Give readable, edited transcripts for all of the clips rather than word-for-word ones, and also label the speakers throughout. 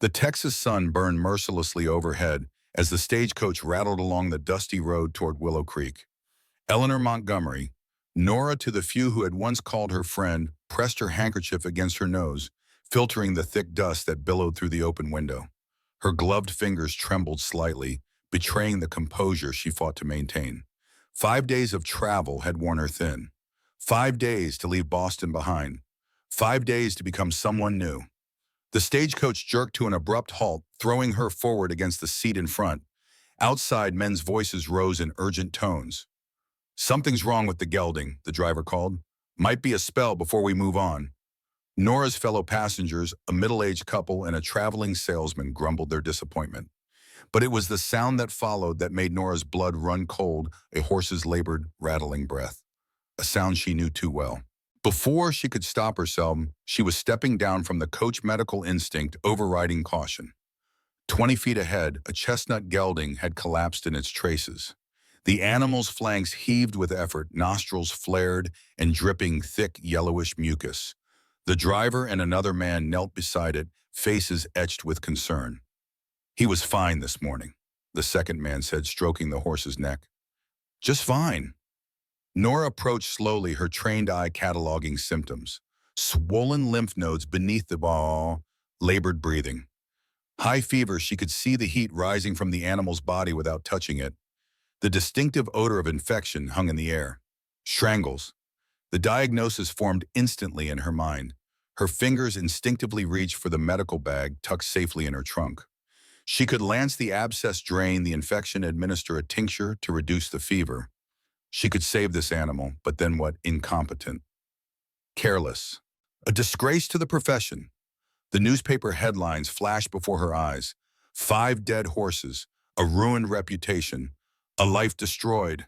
Speaker 1: The Texas sun burned mercilessly overhead as the stagecoach rattled along the dusty road toward Willow Creek. Eleanor Montgomery, Nora to the few who had once called her friend, pressed her handkerchief against her nose, filtering the thick dust that billowed through the open window. Her gloved fingers trembled slightly, betraying the composure she fought to maintain. 5 days of travel had worn her thin. 5 days to leave Boston behind. 5 days to become someone new. The stagecoach jerked to an abrupt halt, throwing her forward against the seat in front. Outside, men's voices rose in urgent tones. "Something's wrong with the gelding," the driver called. "Might be a spell before we move on." Nora's fellow passengers, a middle-aged couple and a traveling salesman, grumbled their disappointment. But it was the sound that followed that made Nora's blood run cold, a horse's labored, rattling breath. A sound she knew too well. Before she could stop herself, she was stepping down from the coach medical instinct overriding caution. 20 feet ahead, a chestnut gelding had collapsed in its traces. The animal's flanks heaved with effort, nostrils flared and dripping thick yellowish mucus. The driver and another man knelt beside it, faces etched with concern. "He was fine this morning," the second man said, stroking the horse's neck. "Just fine." Nora approached slowly, her trained eye cataloging symptoms. Swollen lymph nodes beneath the jaw, labored breathing. High fever, she could see the heat rising from the animal's body without touching it. The distinctive odor of infection hung in the air. Strangles. The diagnosis formed instantly in her mind. Her fingers instinctively reached for the medical bag tucked safely in her trunk. She could lance the abscess, drain the infection, administer a tincture to reduce the fever. She could save this animal, but then what? Incompetent. Careless. A disgrace to the profession. The newspaper headlines flashed before her eyes. 5 dead horses, a ruined reputation, a life destroyed.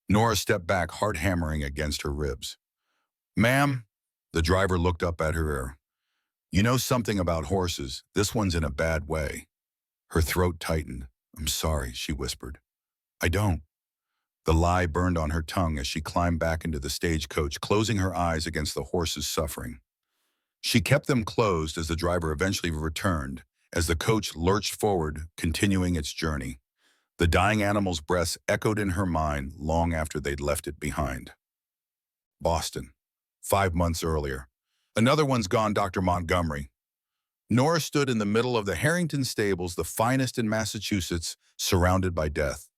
Speaker 1: Nora stepped back, heart hammering against her ribs. "Ma'am," the driver looked up at her ear. "You know something about horses. This one's in a bad way." Her throat tightened. "I'm sorry," she whispered. "I don't." The lie burned on her tongue as she climbed back into the stagecoach, closing her eyes against the horse's suffering. She kept them closed as the driver eventually returned, as the coach lurched forward, continuing its journey. The dying animal's breaths echoed in her mind long after they'd left it behind. Boston. 5 months earlier. "Another one's gone, Dr. Montgomery." Nora stood in the middle of the Harrington stables, the finest in Massachusetts, surrounded by death.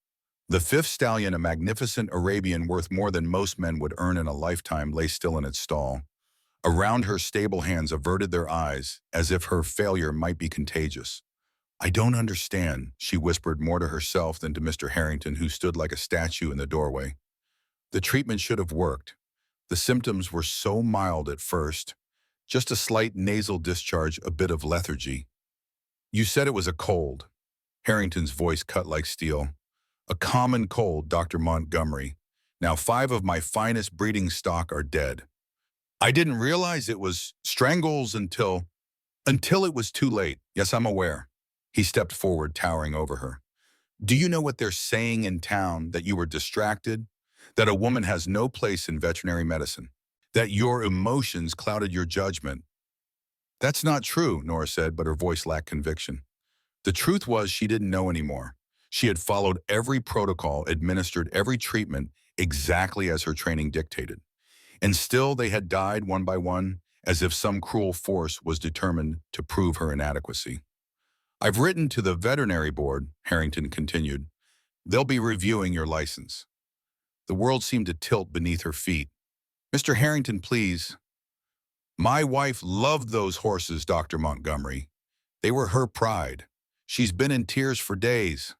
Speaker 1: The 5th stallion, a magnificent Arabian worth more than most men would earn in a lifetime, lay still in its stall. Around her, stable hands averted their eyes, as if her failure might be contagious. "I don't understand," she whispered, more to herself than to Mr. Harrington, who stood like a statue in the doorway. "The treatment should have worked. The symptoms were so mild at first. Just a slight nasal discharge, a bit of lethargy." "You said it was a cold." Harrington's voice cut like steel. "A common cold, Dr. Montgomery. Now 5 of my finest breeding stock are dead. I didn't realize it was strangles until it was too late. Yes, I'm aware." He stepped forward, towering over her. "Do you know what they're saying in town? That you were distracted? That a woman has no place in veterinary medicine? That your emotions clouded your judgment?" "That's not true," Nora said, but her voice lacked conviction. The truth was she didn't know anymore. She had followed every protocol, administered every treatment exactly as her training dictated. And still they had died one by one, as if some cruel force was determined to prove her inadequacy. "I've written to the veterinary board," Harrington continued. "They'll be reviewing your license." The world seemed to tilt beneath her feet. "Mr. Harrington, please." "My wife loved those horses, Dr. Montgomery. They were her pride. She's been in tears for days."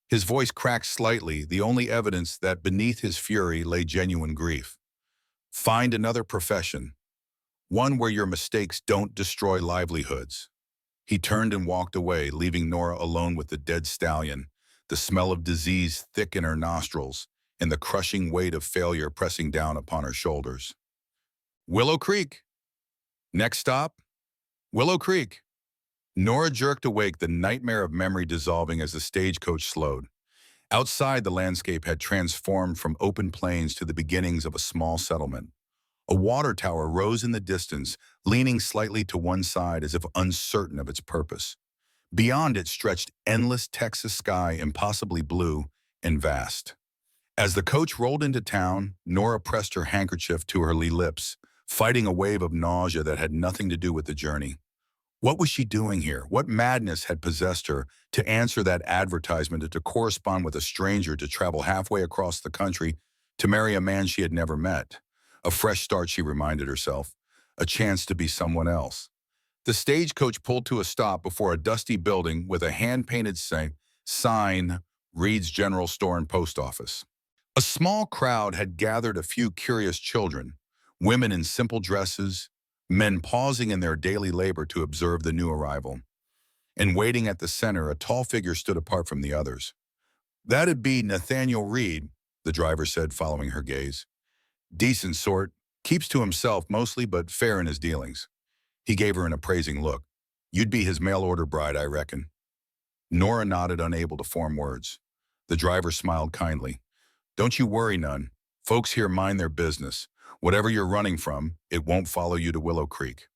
Speaker 1: His voice cracked slightly, the only evidence that beneath his fury lay genuine grief. "Find another profession. One where your mistakes don't destroy livelihoods." He turned and walked away, leaving Nora alone with the dead stallion, the smell of disease thick in her nostrils, and the crushing weight of failure pressing down upon her shoulders. Willow Creek. Next stop, Willow Creek. Nora jerked awake, the nightmare of memory dissolving as the stagecoach slowed. Outside, the landscape had transformed from open plains to the beginnings of a small settlement. A water tower rose in the distance, leaning slightly to one side as if uncertain of its purpose. Beyond it stretched endless Texas sky, impossibly blue and vast. As the coach rolled into town, Nora pressed her handkerchief to her lips, fighting a wave of nausea that had nothing to do with the journey. What was she doing here? What madness had possessed her to answer that advertisement and to correspond with a stranger, to travel halfway across the country to marry a man she had never met? A fresh start, she reminded herself. A chance to be someone else. The stagecoach pulled to a stop before a dusty building with a hand-painted sign, Reed's General Store and Post Office. A small crowd had gathered, a few curious children, women in simple dresses, men pausing in their daily labor to observe the new arrival. And waiting at the center, a tall figure stood apart from the others. "That'd be Nathaniel Reed," the driver said, following her gaze. "Decent sort, keeps to himself mostly, but fair in his dealings." He gave her an appraising look. "You'd be his mail-order bride, I reckon." Nora nodded, unable to form words. The driver smiled kindly. "Don't you worry none. Folks here mind their business. Whatever you're running from, it won't follow you to Willow Creek."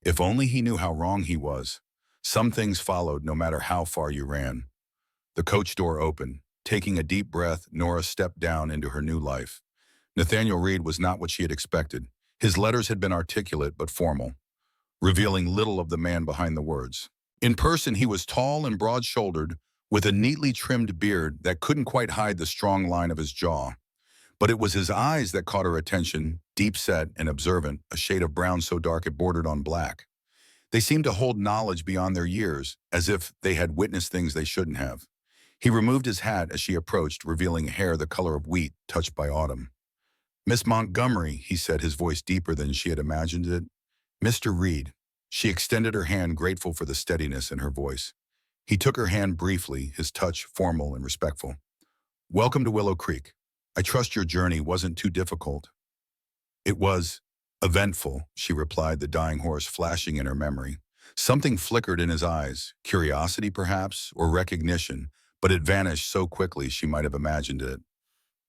Speaker 1: If only he knew how wrong he was. Some things followed no matter how far you ran. The coach door opened. Taking a deep breath, Nora stepped down into her new life. Nathaniel Reed was not what she had expected. His letters had been articulate but formal, revealing little of the man behind the words. In person, he was tall and broad-shouldered, with a neatly trimmed beard that couldn't quite hide the strong line of his jaw. But it was his eyes that caught her attention, deep-set and observant, a shade of brown so dark it bordered on black. They seemed to hold knowledge beyond their years, as if they had witnessed things they shouldn't have. He removed his hat as she approached, revealing hair the color of wheat touched by autumn. "Miss Montgomery," he said, his voice deeper than she had imagined it. "Mr. Reed." She extended her hand, grateful for the steadiness in her voice. He took her hand briefly, his touch formal and respectful. "Welcome to Willow Creek. I trust your journey wasn't too difficult." "It was eventful," she replied, the dying horse flashing in her memory. Something flickered in his eyes, curiosity perhaps, or recognition, but it vanished so quickly she might have imagined it.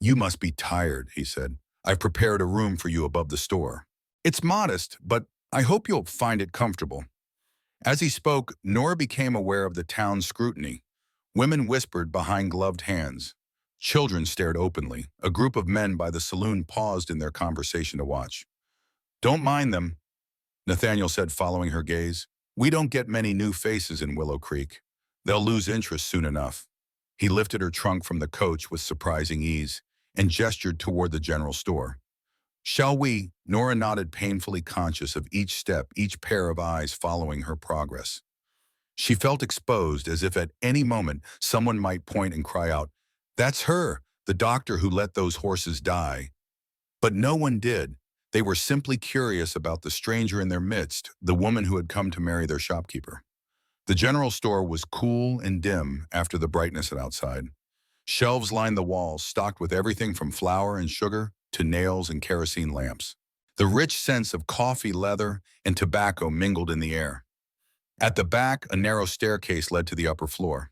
Speaker 1: "You must be tired," he said. "I've prepared a room for you above the store. It's modest, but I hope you'll find it comfortable." As he spoke, Nora became aware of the town's scrutiny. Women whispered behind gloved hands. Children stared openly. A group of men by the saloon paused in their conversation to watch. "Don't mind them," Nathaniel said, following her gaze. "We don't get many new faces in Willow Creek. They'll lose interest soon enough." He lifted her trunk from the coach with surprising ease and gestured toward the general store. "Shall we?" Nora nodded, painfully conscious of each step, each pair of eyes following her progress. She felt exposed, as if at any moment someone might point and cry out, "That's her, the doctor who let those horses die." But no one did. They were simply curious about the stranger in their midst, the woman who had come to marry their shopkeeper. The general store was cool and dim after the brightness outside. Shelves lined the walls, stocked with everything from flour and sugar to nails and kerosene lamps. The rich scents of coffee, leather, and tobacco mingled in the air. At the back, a narrow staircase led to the upper floor.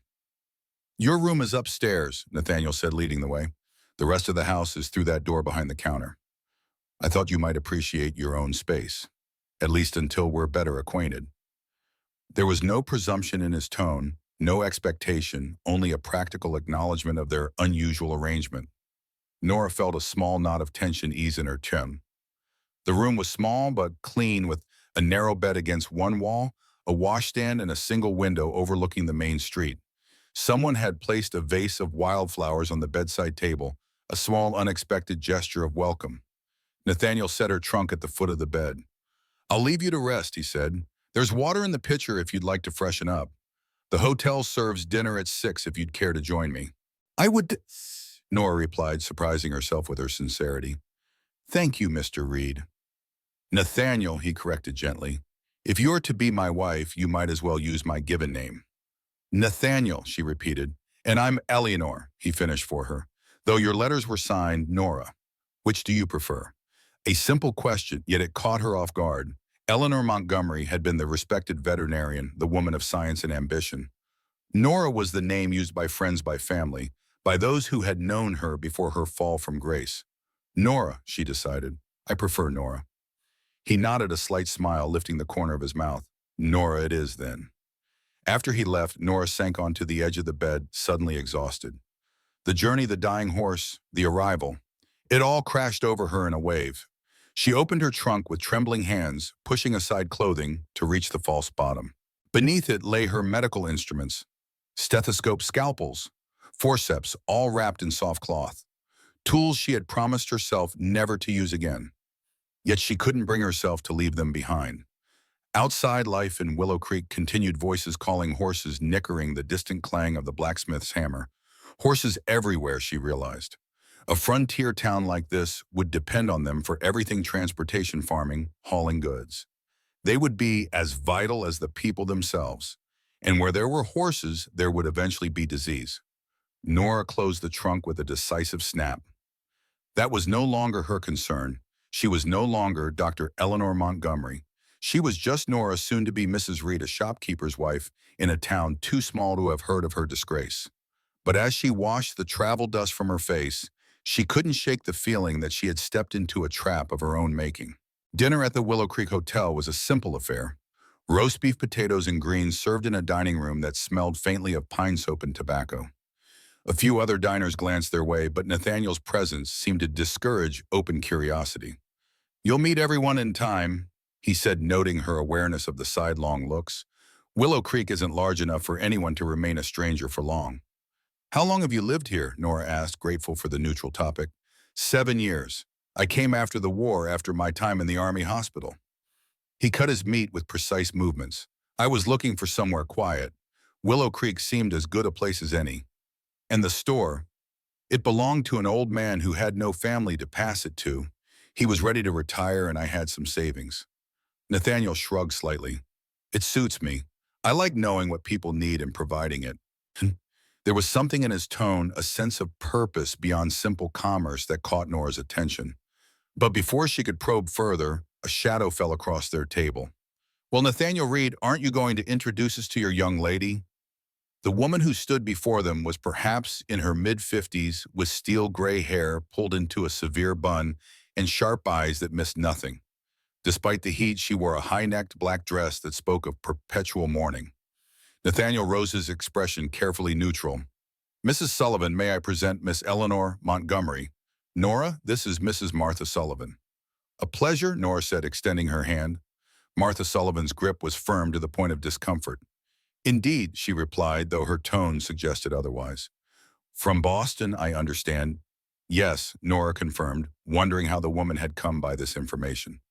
Speaker 1: "Your room is upstairs," Nathaniel said, leading the way. "The rest of the house is through that door behind the counter. I thought you might appreciate your own space, at least until we're better acquainted." There was no presumption in his tone, no expectation, only a practical acknowledgement of their unusual arrangement. Nora felt a small knot of tension ease in her chin. The room was small but clean, with a narrow bed against one wall, a washstand, and a single window overlooking the main street. Someone had placed a vase of wildflowers on the bedside table, a small unexpected gesture of welcome. Nathaniel set her trunk at the foot of the bed. "I'll leave you to rest," he said. "There's water in the pitcher if you'd like to freshen up. The hotel serves dinner at 6 if you'd care to join me." "I would," Nora replied, surprising herself with her sincerity. "Thank you, Mr. Reed." "Nathaniel," he corrected gently. "If you're to be my wife, you might as well use my given name." "Nathaniel," she repeated. "And I'm Eleanor," he finished for her. "Though your letters were signed Nora. Which do you prefer?" A simple question, yet it caught her off guard. Eleanor Montgomery had been the respected veterinarian, the woman of science and ambition. Nora was the name used by friends, by family, by those who had known her before her fall from grace. "Nora," she decided. I prefer Nora. He nodded, a slight smile lifting the corner of his mouth. Nora it is, then. After he left, Nora sank onto the edge of the bed, suddenly exhausted. The journey, the dying horse, the arrival. It all crashed over her in a wave. She opened her trunk with trembling hands, pushing aside clothing to reach the false bottom. Beneath it lay her medical instruments, stethoscopes, scalpels, forceps, all wrapped in soft cloth. Tools she had promised herself never to use again. Yet she couldn't bring herself to leave them behind. Outside, life in Willow Creek continued, voices calling, horses nickering, the distant clang of the blacksmith's hammer. Horses everywhere, she realized. A frontier town like this would depend on them for everything: transportation, farming, hauling goods. They would be as vital as the people themselves. And where there were horses, there would eventually be disease. Nora closed the trunk with a decisive snap. That was no longer her concern. She was no longer Dr. Eleanor Montgomery. She was just Nora, soon to be Mrs. Reed, a shopkeeper's wife in a town too small to have heard of her disgrace. But as she washed the travel dust from her face, she couldn't shake the feeling that she had stepped into a trap of her own making. Dinner at the Willow Creek Hotel was a simple affair. Roast beef, potatoes, and greens served in a dining room that smelled faintly of pine soap and tobacco. A few other diners glanced their way, but Nathaniel's presence seemed to discourage open curiosity. "You'll meet everyone in time," he said, noting her awareness of the sidelong looks. "Willow Creek isn't large enough for anyone to remain a stranger for long." "How long have you lived here?" Nora asked, grateful for the neutral topic. 7 years. I came after the war, after my time in the Army hospital." He cut his meat with precise movements. "I was looking for somewhere quiet. Willow Creek seemed as good a place as any. And the store, it belonged to an old man who had no family to pass it to. He was ready to retire, and I had some savings." Nathaniel shrugged slightly. "It suits me. I like knowing what people need and providing it." There was something in his tone, a sense of purpose beyond simple commerce, that caught Nora's attention. But before she could probe further, a shadow fell across their table. "Well, Nathaniel Reed, aren't you going to introduce us to your young lady?" The woman who stood before them was perhaps in her mid-50s, with steel gray hair pulled into a severe bun and sharp eyes that missed nothing. Despite the heat, she wore a high-necked black dress that spoke of perpetual mourning. Nathaniel Rose's expression carefully neutral. "Mrs. Sullivan, may I present Miss Eleanor Montgomery? Nora, this is Mrs. Martha Sullivan." "A pleasure," Nora said, extending her hand. Martha Sullivan's grip was firm to the point of discomfort. "Indeed," she replied, though her tone suggested otherwise. "From Boston, I understand." "Yes," Nora confirmed, wondering how the woman had come by this information.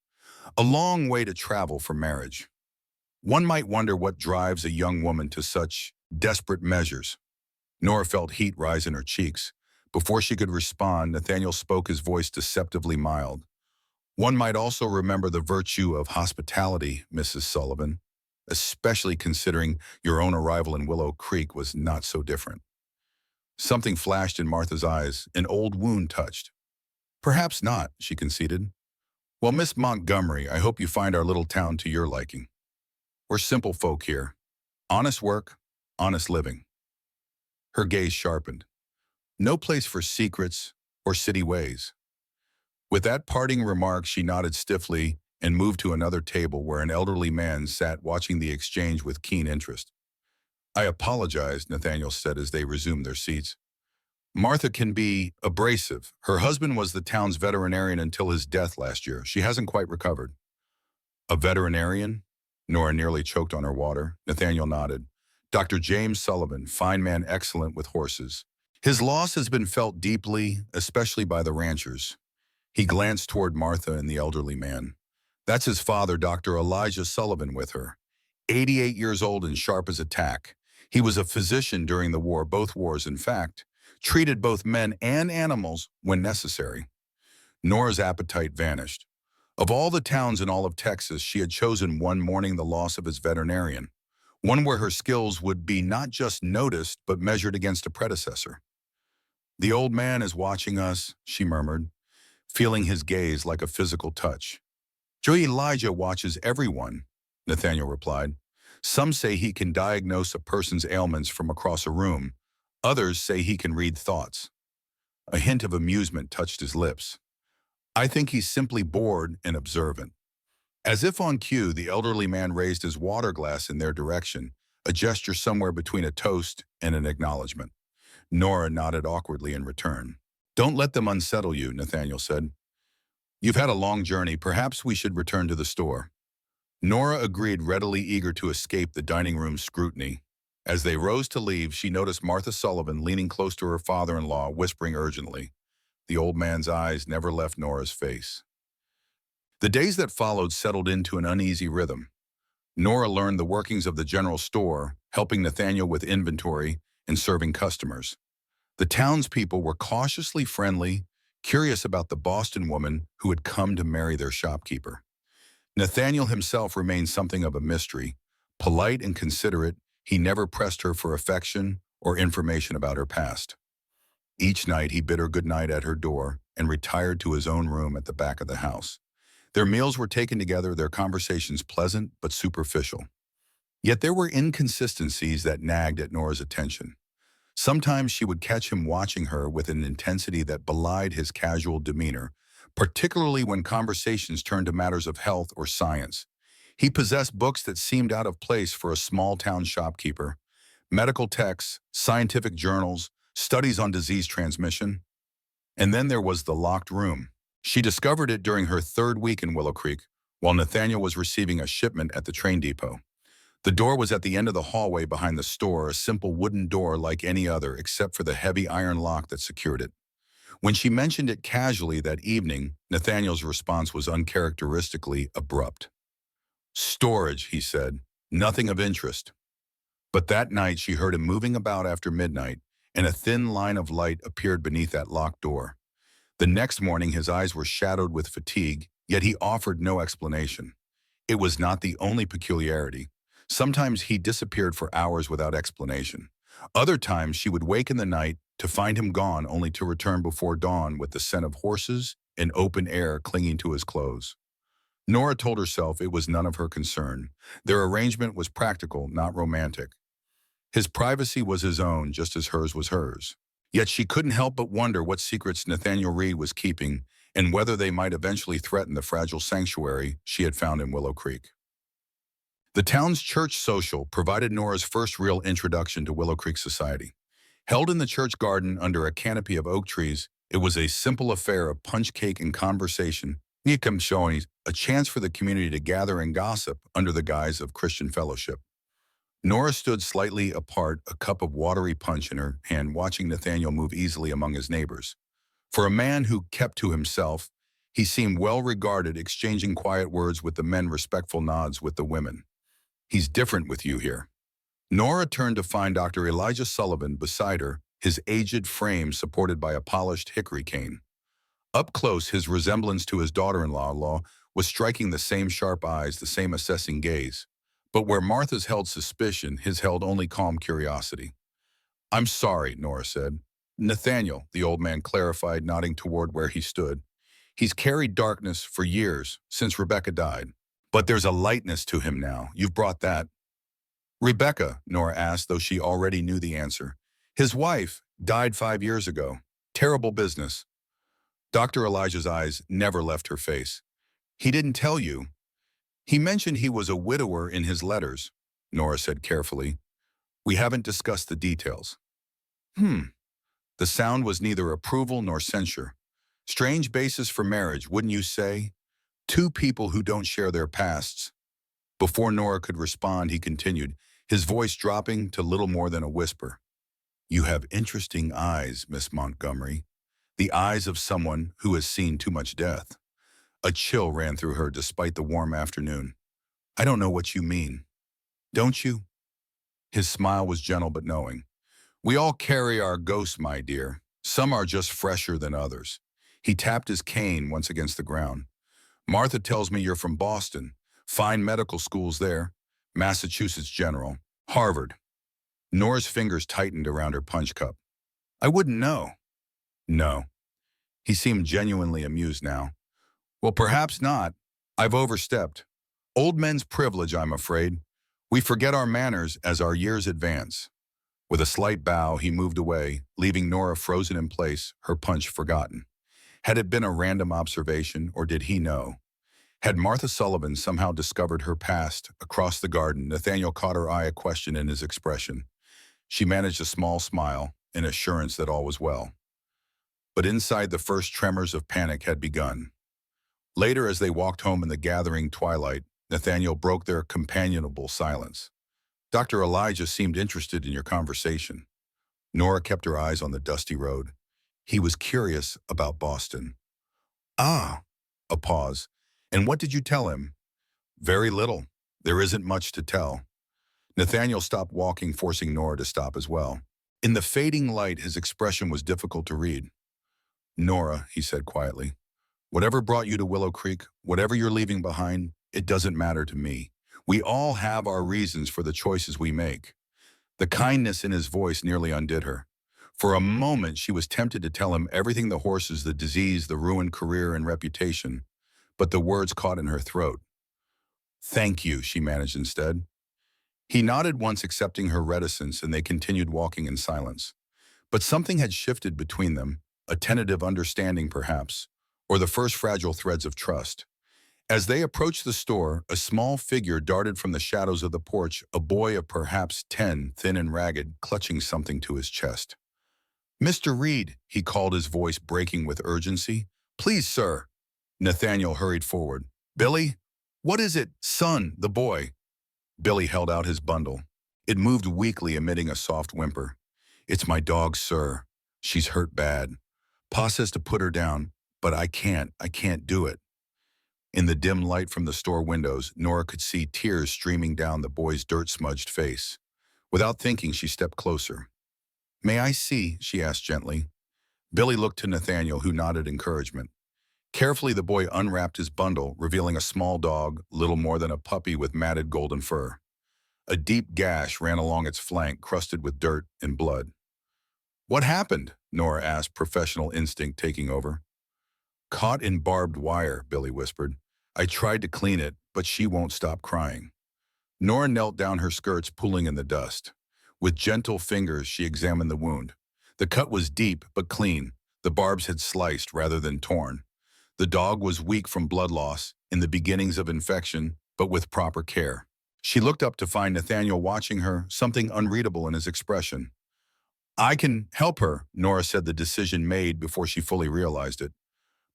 Speaker 1: "A long way to travel for marriage. One might wonder what drives a young woman to such desperate measures." Nora felt heat rise in her cheeks. Before she could respond, Nathaniel spoke, his voice deceptively mild. "One might also remember the virtue of hospitality, Mrs. Sullivan, especially considering your own arrival in Willow Creek was not so different." Something flashed in Martha's eyes, an old wound touched. "Perhaps not," she conceded. "Well, Miss Montgomery, I hope you find our little town to your liking. We're simple folk here. Honest work, honest living." Her gaze sharpened. "No place for secrets or city ways." With that parting remark, she nodded stiffly and moved to another table where an elderly man sat, watching the exchange with keen interest. "I apologize," Nathaniel said as they resumed their seats. "Martha can be abrasive. Her husband was the town's veterinarian until his death last year. She hasn't quite recovered." "A veterinarian?" Nora nearly choked on her water. Nathaniel nodded. "Dr. James Sullivan, fine man, excellent with horses. His loss has been felt deeply, especially by the ranchers." He glanced toward Martha and the elderly man. "That's his father, Dr. Elijah Sullivan, with her. 88 years old and sharp as a tack. He was a physician during the war, both wars in fact, treated both men and animals when necessary." Nora's appetite vanished. Of all the towns in all of Texas, she had chosen one mourning the loss of his veterinarian, one where her skills would be not just noticed, but measured against a predecessor. "The old man is watching us," she murmured, feeling his gaze like a physical touch. "Joey Elijah watches everyone," Nathaniel replied. "Some say he can diagnose a person's ailments from across a room. Others say he can read thoughts." A hint of amusement touched his lips. I think he's simply bored and observant. As if on cue, the elderly man raised his water glass in their direction, a gesture somewhere between a toast and an acknowledgement. Nora nodded awkwardly in return. Don't let them unsettle you, Nathaniel said. You've had a long journey. Perhaps we should return to the store. Nora agreed, readily eager to escape the dining room's scrutiny. As they rose to leave, she noticed Martha Sullivan leaning close to her father-in-law, whispering urgently. The old man's eyes never left Nora's face. The days that followed settled into an uneasy rhythm. Nora learned the workings of the general store, helping Nathaniel with inventory and serving customers. The townspeople were cautiously friendly, curious about the Boston woman who had come to marry their shopkeeper. Nathaniel himself remained something of a mystery. Polite and considerate, he never pressed her for affection or information about her past. Each night he bid her good night at her door and retired to his own room at the back of the house. Their meals were taken together, their conversations pleasant but superficial. Yet there were inconsistencies that nagged at Nora's attention. Sometimes she would catch him watching her with an intensity that belied his casual demeanor, particularly when conversations turned to matters of health or science. He possessed books that seemed out of place for a small-town shopkeeper, medical texts, scientific journals, studies on disease transmission. And then there was the locked room. She discovered it during her third week in Willow Creek, while Nathaniel was receiving a shipment at the train depot. The door was at the end of the hallway behind the store, a simple wooden door like any other, except for the heavy iron lock that secured it. When she mentioned it casually that evening, Nathaniel's response was uncharacteristically abrupt. Storage, he said, nothing of interest. But that night she heard him moving about after midnight, and a thin line of light appeared beneath that locked door. The next morning his eyes were shadowed with fatigue, yet he offered no explanation. It was not the only peculiarity. Sometimes he disappeared for hours without explanation. Other times she would wake in the night to find him gone, only to return before dawn with the scent of horses and open air clinging to his clothes. Nora told herself it was none of her concern. Their arrangement was practical, not romantic. His privacy was his own, just as hers was hers. Yet she couldn't help but wonder what secrets Nathaniel Reed was keeping and whether they might eventually threaten the fragile sanctuary she had found in Willow Creek. The town's church social provided Nora's first real introduction to Willow Creek society. Held in the church garden under a canopy of oak trees, it was a simple affair of punch cake and conversation, a chance for the community to gather and gossip under the guise of Christian fellowship. Nora stood slightly apart, a cup of watery punch in her hand, watching Nathaniel move easily among his neighbors. For a man who kept to himself, he seemed well regarded, exchanging quiet words with the men, respectful nods with the women. He's different with you here. Nora turned to find Dr. Elijah Sullivan beside her, his aged frame supported by a polished hickory cane. Up close, his resemblance to his daughter-in-law was striking, the same sharp eyes, the same assessing gaze. But where Martha's held suspicion, his held only calm curiosity. I'm sorry, Nora said. Nathaniel, the old man clarified, nodding toward where he stood. He's carried darkness for years, since Rebecca died. But there's a lightness to him now. You've brought that. Rebecca, Nora asked, though she already knew the answer. His wife died 5 years ago. Terrible business. Dr. Elijah's eyes never left her face. He didn't tell you. He mentioned he was a widower in his letters, Nora said carefully. We haven't discussed the details. The sound was neither approval nor censure. Strange basis for marriage, wouldn't you say? Two people who don't share their pasts. Before Nora could respond, he continued, his voice dropping to little more than a whisper. You have interesting eyes, Miss Montgomery. The eyes of someone who has seen too much death. A chill ran through her despite the warm afternoon. I don't know what you mean. Don't you? His smile was gentle but knowing. We all carry our ghosts, my dear. Some are just fresher than others. He tapped his cane once against the ground. Martha tells me you're from Boston. Fine medical schools there. Massachusetts General. Harvard. Nora's fingers tightened around her punch cup. I wouldn't know. No. He seemed genuinely amused now. Well, perhaps not. I've overstepped. Old men's privilege, I'm afraid. We forget our manners as our years advance. With a slight bow, he moved away, leaving Nora frozen in place, her punch forgotten. Had it been a random observation, or did he know? Had Martha Sullivan somehow discovered her past? Across the garden, Nathaniel caught her eye, a question in his expression. She managed a small smile, an assurance that all was well. But inside, the first tremors of panic had begun. Later, as they walked home in the gathering twilight, Nathaniel broke their companionable silence. Dr. Elijah seemed interested in your conversation. Nora kept her eyes on the dusty road. He was curious about Boston. Ah, a pause. And what did you tell him? Very little. There isn't much to tell. Nathaniel stopped walking, forcing Nora to stop as well. In the fading light, his expression was difficult to read. Nora, he said quietly, whatever brought you to Willow Creek, whatever you're leaving behind, it doesn't matter to me. We all have our reasons for the choices we make. The kindness in his voice nearly undid her. For a moment, she was tempted to tell him everything: the horses, the disease, the ruined career and reputation. But the words caught in her throat. Thank you, she managed instead. He nodded once, accepting her reticence, and they continued walking in silence. But something had shifted between them, a tentative understanding perhaps, or the first fragile threads of trust. As they approached the store, a small figure darted from the shadows of the porch, a boy of perhaps 10, thin and ragged, clutching something to his chest. Mr. Reed, he called, his voice breaking with urgency. Please, sir. Nathaniel hurried forward. Billy? What is it, son? The boy. Billy held out his bundle. It moved weakly, emitting a soft whimper. It's my dog, sir. She's hurt bad. Pa says to put her down, but I can't do it. In the dim light from the store windows, Nora could see tears streaming down the boy's dirt-smudged face. Without thinking, she stepped closer. May I see? She asked gently. Billy looked to Nathaniel, who nodded encouragement. Carefully, the boy unwrapped his bundle, revealing a small dog, little more than a puppy with matted golden fur. A deep gash ran along its flank, crusted with dirt and blood. What happened? Nora asked, professional instinct taking over. Caught in barbed wire, Billy whispered. I tried to clean it, but she won't stop crying. Nora knelt down, her skirts pooling in the dust. With gentle fingers, she examined the wound. The cut was deep but clean. The barbs had sliced rather than torn. The dog was weak from blood loss, in the beginnings of infection, but with proper care. She looked up to find Nathaniel watching her, something unreadable in his expression. I can help her, Nora said, the decision made before she fully realized it.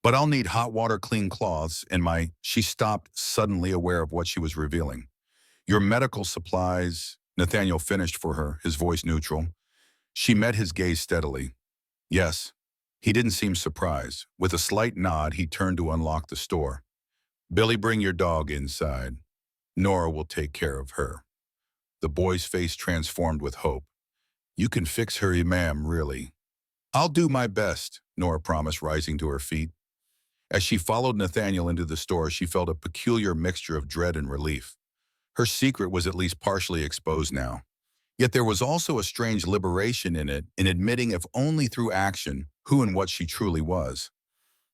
Speaker 1: But I'll need hot water, clean cloths, and She stopped, suddenly aware of what she was revealing. Your medical supplies, Nathaniel finished for her, his voice neutral. She met his gaze steadily. Yes. He didn't seem surprised. With a slight nod, he turned to unlock the store. Billy, bring your dog inside. Nora will take care of her. The boy's face transformed with hope. You can fix her, ma'am, really. I'll do my best, Nora promised, rising to her feet. As she followed Nathaniel into the store, she felt a peculiar mixture of dread and relief. Her secret was at least partially exposed now. Yet there was also a strange liberation in it, in admitting, if only through action, who and what she truly was.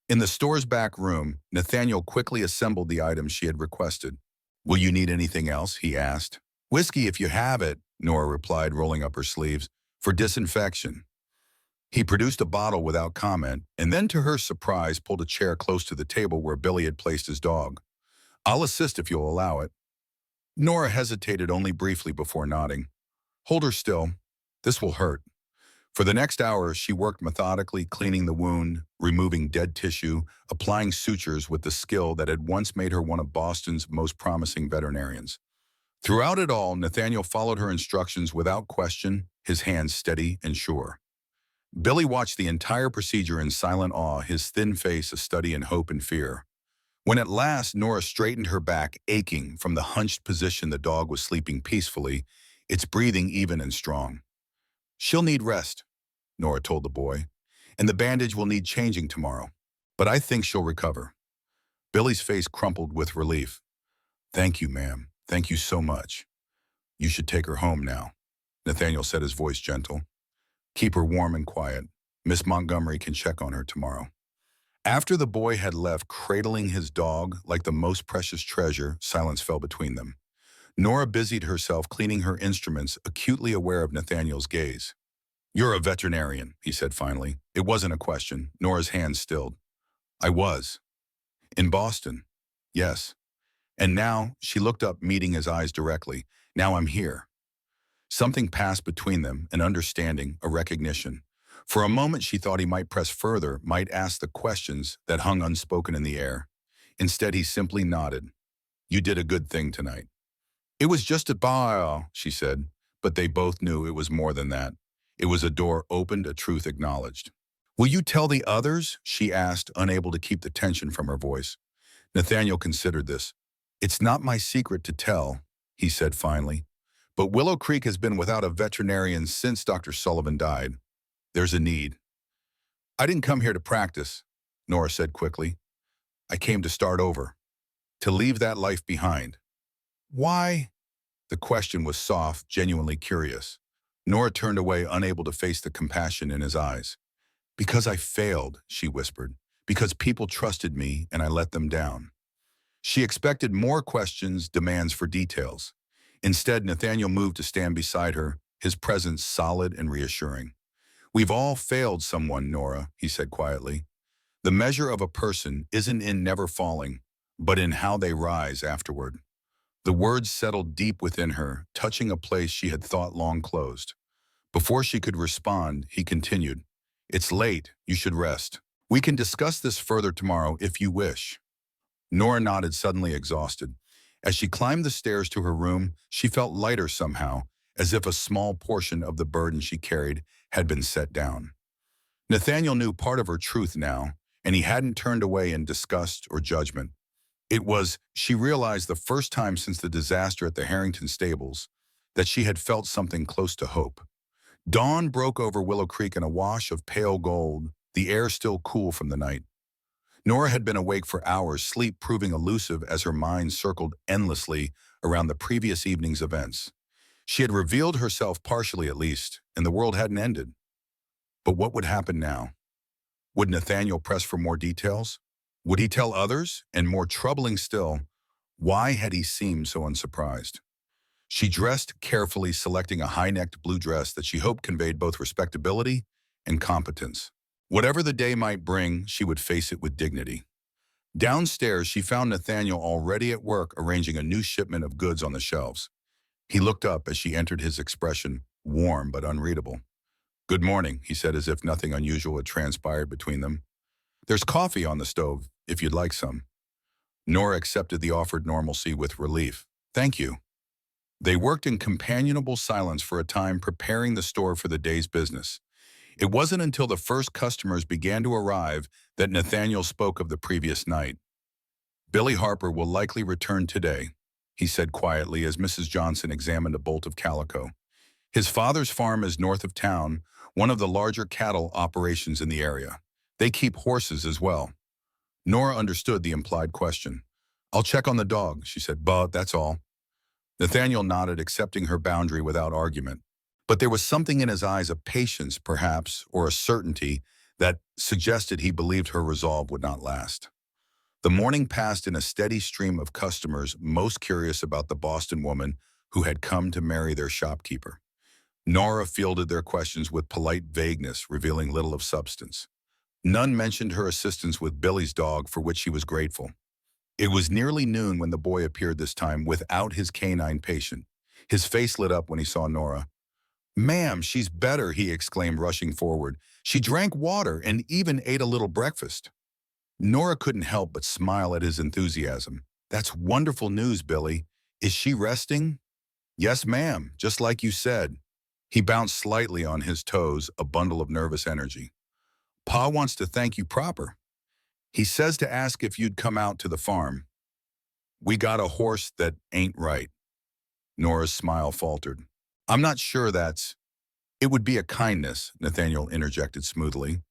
Speaker 1: In the store's back room, Nathaniel quickly assembled the items she had requested. Will you need anything else? He asked. Whiskey, if you have it, Nora replied, rolling up her sleeves. For disinfection. He produced a bottle without comment, and then, to her surprise, pulled a chair close to the table where Billy had placed his dog. I'll assist if you'll allow it. Nora hesitated only briefly before nodding. Hold her still. This will hurt. For the next hour, she worked methodically, cleaning the wound, removing dead tissue, applying sutures with the skill that had once made her one of Boston's most promising veterinarians. Throughout it all, Nathaniel followed her instructions without question, his hands steady and sure. Billy watched the entire procedure in silent awe, his thin face a study in hope and fear. When at last Nora straightened her back, aching from the hunched position the dog was sleeping peacefully, its breathing even and strong. She'll need rest, Nora told the boy, and the bandage will need changing tomorrow. But I think she'll recover. Billy's face crumpled with relief. Thank you, ma'am. Thank you so much. You should take her home now, Nathaniel said, his voice gentle. Keep her warm and quiet. Miss Montgomery can check on her tomorrow. After the boy had left, cradling his dog like the most precious treasure, silence fell between them. Nora busied herself cleaning her instruments, acutely aware of Nathaniel's gaze. You're a veterinarian, he said finally. It wasn't a question. Nora's hands stilled. I was. In Boston. Yes. And now, she looked up, meeting his eyes directly. Now I'm here. Something passed between them, an understanding, a recognition. For a moment she thought he might press further, might ask the questions that hung unspoken in the air. Instead he simply nodded. You did a good thing tonight. It was just a bow, she said, but they both knew it was more than that. It was a door opened, a truth acknowledged. Will you tell the others? She asked, unable to keep the tension from her voice. Nathaniel considered this. It's not my secret to tell, he said finally. But Willow Creek has been without a veterinarian since Dr. Sullivan died. There's a need. I didn't come here to practice, Nora said quickly. I came to start over, to leave that life behind. Why? The question was soft, genuinely curious. Nora turned away, unable to face the compassion in his eyes. Because I failed, she whispered. Because people trusted me and I let them down. She expected more questions, demands for details. Instead, Nathaniel moved to stand beside her, his presence solid and reassuring. We've all failed someone, Nora, he said quietly. The measure of a person isn't in never falling, but in how they rise afterward. The words settled deep within her, touching a place she had thought long closed. Before she could respond, he continued, It's late, you should rest. We can discuss this further tomorrow if you wish. Nora nodded, suddenly exhausted. As she climbed the stairs to her room, she felt lighter somehow, as if a small portion of the burden she carried had been set down. Nathaniel knew part of her truth now, and he hadn't turned away in disgust or judgment. It was, she realized, the first time since the disaster at the Harrington stables that she had felt something close to hope. Dawn broke over Willow Creek in a wash of pale gold, the air still cool from the night. Nora had been awake for hours, sleep proving elusive as her mind circled endlessly around the previous evening's events. She had revealed herself partially at least, and the world hadn't ended. But what would happen now? Would Nathaniel press for more details? Would he tell others? And more troubling still, why had he seemed so unsurprised? She dressed carefully, selecting a high-necked blue dress that she hoped conveyed both respectability and competence. Whatever the day might bring, she would face it with dignity. Downstairs, she found Nathaniel already at work arranging a new shipment of goods on the shelves. He looked up as she entered, his expression warm but unreadable. Good morning, he said as if nothing unusual had transpired between them. There's coffee on the stove, if you'd like some. Nora accepted the offered normalcy with relief. Thank you. They worked in companionable silence for a time, preparing the store for the day's business. It wasn't until the first customers began to arrive that Nathaniel spoke of the previous night. Billy Harper will likely return today, he said quietly as Mrs. Johnson examined a bolt of calico. His father's farm is north of town, one of the larger cattle operations in the area. They keep horses as well. Nora understood the implied question. I'll check on the dog, she said, but that's all. Nathaniel nodded, accepting her boundary without argument. But there was something in his eyes, a patience, perhaps, or a certainty that suggested he believed her resolve would not last. The morning passed in a steady stream of customers most curious about the Boston woman who had come to marry their shopkeeper. Nora fielded their questions with polite vagueness, revealing little of substance. None mentioned her assistance with Billy's dog, for which she was grateful. It was nearly noon when the boy appeared, this time without his canine patient. His face lit up when he saw Nora. Ma'am, she's better, he exclaimed, rushing forward. She drank water and even ate a little breakfast. Nora couldn't help but smile at his enthusiasm. That's wonderful news, Billy. Is she resting? Yes, ma'am, just like you said. He bounced slightly on his toes, a bundle of nervous energy. Pa wants to thank you proper. He says to ask if you'd come out to the farm. We got a horse that ain't right. Nora's smile faltered. I'm not sure that's... It would be a kindness, Nathaniel interjected smoothly.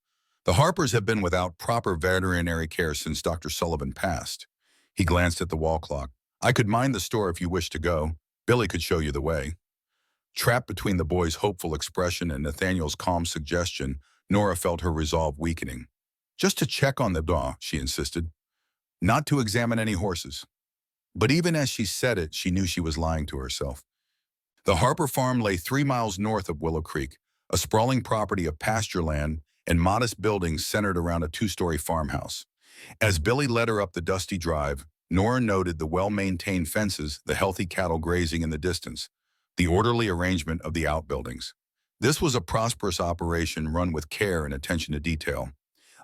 Speaker 1: The Harpers have been without proper veterinary care since Dr. Sullivan passed. He glanced at the wall clock. I could mind the store if you wish to go. Billy could show you the way. Trapped between the boy's hopeful expression and Nathaniel's calm suggestion, Nora felt her resolve weakening. Just to check on the dog, she insisted. Not to examine any horses. But even as she said it, she knew she was lying to herself. The Harper farm lay 3 miles north of Willow Creek, a sprawling property of pasture land and modest buildings centered around a 2-story farmhouse. As Billy led her up the dusty drive, Nora noted the well-maintained fences, the healthy cattle grazing in the distance, the orderly arrangement of the outbuildings. This was a prosperous operation run with care and attention to detail.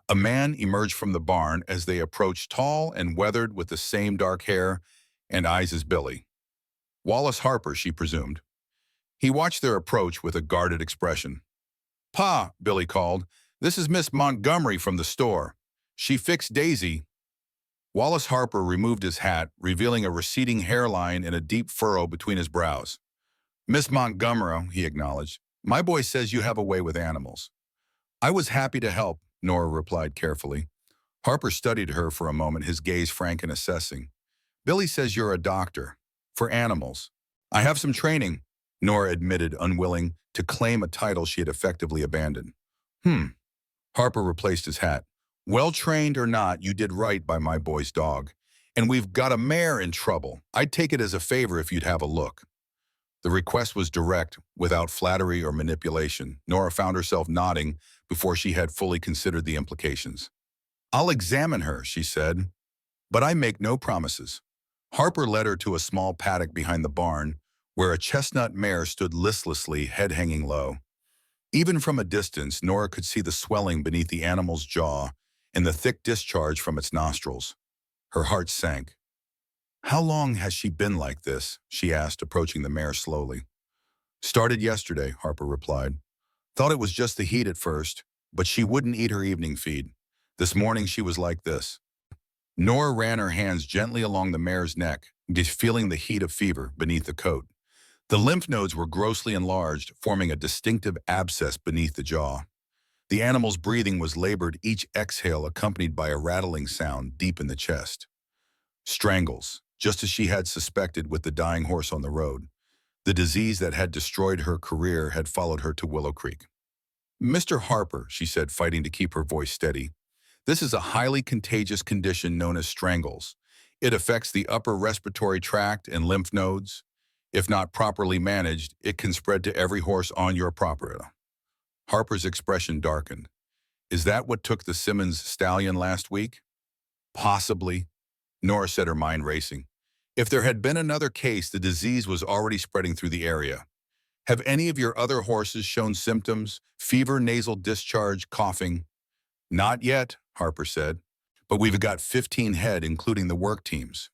Speaker 1: A man emerged from the barn as they approached, tall and weathered with the same dark hair and eyes as Billy. Wallace Harper, she presumed. He watched their approach with a guarded expression. "Pa," Billy called, "this is Miss Montgomery from the store. She fixed Daisy." Wallace Harper removed his hat, revealing a receding hairline and a deep furrow between his brows. "Miss Montgomery," he acknowledged, "my boy says you have a way with animals." "I was happy to help," Nora replied carefully. Harper studied her for a moment, his gaze frank and assessing. "Billy says you're a doctor. For animals." "I have some training," Nora admitted, unwilling to claim a title she had effectively abandoned. Harper replaced his hat. "Well-trained or not, you did right by my boy's dog. And we've got a mare in trouble. I'd take it as a favor if you'd have a look." The request was direct, without flattery or manipulation. Nora found herself nodding before she had fully considered the implications. "I'll examine her," she said, "but I make no promises." Harper led her to a small paddock behind the barn, where a chestnut mare stood listlessly, head hanging low. Even from a distance, Nora could see the swelling beneath the animal's jaw and the thick discharge from its nostrils. Her heart sank. "How long has she been like this?" she asked, approaching the mare slowly. "Started yesterday," Harper replied. "Thought it was just the heat at first, but she wouldn't eat her evening feed. This morning she was like this." Nora ran her hands gently along the mare's neck, feeling the heat of fever beneath the coat. The lymph nodes were grossly enlarged, forming a distinctive abscess beneath the jaw. The animal's breathing was labored, each exhale accompanied by a rattling sound deep in the chest. Strangles, just as she had suspected with the dying horse on the road. The disease that had destroyed her career had followed her to Willow Creek. "Mr. Harper," she said, fighting to keep her voice steady, "this is a highly contagious condition known as strangles. It affects the upper respiratory tract and lymph nodes. If not properly managed, it can spread to every horse on your property." Harper's expression darkened. "Is that what took the Simmons stallion last week?" "Possibly," Nora said, her mind racing. "If there had been another case, the disease was already spreading through the area. Have any of your other horses shown symptoms? Fever, nasal discharge, coughing?" "Not yet," Harper said, "but we've got 15 head, including the work teams."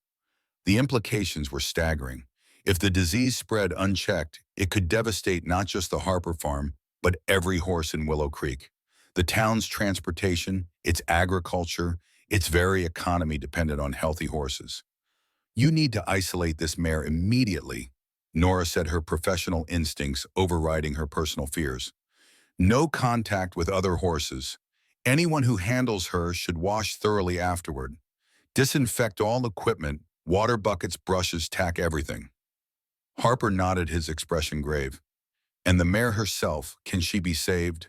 Speaker 1: The implications were staggering. If the disease spread unchecked, it could devastate not just the Harper farm, but every horse in Willow Creek. The town's transportation, its agriculture, its very economy depended on healthy horses. "You need to isolate this mare immediately," Nora said, her professional instincts overriding her personal fears. "No contact with other horses. Anyone who handles her should wash thoroughly afterward. Disinfect all equipment, water buckets, brushes, tack everything." Harper nodded, his expression grave. "And the mare herself, can she be saved?"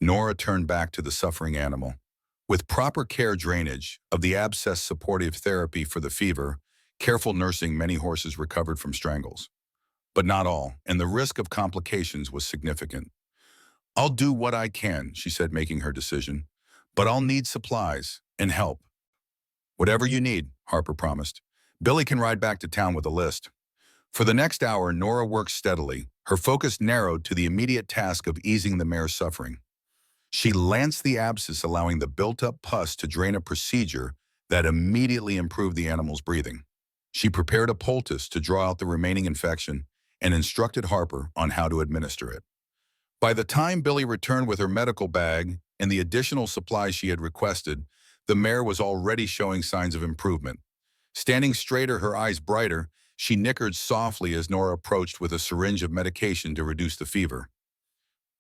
Speaker 1: Nora turned back to the suffering animal. "With proper care, drainage of the abscess, supportive therapy for the fever, careful nursing, many horses recovered from strangles. But not all, and the risk of complications was significant." "I'll do what I can," she said, making her decision. "But I'll need supplies and help." "Whatever you need," Harper promised. "Billy can ride back to town with a list." For the next hour, Nora worked steadily, her focus narrowed to the immediate task of easing the mare's suffering. She lanced the abscess, allowing the built-up pus to drain, a procedure that immediately improved the animal's breathing. She prepared a poultice to draw out the remaining infection and instructed Harper on how to administer it. By the time Billy returned with her medical bag and the additional supplies she had requested, the mare was already showing signs of improvement. Standing straighter, her eyes brighter, she nickered softly as Nora approached with a syringe of medication to reduce the fever.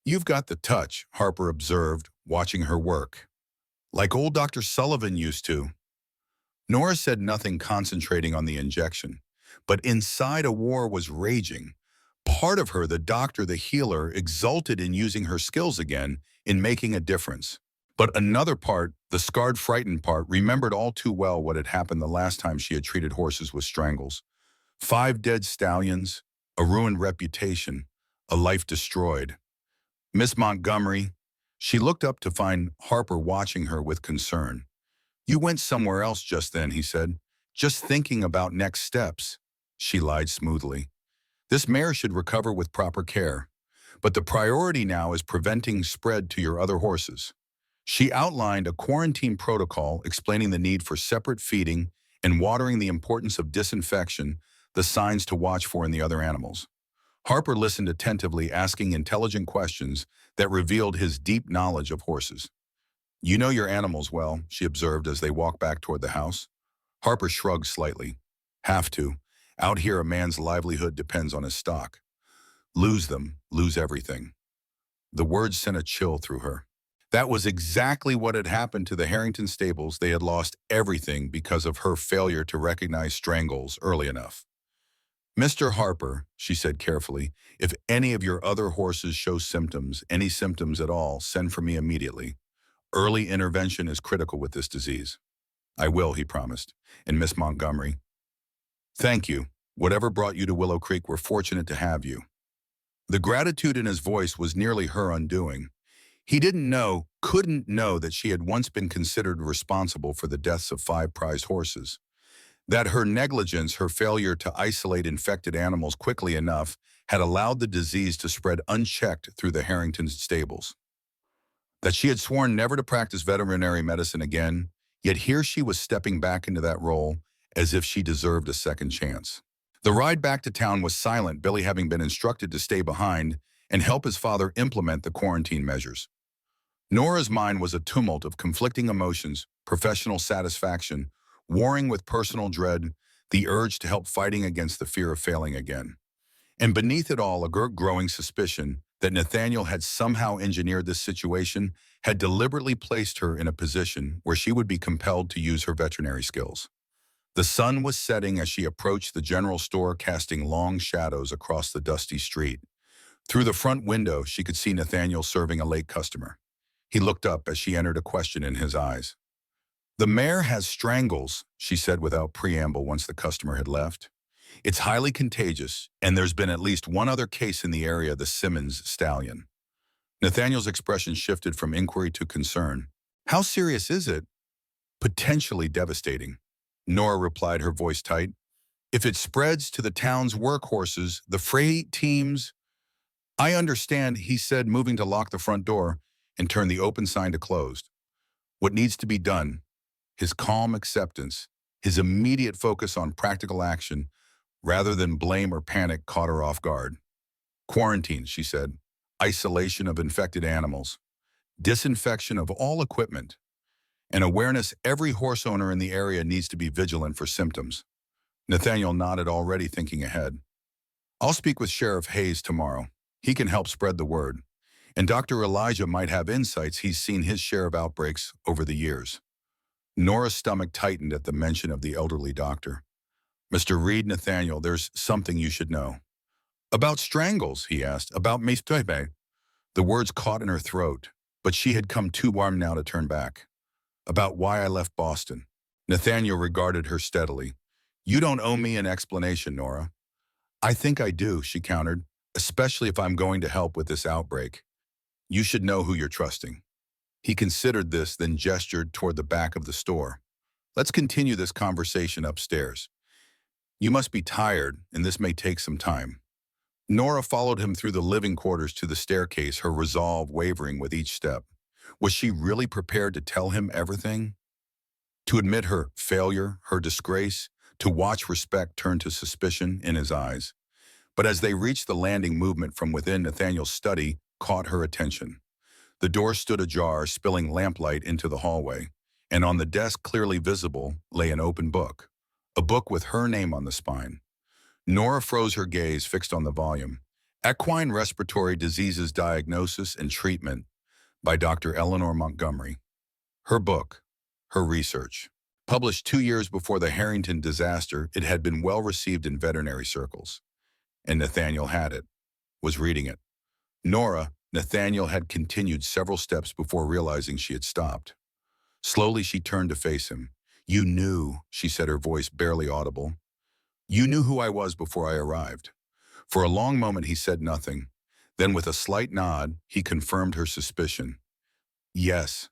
Speaker 1: "You've got the touch," Harper observed, watching her work. "Like old Dr. Sullivan used to." Nora said nothing, concentrating on the injection. But inside, a war was raging. Part of her, the doctor, the healer, exulted in using her skills again, in making a difference. But another part, the scarred, frightened part, remembered all too well what had happened the last time she had treated horses with strangles. 5 dead stallions, a ruined reputation, a life destroyed. "Miss Montgomery," she looked up to find Harper watching her with concern. You went somewhere else just then, he said. Just thinking about next steps. She lied smoothly. This mare should recover with proper care, but the priority now is preventing spread to your other horses. She outlined a quarantine protocol explaining the need for separate feeding and watering, the importance of disinfection, the signs to watch for in the other animals. Harper listened attentively, asking intelligent questions that revealed his deep knowledge of horses. You know your animals well, she observed as they walked back toward the house. Harper shrugged slightly. Have to. Out here, a man's livelihood depends on his stock. Lose them, lose everything. The words sent a chill through her. That was exactly what had happened to the Harrington stables. They had lost everything because of her failure to recognize strangles early enough. Mr. Harper, she said carefully, if any of your other horses show symptoms, any symptoms at all, send for me immediately. Early intervention is critical with this disease. I will, he promised. And Miss Montgomery, thank you. Whatever brought you to Willow Creek, we're fortunate to have you. The gratitude in his voice was nearly her undoing. He couldn't know that she had once been considered responsible for the deaths of 5 prized horses. That her negligence, her failure to isolate infected animals quickly enough, had allowed the disease to spread unchecked through the Harrington stables. That she had sworn never to practice veterinary medicine again, yet here she was stepping back into that role as if she deserved a second chance. The ride back to town was silent, Billy having been instructed to stay behind and help his father implement the quarantine measures. Nora's mind was a tumult of conflicting emotions, professional satisfaction, warring with personal dread, the urge to help fighting against the fear of failing again. And beneath it all, a growing suspicion that Nathaniel had somehow engineered this situation, had deliberately placed her in a position where she would be compelled to use her veterinary skills. The sun was setting as she approached the general store, casting long shadows across the dusty street. Through the front window, she could see Nathaniel serving a late customer. He looked up as she entered, a question in his eyes. The mare has strangles, she said without preamble once the customer had left. It's highly contagious, and there's been at least one other case in the area, the Simmons stallion. Nathaniel's expression shifted from inquiry to concern. How serious is it? Potentially devastating. Nora replied, her voice tight. If it spreads to the town's workhorses, the freight teams... I understand, he said, moving to lock the front door and turn the open sign to closed. What needs to be done? His calm acceptance, his immediate focus on practical action, rather than blame or panic, caught her off guard. Quarantine, she said. Isolation of infected animals. Disinfection of all equipment. And awareness every horse owner in the area needs to be vigilant for symptoms. Nathaniel nodded, already thinking ahead. I'll speak with Sheriff Hayes tomorrow. He can help spread the word. And Dr. Elijah might have insights. He's seen his share of outbreaks over the years. Nora's stomach tightened at the mention of the elderly doctor. Mr. Reed, Nathaniel, there's something you should know. About strangles, he asked. About Mustang. The words caught in her throat, but she had come too warm now to turn back. About why I left Boston. Nathaniel regarded her steadily. You don't owe me an explanation, Nora. I think I do, she countered, especially if I'm going to help with this outbreak. You should know who you're trusting. He considered this, then gestured toward the back of the store. Let's continue this conversation upstairs. You must be tired, and this may take some time. Nora followed him through the living quarters to the staircase, her resolve wavering with each step. Was she really prepared to tell him everything? To admit her failure, her disgrace, to watch respect turn to suspicion in his eyes. But as they reached the landing, movement from within Nathaniel's study caught her attention. The door stood ajar, spilling lamplight into the hallway, and on the desk, clearly visible, lay an open book. A book with her name on the spine. Nora froze, her gaze fixed on the volume. Equine Respiratory Diseases Diagnosis and Treatment by Dr. Eleanor Montgomery. Her book, her research. Published 2 years before the Harrington disaster, it had been well received in veterinary circles. And Nathaniel had it, was reading it. Nathaniel had continued several steps before realizing she had stopped. Slowly she turned to face him. You knew, she said, her voice barely audible. You knew who I was before I arrived. For a long moment he said nothing. Then with a slight nod, he confirmed her suspicion. Yes,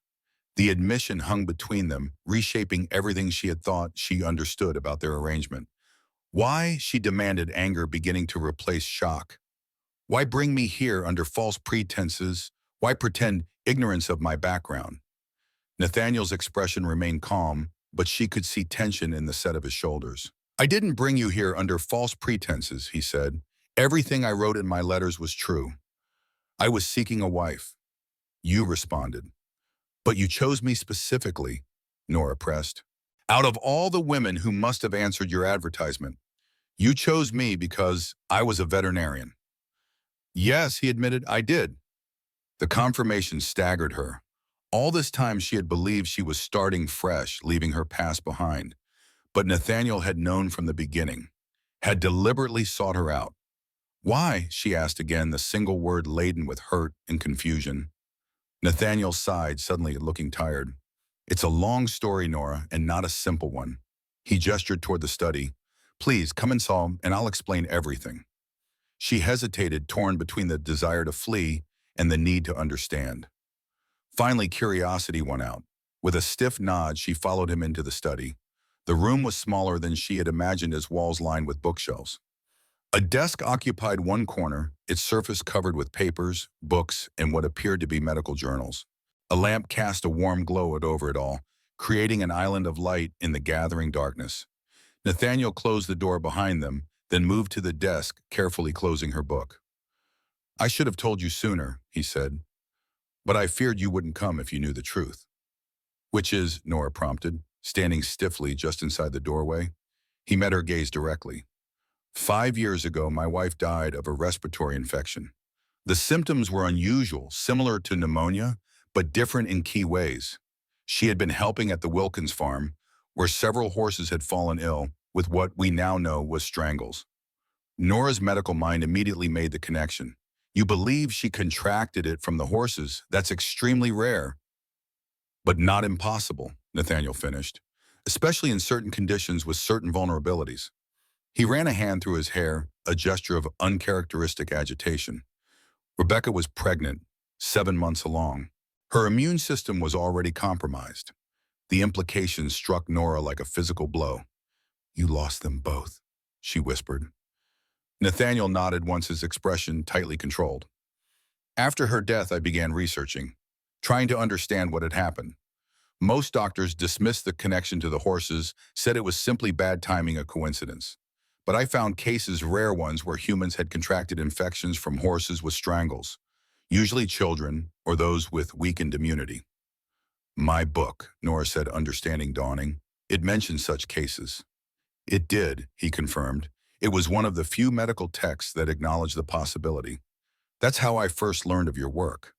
Speaker 1: The admission hung between them, reshaping everything she had thought she understood about their arrangement. Why, she demanded, anger beginning to replace shock. Why bring me here under false pretenses? Why pretend ignorance of my background? Nathaniel's expression remained calm, but she could see tension in the set of his shoulders. I didn't bring you here under false pretenses, he said. Everything I wrote in my letters was true. I was seeking a wife. You responded. But you chose me specifically, Nora pressed. Out of all the women who must have answered your advertisement, you chose me because I was a veterinarian. Yes, he admitted, I did. The confirmation staggered her. All this time she had believed she was starting fresh, leaving her past behind. But Nathaniel had known from the beginning, had deliberately sought her out. Why, she asked again, the single word laden with hurt and confusion. Nathaniel sighed, suddenly looking tired. It's a long story, Nora, and not a simple one. He gestured toward the study. Please, come inside, and I'll explain everything. She hesitated, torn between the desire to flee and the need to understand. Finally, curiosity won out. With a stiff nod, she followed him into the study. The room was smaller than she had imagined, as walls lined with bookshelves. A desk occupied one corner, its surface covered with papers, books, and what appeared to be medical journals. A lamp cast a warm glow over it all, creating an island of light in the gathering darkness. Nathaniel closed the door behind them, then moved to the desk, carefully closing her book. I should have told you sooner, he said, but I feared you wouldn't come if you knew the truth. Which is, Nora prompted, standing stiffly just inside the doorway. He met her gaze directly. 5 years ago, my wife died of a respiratory infection. The symptoms were unusual, similar to pneumonia, but different in key ways. She had been helping at the Wilkins farm, where several horses had fallen ill with what we now know was strangles. Nora's medical mind immediately made the connection. You believe she contracted it from the horses. That's extremely rare, but not impossible, Nathaniel finished, especially in certain conditions with certain vulnerabilities. He ran a hand through his hair, a gesture of uncharacteristic agitation. Rebecca was pregnant, 7 months along. Her immune system was already compromised. The implications struck Nora like a physical blow. You lost them both, she whispered. Nathaniel nodded, once his expression tightly controlled. After her death, I began researching, trying to understand what had happened. Most doctors dismissed the connection to the horses, said it was simply bad timing, a coincidence. But I found cases, rare ones, where humans had contracted infections from horses with strangles, usually children or those with weakened immunity. My book, Nora said, understanding dawning. It mentioned such cases. It did, he confirmed. It was one of the few medical texts that acknowledged the possibility. That's how I first learned of your work.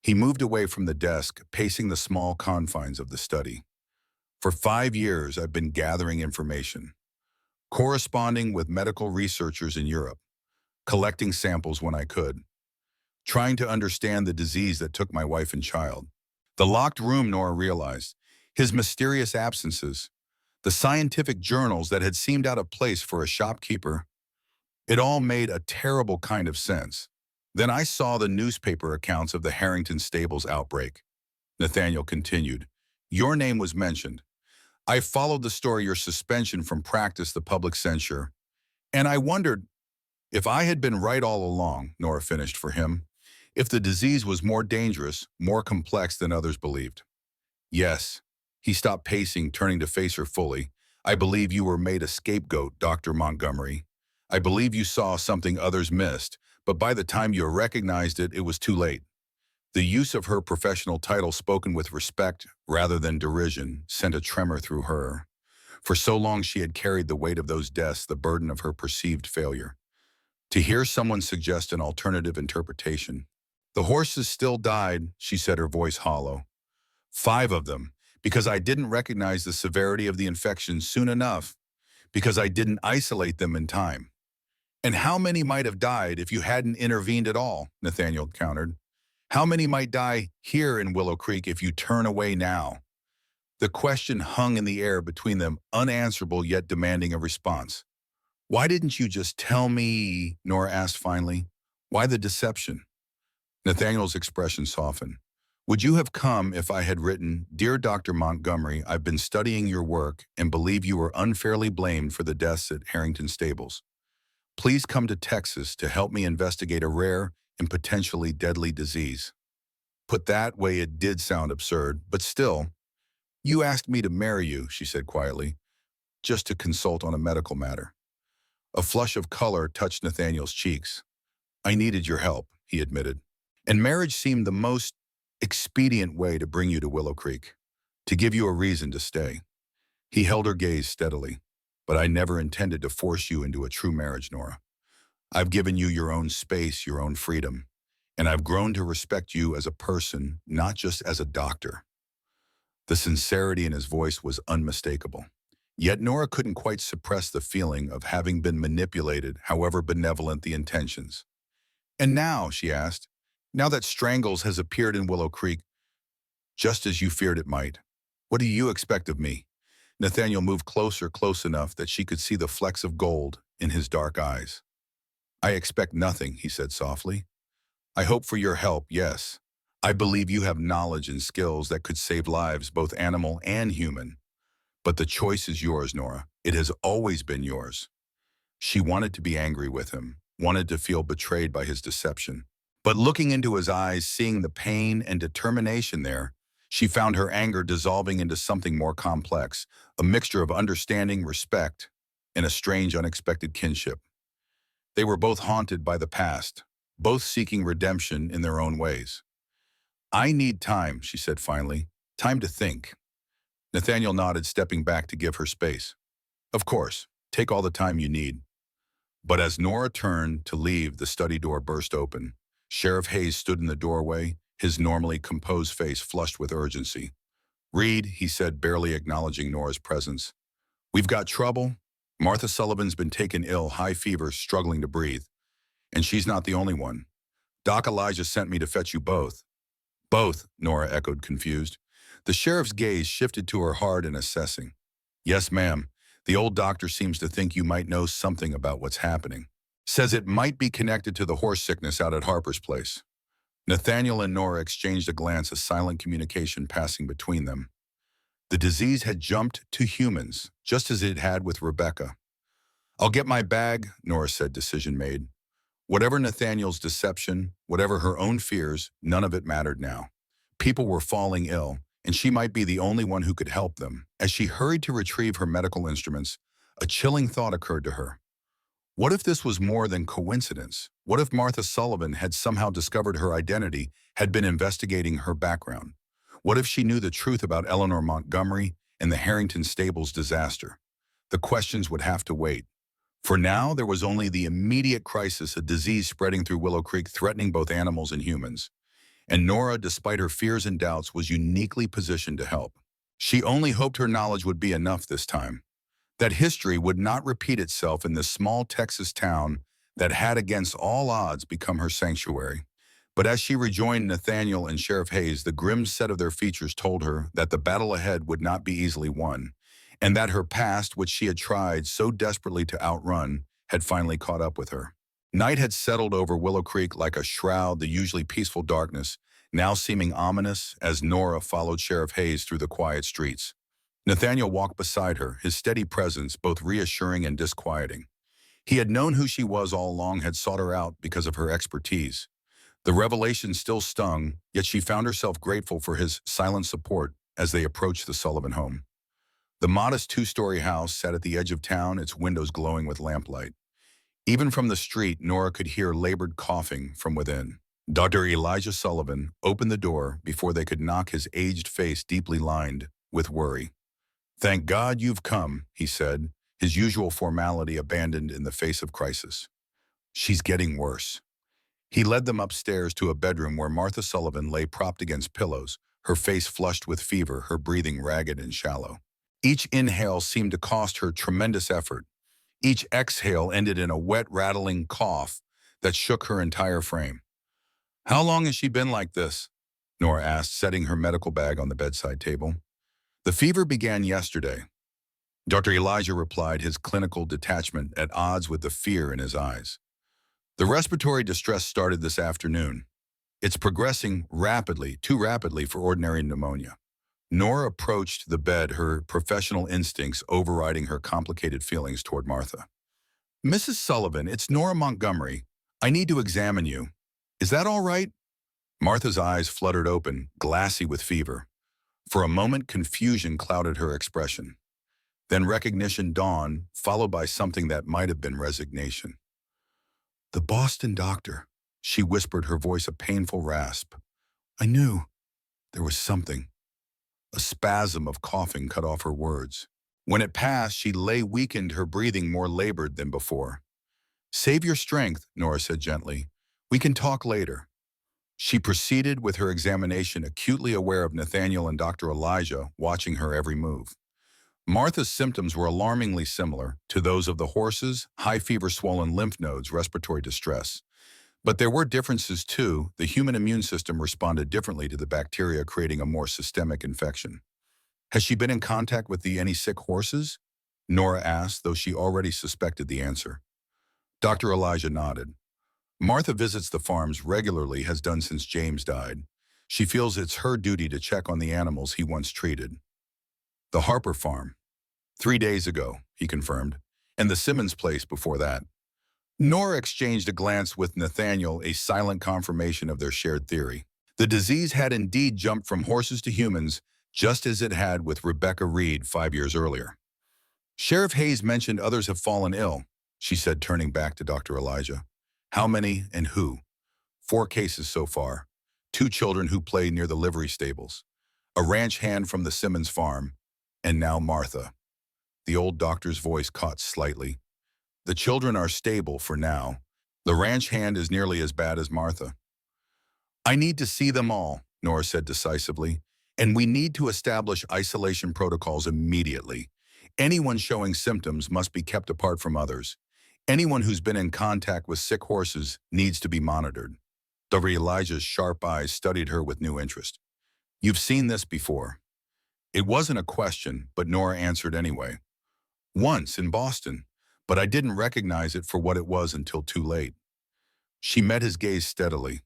Speaker 1: He moved away from the desk, pacing the small confines of the study. For 5 years, I've been gathering information, corresponding with medical researchers in Europe, collecting samples when I could, trying to understand the disease that took my wife and child. The locked room, Nora realized, his mysterious absences, the scientific journals that had seemed out of place for a shopkeeper. It all made a terrible kind of sense. Then I saw the newspaper accounts of the Harrington Stables outbreak. Nathaniel continued. Your name was mentioned. I followed the story, your suspension from practice, the public censure. And I wondered if I had been right all along, Nora finished for him, if the disease was more dangerous, more complex than others believed. Yes. He stopped pacing, turning to face her fully. I believe you were made a scapegoat, Dr. Montgomery. I believe you saw something others missed, but by the time you recognized it, it was too late. The use of her professional title, spoken with respect rather than derision, sent a tremor through her. For so long she had carried the weight of those deaths, the burden of her perceived failure. To hear someone suggest an alternative interpretation. The horses still died, she said, her voice hollow. 5 of them. Because I didn't recognize the severity of the infection soon enough, because I didn't isolate them in time. And how many might have died if you hadn't intervened at all, Nathaniel countered. How many might die here in Willow Creek if you turn away now? The question hung in the air between them, unanswerable yet demanding a response. Why didn't you just tell me, Nora asked finally. Why the deception? Nathaniel's expression softened. Would you have come if I had written, Dear Dr. Montgomery, I've been studying your work and believe you were unfairly blamed for the deaths at Harrington Stables. Please come to Texas to help me investigate a rare and potentially deadly disease. Put that way, it did sound absurd, but still, you asked me to marry you, she said quietly, just to consult on a medical matter. A flush of color touched Nathaniel's cheeks. I needed your help, he admitted. And marriage seemed the most expedient way to bring you to Willow Creek, to give you a reason to stay. He held her gaze steadily. But I never intended to force you into a true marriage, Nora. I've given you your own space, your own freedom, and I've grown to respect you as a person, not just as a doctor. The sincerity in his voice was unmistakable. Yet Nora couldn't quite suppress the feeling of having been manipulated, however benevolent the intentions. And now, she asked, now that Strangles has appeared in Willow Creek, just as you feared it might, what do you expect of me? Nathaniel moved closer, close enough that she could see the flecks of gold in his dark eyes. I expect nothing, he said softly. I hope for your help, yes. I believe you have knowledge and skills that could save lives, both animal and human. But the choice is yours, Nora. It has always been yours. She wanted to be angry with him, wanted to feel betrayed by his deception. But looking into his eyes, seeing the pain and determination there, she found her anger dissolving into something more complex, a mixture of understanding, respect, and a strange, unexpected kinship. They were both haunted by the past, both seeking redemption in their own ways. I need time, she said finally. Time to think. Nathaniel nodded, stepping back to give her space. Of course, take all the time you need. But as Nora turned to leave, the study door burst open. Sheriff Hayes stood in the doorway, his normally composed face flushed with urgency. Reed, he said, barely acknowledging Nora's presence. We've got trouble. Martha Sullivan's been taken ill, high fever, struggling to breathe. And she's not the only one. Doc Elijah sent me to fetch you both. Both, Nora echoed, confused. The sheriff's gaze shifted to her heart in assessing. Yes, ma'am. The old doctor seems to think you might know something about what's happening. Says it might be connected to the horse sickness out at Harper's place. Nathaniel and Nora exchanged a glance, a silent communication passing between them. The disease had jumped to humans, just as it had with Rebecca. I'll get my bag, Nora said, decision made. Whatever Nathaniel's deception, whatever her own fears, none of it mattered now. People were falling ill, and she might be the only one who could help them. As she hurried to retrieve her medical instruments, a chilling thought occurred to her. What if this was more than coincidence? What if Martha Sullivan had somehow discovered her identity, had been investigating her background? What if she knew the truth about Eleanor Montgomery and the Harrington Stables disaster? The questions would have to wait. For now, there was only the immediate crisis, a disease spreading through Willow Creek, threatening both animals and humans. And Nora, despite her fears and doubts, was uniquely positioned to help. She only hoped her knowledge would be enough this time, that history would not repeat itself in this small Texas town that had against all odds become her sanctuary. But as she rejoined Nathaniel and Sheriff Hayes, the grim set of their features told her that the battle ahead would not be easily won, and that her past, which she had tried so desperately to outrun, had finally caught up with her. Night had settled over Willow Creek like a shroud, the usually peaceful darkness, now seeming ominous as Nora followed Sheriff Hayes through the quiet streets. Nathaniel walked beside her, his steady presence both reassuring and disquieting. He had known who she was all along, had sought her out because of her expertise. The revelation still stung, yet she found herself grateful for his silent support as they approached the Sullivan home. The modest two-story house sat at the edge of town, its windows glowing with lamplight. Even from the street, Nora could hear labored coughing from within. Dr. Elijah Sullivan opened the door before they could knock, his aged face deeply lined with worry. Thank God you've come, he said, his usual formality abandoned in the face of crisis. She's getting worse. He led them upstairs to a bedroom where Martha Sullivan lay propped against pillows, her face flushed with fever, her breathing ragged and shallow. Each inhale seemed to cost her tremendous effort. Each exhale ended in a wet, rattling cough that shook her entire frame. How long has she been like this? Nora asked, setting her medical bag on the bedside table. The fever began yesterday. Dr. Elijah replied, his clinical detachment at odds with the fear in his eyes. The respiratory distress started this afternoon. It's progressing rapidly, too rapidly for ordinary pneumonia. Nora approached the bed, her professional instincts overriding her complicated feelings toward Martha. Mrs. Sullivan, it's Nora Montgomery. I need to examine you. Is that all right? Martha's eyes fluttered open, glassy with fever. For a moment, confusion clouded her expression. Then recognition dawned, followed by something that might have been resignation. The Boston doctor, she whispered, her voice a painful rasp. I knew there was something. A spasm of coughing cut off her words. When it passed, she lay weakened, her breathing more labored than before. Save your strength, Nora said gently. We can talk later. She proceeded with her examination, acutely aware of Nathaniel and Dr. Elijah watching her every move. Martha's symptoms were alarmingly similar to those of the horses: high fever, swollen lymph nodes, respiratory distress. But there were differences too. The human immune system responded differently to the bacteria, creating a more systemic infection. Has she been in contact with any sick horses? Nora asked, though she already suspected the answer. Dr. Elijah nodded. Martha visits the farms regularly, has done since James died. She feels it's her duty to check on the animals he once treated. The Harper farm. 3 days ago, he confirmed, and the Simmons place before that. Nora exchanged a glance with Nathaniel, a silent confirmation of their shared theory. The disease had indeed jumped from horses to humans, just as it had with Rebecca Reed 5 years earlier. Sheriff Hayes mentioned others have fallen ill, she said, turning back to Dr. Elijah. How many and who? 4 cases so far. 2 children who play near the livery stables. A ranch hand from the Simmons farm. And now Martha. The old doctor's voice caught slightly. The children are stable for now. The ranch hand is nearly as bad as Martha. I need to see them all, Nora said decisively, and we need to establish isolation protocols immediately. Anyone showing symptoms must be kept apart from others. Anyone who's been in contact with sick horses needs to be monitored. Dr. Elijah's sharp eyes studied her with new interest. You've seen this before. It wasn't a question, but Nora answered anyway. Once in Boston, but I didn't recognize it for what it was until too late. She met his gaze steadily.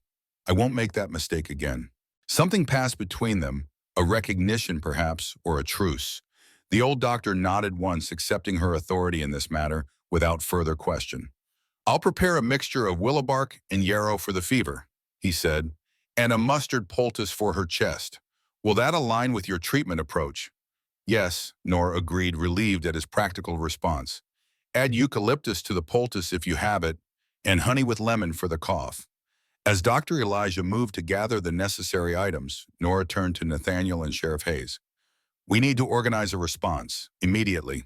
Speaker 1: I won't make that mistake again. Something passed between them, a recognition perhaps, or a truce. The old doctor nodded once, accepting her authority in this matter without further question. I'll prepare a mixture of willow bark and yarrow for the fever, he said, and a mustard poultice for her chest. Will that align with your treatment approach? Yes, Nora agreed, relieved at his practical response. Add eucalyptus to the poultice if you have it, and honey with lemon for the cough. As Dr. Elijah moved to gather the necessary items, Nora turned to Nathaniel and Sheriff Hayes. We need to organize a response, immediately.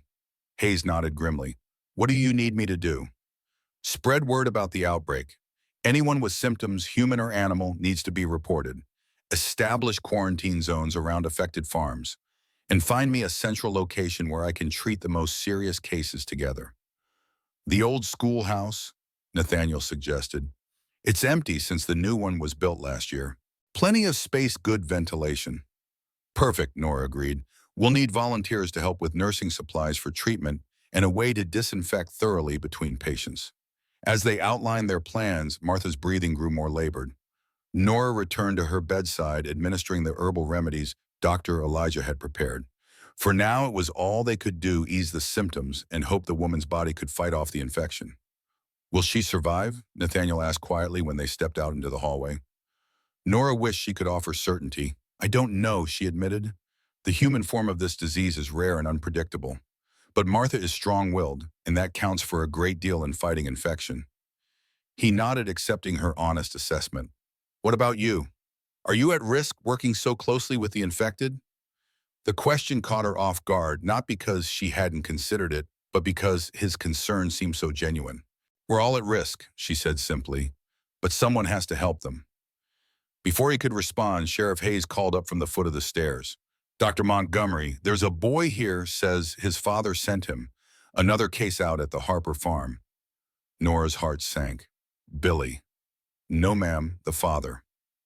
Speaker 1: Hayes nodded grimly. What do you need me to do? Spread word about the outbreak. Anyone with symptoms, human or animal, needs to be reported. Establish quarantine zones around affected farms. And find me a central location where I can treat the most serious cases together. The old schoolhouse, Nathaniel suggested. It's empty since the new one was built last year. Plenty of space, good ventilation. Perfect, Nora agreed. We'll need volunteers to help with nursing supplies for treatment and a way to disinfect thoroughly between patients. As they outlined their plans, Martha's breathing grew more labored. Nora returned to her bedside, administering the herbal remedies Dr. Elijah had prepared. For now, it was all they could do, ease the symptoms and hope the woman's body could fight off the infection. Will she survive? Nathaniel asked quietly when they stepped out into the hallway. Nora wished she could offer certainty. I don't know, she admitted. The human form of this disease is rare and unpredictable. But Martha is strong-willed, and that counts for a great deal in fighting infection. He nodded, accepting her honest assessment. What about you? Are you at risk working so closely with the infected? The question caught her off guard, not because she hadn't considered it, but because his concern seemed so genuine. We're all at risk, she said simply, but someone has to help them. Before he could respond, Sheriff Hayes called up from the foot of the stairs. Dr. Montgomery, there's a boy here says his father sent him. Another case out at the Harper farm. Nora's heart sank. Billy. No, ma'am, the father.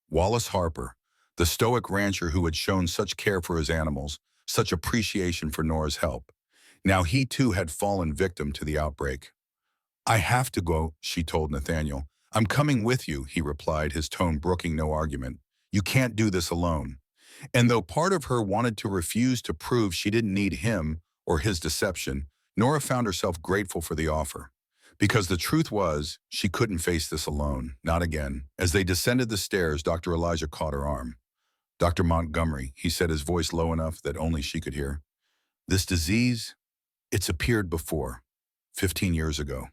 Speaker 1: Wallace Harper, the stoic rancher who had shown such care for his animals, such appreciation for Nora's help. Now he too had fallen victim to the outbreak. I have to go, she told Nathaniel. "I'm coming with you," he replied, his tone brooking no argument. "You can't do this alone." And though part of her wanted to refuse to prove she didn't need him or his deception, Nora found herself grateful for the offer. Because the truth was, she couldn't face this alone, not again. As they descended the stairs, Dr. Elijah caught her arm. "Dr. Montgomery," he said, his voice low enough that only she could hear. "This disease, it's appeared before, 15 years ago.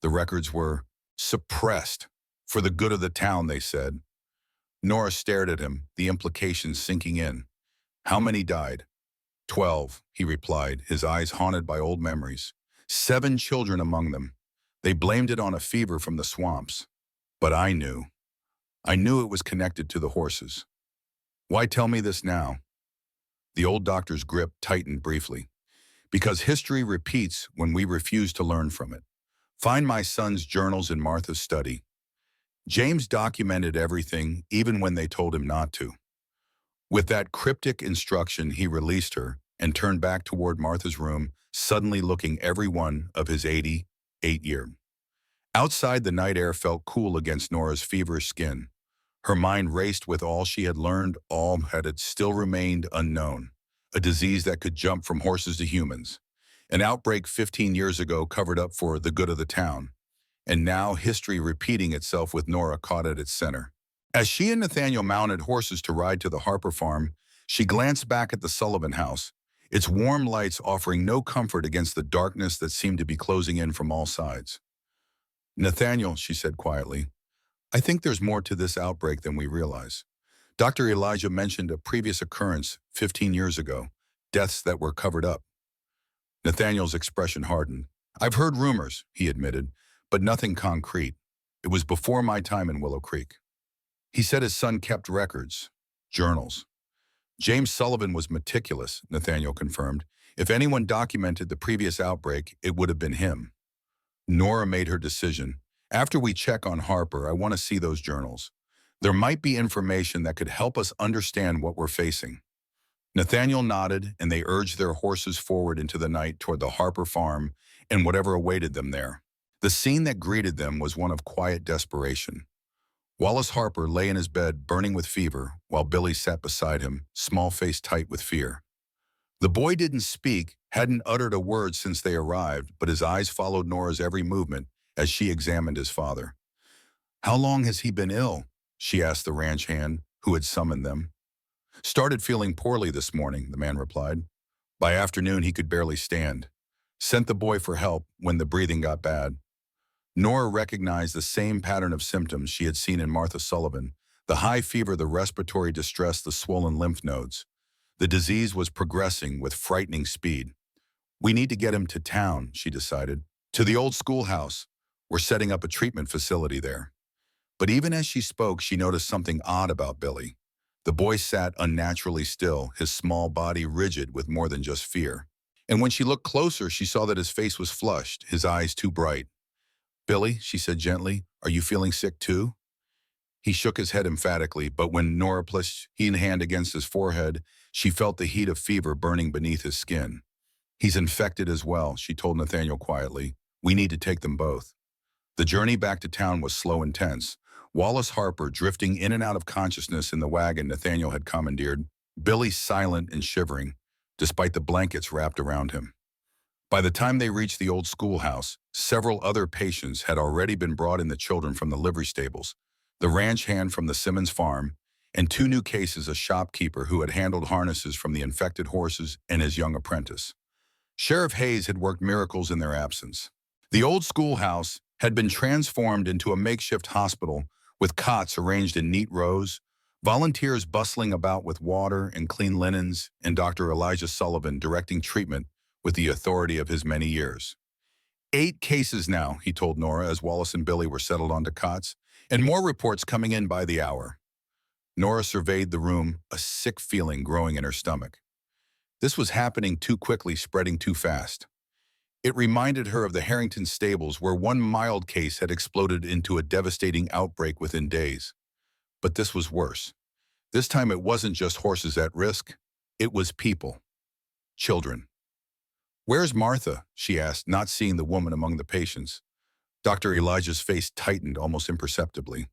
Speaker 1: The records were suppressed for the good of the town," they said. Nora stared at him, the implications sinking in. "How many died?" 12, he replied, his eyes haunted by old memories. 7 children among them. They blamed it on a fever from the swamps. But I knew. I knew it was connected to the horses. "Why tell me this now?" The old doctor's grip tightened briefly. "Because history repeats when we refuse to learn from it. Find my son's journals in Martha's study. James documented everything, even when they told him not to." With that cryptic instruction, he released her and turned back toward Martha's room, suddenly looking every one of his 88-year. Outside, the night air felt cool against Nora's feverish skin. Her mind raced with all she had learned, all had it still remained unknown. A disease that could jump from horses to humans. An outbreak 15 years ago covered up for the good of the town. And now history repeating itself with Nora caught at its center. As she and Nathaniel mounted horses to ride to the Harper farm, she glanced back at the Sullivan house, its warm lights offering no comfort against the darkness that seemed to be closing in from all sides. "Nathaniel," she said quietly, "I think there's more to this outbreak than we realize. Dr. Elijah mentioned a previous occurrence 15 years ago, deaths that were covered up." Nathaniel's expression hardened. "I've heard rumors," he admitted, "but nothing concrete. It was before my time in Willow Creek." He said his son kept records, journals. "James Sullivan was meticulous," Nathaniel confirmed. "If anyone documented the previous outbreak, it would have been him." Nora made her decision. "After we check on Harper, I want to see those journals. There might be information that could help us understand what we're facing." Nathaniel nodded, and they urged their horses forward into the night toward the Harper farm and whatever awaited them there. The scene that greeted them was one of quiet desperation. Wallace Harper lay in his bed, burning with fever, while Billy sat beside him, small face tight with fear. The boy didn't speak, hadn't uttered a word since they arrived, but his eyes followed Nora's every movement as she examined his father. "How long has he been ill?" she asked the ranch hand who had summoned them. "Started feeling poorly this morning," the man replied. "By afternoon, he could barely stand. Sent the boy for help when the breathing got bad." Nora recognized the same pattern of symptoms she had seen in Martha Sullivan: the high fever, the respiratory distress, the swollen lymph nodes. The disease was progressing with frightening speed. "We need to get him to town," she decided. "To the old schoolhouse. We're setting up a treatment facility there." But even as she spoke, she noticed something odd about Billy. The boy sat unnaturally still, his small body rigid with more than just fear. And when she looked closer, she saw that his face was flushed, his eyes too bright. "Billy," she said gently, "are you feeling sick too?" He shook his head emphatically, but when Nora placed a hand against his forehead, she felt the heat of fever burning beneath his skin. "He's infected as well," she told Nathaniel quietly. "We need to take them both." The journey back to town was slow and tense. Wallace Harper drifting in and out of consciousness in the wagon Nathaniel had commandeered, Billy silent and shivering, despite the blankets wrapped around him. By the time they reached the old schoolhouse, several other patients had already been brought in: the children from the livery stables, the ranch hand from the Simmons farm, and 2 new cases: a shopkeeper who had handled harnesses from the infected horses and his young apprentice. Sheriff Hayes had worked miracles in their absence. The old schoolhouse had been transformed into a makeshift hospital with cots arranged in neat rows, volunteers bustling about with water and clean linens, and Dr. Elijah Sullivan directing treatment with the authority of his many years. 8 cases now, he told Nora as Wallace and Billy were settled onto cots, and more reports coming in by the hour. Nora surveyed the room, a sick feeling growing in her stomach. This was happening too quickly, spreading too fast. It reminded her of the Harrington stables, where one mild case had exploded into a devastating outbreak within days. But this was worse. This time it wasn't just horses at risk, it was people. Children. "Where's Martha?" she asked, not seeing the woman among the patients. Dr. Elijah's face tightened almost imperceptibly.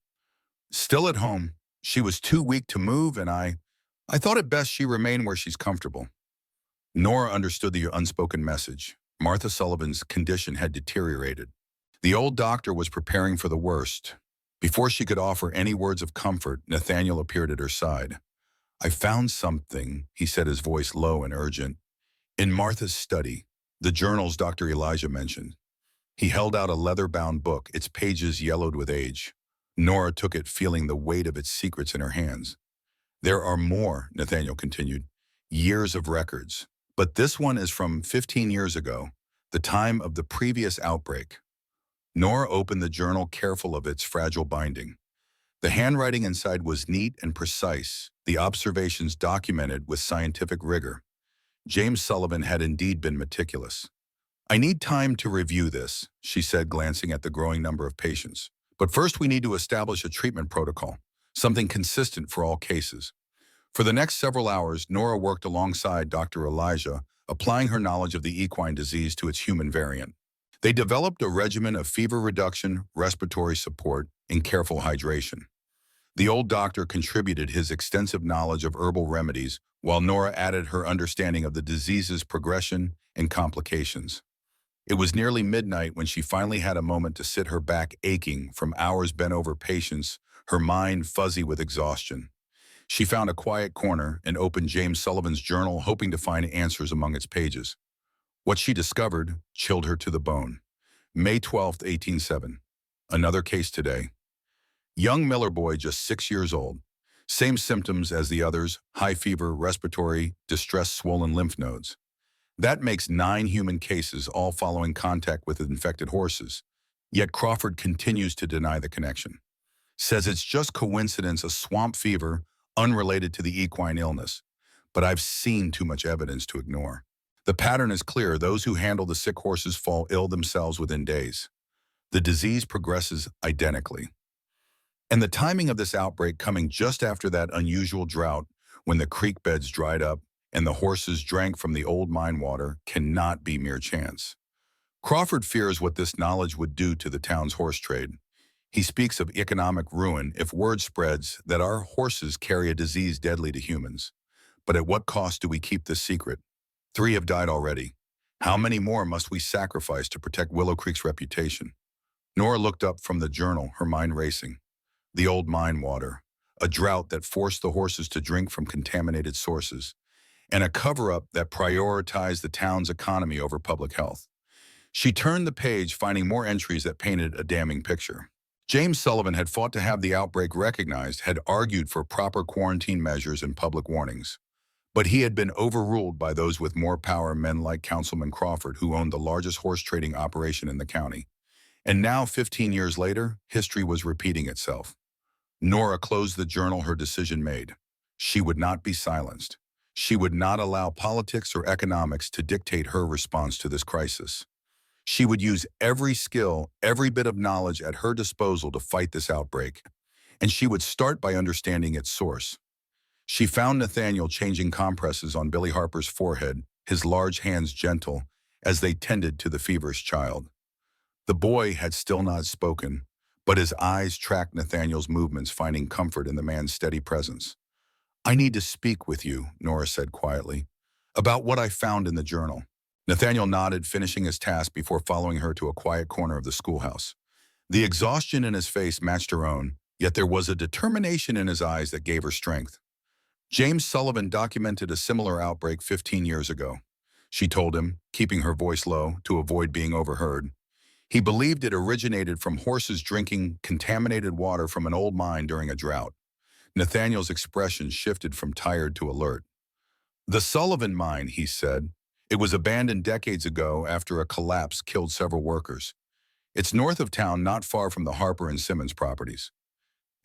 Speaker 1: Still at home, she was too weak to move, and I thought it best she remain where she's comfortable. Nora understood the unspoken message. Martha Sullivan's condition had deteriorated. The old doctor was preparing for the worst. Before she could offer any words of comfort, Nathaniel appeared at her side. "I found something," he said, his voice low and urgent. "In Martha's study, the journals Dr. Elijah mentioned." He held out a leather-bound book, its pages yellowed with age. Nora took it, feeling the weight of its secrets in her hands. "There are more," Nathaniel continued. "Years of records. But this one is from 15 years ago, the time of the previous outbreak." Nora opened the journal, careful of its fragile binding. The handwriting inside was neat and precise, the observations documented with scientific rigor. James Sullivan had indeed been meticulous. "I need time to review this," she said, glancing at the growing number of patients. "But first we need to establish a treatment protocol, something consistent for all cases." For the next several hours, Nora worked alongside Dr. Elijah, applying her knowledge of the equine disease to its human variant. They developed a regimen of fever reduction, respiratory support, and careful hydration. The old doctor contributed his extensive knowledge of herbal remedies, while Nora added her understanding of the disease's progression and complications. It was nearly midnight when she finally had a moment to sit, her back aching from hours bent over patients, her mind fuzzy with exhaustion. She found a quiet corner and opened James Sullivan's journal, hoping to find answers among its pages. What she discovered chilled her to the bone. May 12th, 1807. Another case today. Young Miller boy, just 6 years old. Same symptoms as the others: high fever, respiratory distress, swollen lymph nodes. That makes 9 human cases, all following contact with infected horses. Yet Crawford continues to deny the connection. Says it's just coincidence, a swamp fever, unrelated to the equine illness. But I've seen too much evidence to ignore. The pattern is clear. Those who handle the sick horses fall ill themselves within days. The disease progresses identically. And the timing of this outbreak coming just after that unusual drought, when the creek beds dried up and the horses drank from the old mine water, cannot be mere chance. Crawford fears what this knowledge would do to the town's horse trade. He speaks of economic ruin if word spreads that our horses carry a disease deadly to humans. But at what cost do we keep this secret? 3 have died already. How many more must we sacrifice to protect Willow Creek's reputation? Nora looked up from the journal, her mind racing. The old mine water, a drought that forced the horses to drink from contaminated sources, and a cover-up that prioritized the town's economy over public health. She turned the page, finding more entries that painted a damning picture. James Sullivan had fought to have the outbreak recognized, had argued for proper quarantine measures and public warnings. But he had been overruled by those with more power, men like Councilman Crawford, who owned the largest horse trading operation in the county. And now, 15 years later, history was repeating itself. Nora closed the journal, her decision made. She would not be silenced. She would not allow politics or economics to dictate her response to this crisis. She would use every skill, every bit of knowledge at her disposal to fight this outbreak. And she would start by understanding its source. She found Nathaniel changing compresses on Billy Harper's forehead, his large hands gentle, as they tended to the feverish child. The boy had still not spoken, but his eyes tracked Nathaniel's movements, finding comfort in the man's steady presence. "I need to speak with you," Nora said quietly, "about what I found in the journal." Nathaniel nodded, finishing his task before following her to a quiet corner of the schoolhouse. The exhaustion in his face matched her own, yet there was a determination in his eyes that gave her strength. "James Sullivan documented a similar outbreak 15 years ago," she told him, keeping her voice low to avoid being overheard. "He believed it originated from horses drinking contaminated water from an old mine during a drought." Nathaniel's expression shifted from tired to alert. "The Sullivan mine," he said. "It was abandoned decades ago after a collapse killed several workers. It's north of town, not far from the Harper and Simmons properties."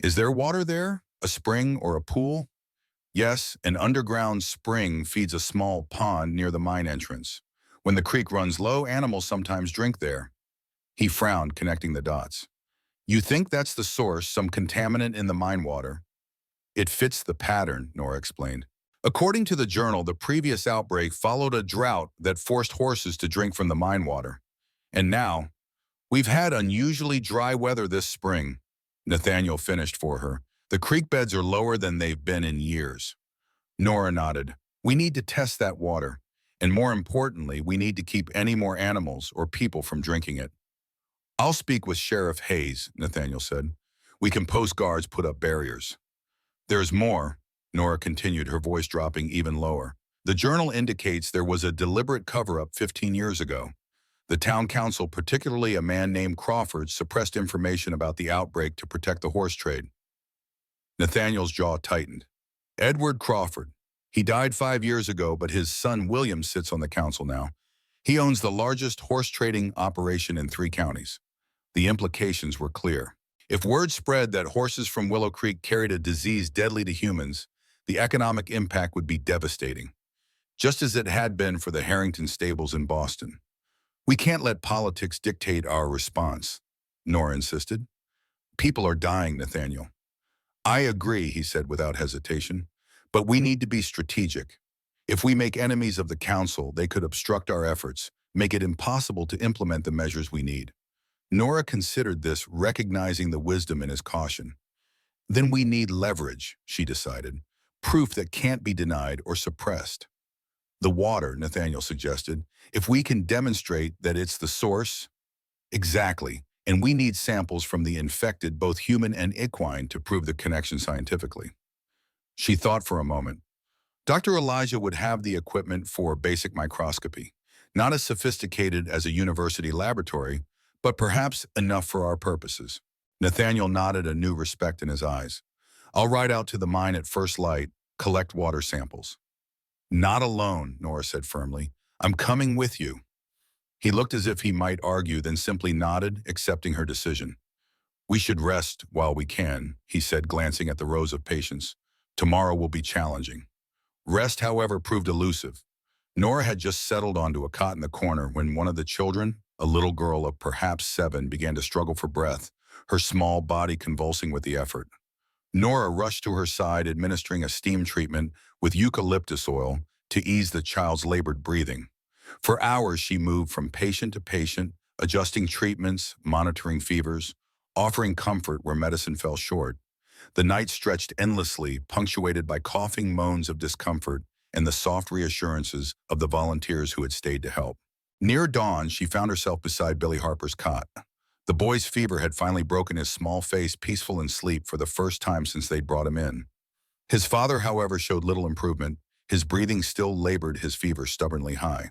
Speaker 1: "Is there water there? A spring or a pool?" "Yes, an underground spring feeds a small pond near the mine entrance. When the creek runs low, animals sometimes drink there." He frowned, connecting the dots. "You think that's the source, some contaminant in the mine water?" "It fits the pattern," Nora explained. "According to the journal, the previous outbreak followed a drought that forced horses to drink from the mine water. And now, We've had unusually dry weather this spring, Nathaniel finished for her. The creek beds are lower than they've been in years. Nora nodded. We need to test that water. And more importantly, we need to keep any more animals or people from drinking it. I'll speak with Sheriff Hayes, Nathaniel said. We can post guards, put up barriers. There's more, Nora continued, her voice dropping even lower. The journal indicates there was a deliberate cover-up 15 years ago. The town council, particularly a man named Crawford, suppressed information about the outbreak to protect the horse trade. Nathaniel's jaw tightened. Edward Crawford. He died 5 years ago, but his son William sits on the council now. He owns the largest horse trading operation in 3 counties. The implications were clear. If word spread that horses from Willow Creek carried a disease deadly to humans, the economic impact would be devastating, just as it had been for the Harrington stables in Boston. We can't let politics dictate our response, Nora insisted. People are dying, Nathaniel. I agree, he said without hesitation, but we need to be strategic. If we make enemies of the council, they could obstruct our efforts, make it impossible to implement the measures we need. Nora considered this, recognizing the wisdom in his caution. Then we need leverage, she decided, proof that can't be denied or suppressed. The water, Nathaniel suggested, if we can demonstrate that it's the source. Exactly, and we need samples from the infected, both human and equine, to prove the connection scientifically. She thought for a moment. Dr. Elijah would have the equipment for basic microscopy, not as sophisticated as a university laboratory, but perhaps enough for our purposes. Nathaniel nodded, a new respect in his eyes. I'll ride out to the mine at first light, collect water samples. Not alone, Nora said firmly. I'm coming with you. He looked as if he might argue, then simply nodded, accepting her decision. We should rest while we can, he said, glancing at the rows of patients. Tomorrow will be challenging. Rest, however, proved elusive. Nora had just settled onto a cot in the corner when one of the children, a little girl of perhaps 7, began to struggle for breath, her small body convulsing with the effort. Nora rushed to her side, administering a steam treatment with eucalyptus oil to ease the child's labored breathing. For hours, she moved from patient to patient, adjusting treatments, monitoring fevers, offering comfort where medicine fell short. The night stretched endlessly, punctuated by coughing moans of discomfort and the soft reassurances of the volunteers who had stayed to help. Near dawn, she found herself beside Billy Harper's cot. The boy's fever had finally broken his small face, peaceful in sleep for the first time since they'd brought him in. His father, however, showed little improvement. His breathing still labored, his fever stubbornly high.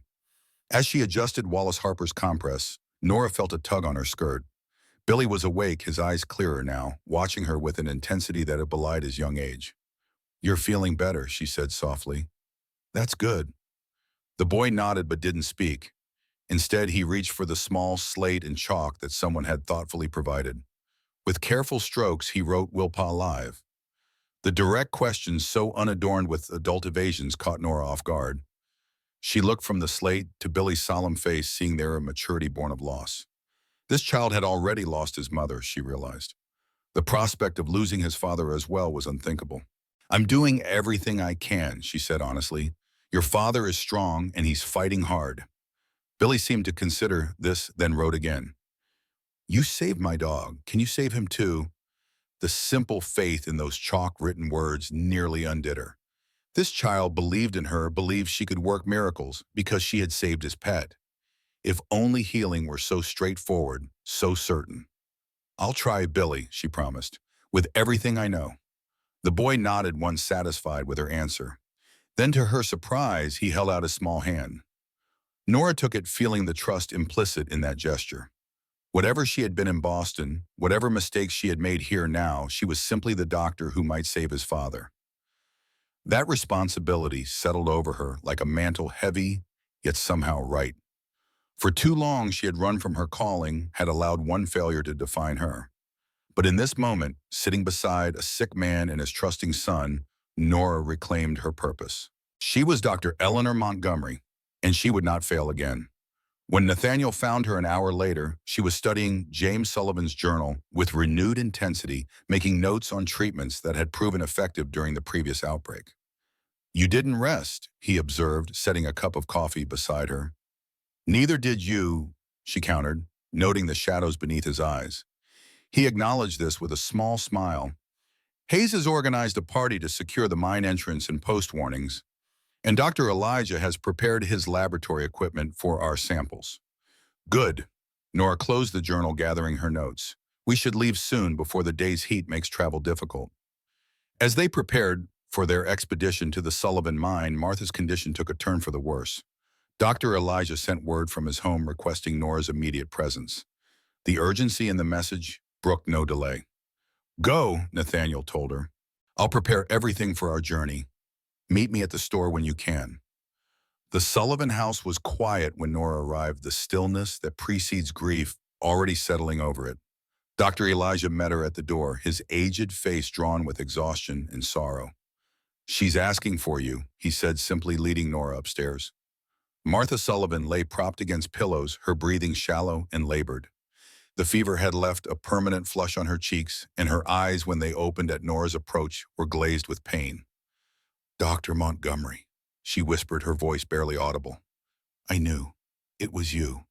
Speaker 1: As she adjusted Wallace Harper's compress, Nora felt a tug on her skirt. Billy was awake, his eyes clearer now, watching her with an intensity that had belied his young age. You're feeling better, she said softly. That's good. The boy nodded but didn't speak. Instead, he reached for the small slate and chalk that someone had thoughtfully provided. With careful strokes, he wrote Willpa Live. The direct questions, so unadorned with adult evasions, caught Nora off guard. She looked from the slate to Billy's solemn face, seeing there a maturity born of loss. This child had already lost his mother, she realized. The prospect of losing his father as well was unthinkable. I'm doing everything I can, she said honestly. Your father is strong and he's fighting hard. Billy seemed to consider this, then wrote again. You saved my dog. Can you save him too? The simple faith in those chalk-written words nearly undid her. This child believed in her, believed she could work miracles because she had saved his pet. If only healing were so straightforward, so certain. I'll try, Billy, she promised, with everything I know. The boy nodded, once satisfied with her answer. Then, to her surprise, he held out a small hand. Nora took it, feeling the trust implicit in that gesture. Whatever she had been in Boston, whatever mistakes she had made here now, she was simply the doctor who might save his father. That responsibility settled over her like a mantle, heavy, yet somehow right. For too long she had run from her calling, had allowed one failure to define her. But in this moment, sitting beside a sick man and his trusting son, Nora reclaimed her purpose. She was Dr. Eleanor Montgomery, and she would not fail again. When Nathaniel found her an hour later, she was studying James Sullivan's journal with renewed intensity, making notes on treatments that had proven effective during the previous outbreak. You didn't rest, he observed, setting a cup of coffee beside her. Neither did you, she countered. noting the shadows beneath his eyes. He acknowledged this with a small smile. Hayes has organized a party to secure the mine entrance and post warnings, and Dr. Elijah has prepared his laboratory equipment for our samples. Good. Nora closed the journal, gathering her notes. We should leave soon before the day's heat makes travel difficult. As they prepared for their expedition to the Sullivan mine, Martha's condition took a turn for the worse. Dr. Elijah sent word from his home requesting Nora's immediate presence. The urgency in the message brooked no delay. Go, Nathaniel told her. I'll prepare everything for our journey. Meet me at the store when you can. The Sullivan house was quiet when Nora arrived, the stillness that precedes grief already settling over it. Dr. Elijah met her at the door, his aged face drawn with exhaustion and sorrow. She's asking for you, he said, simply leading Nora upstairs. Martha Sullivan lay propped against pillows, her breathing shallow and labored. The fever had left a permanent flush on her cheeks, and her eyes, when they opened at Nora's approach, were glazed with pain. Dr. Montgomery, she whispered, her voice barely audible. I knew. It was you.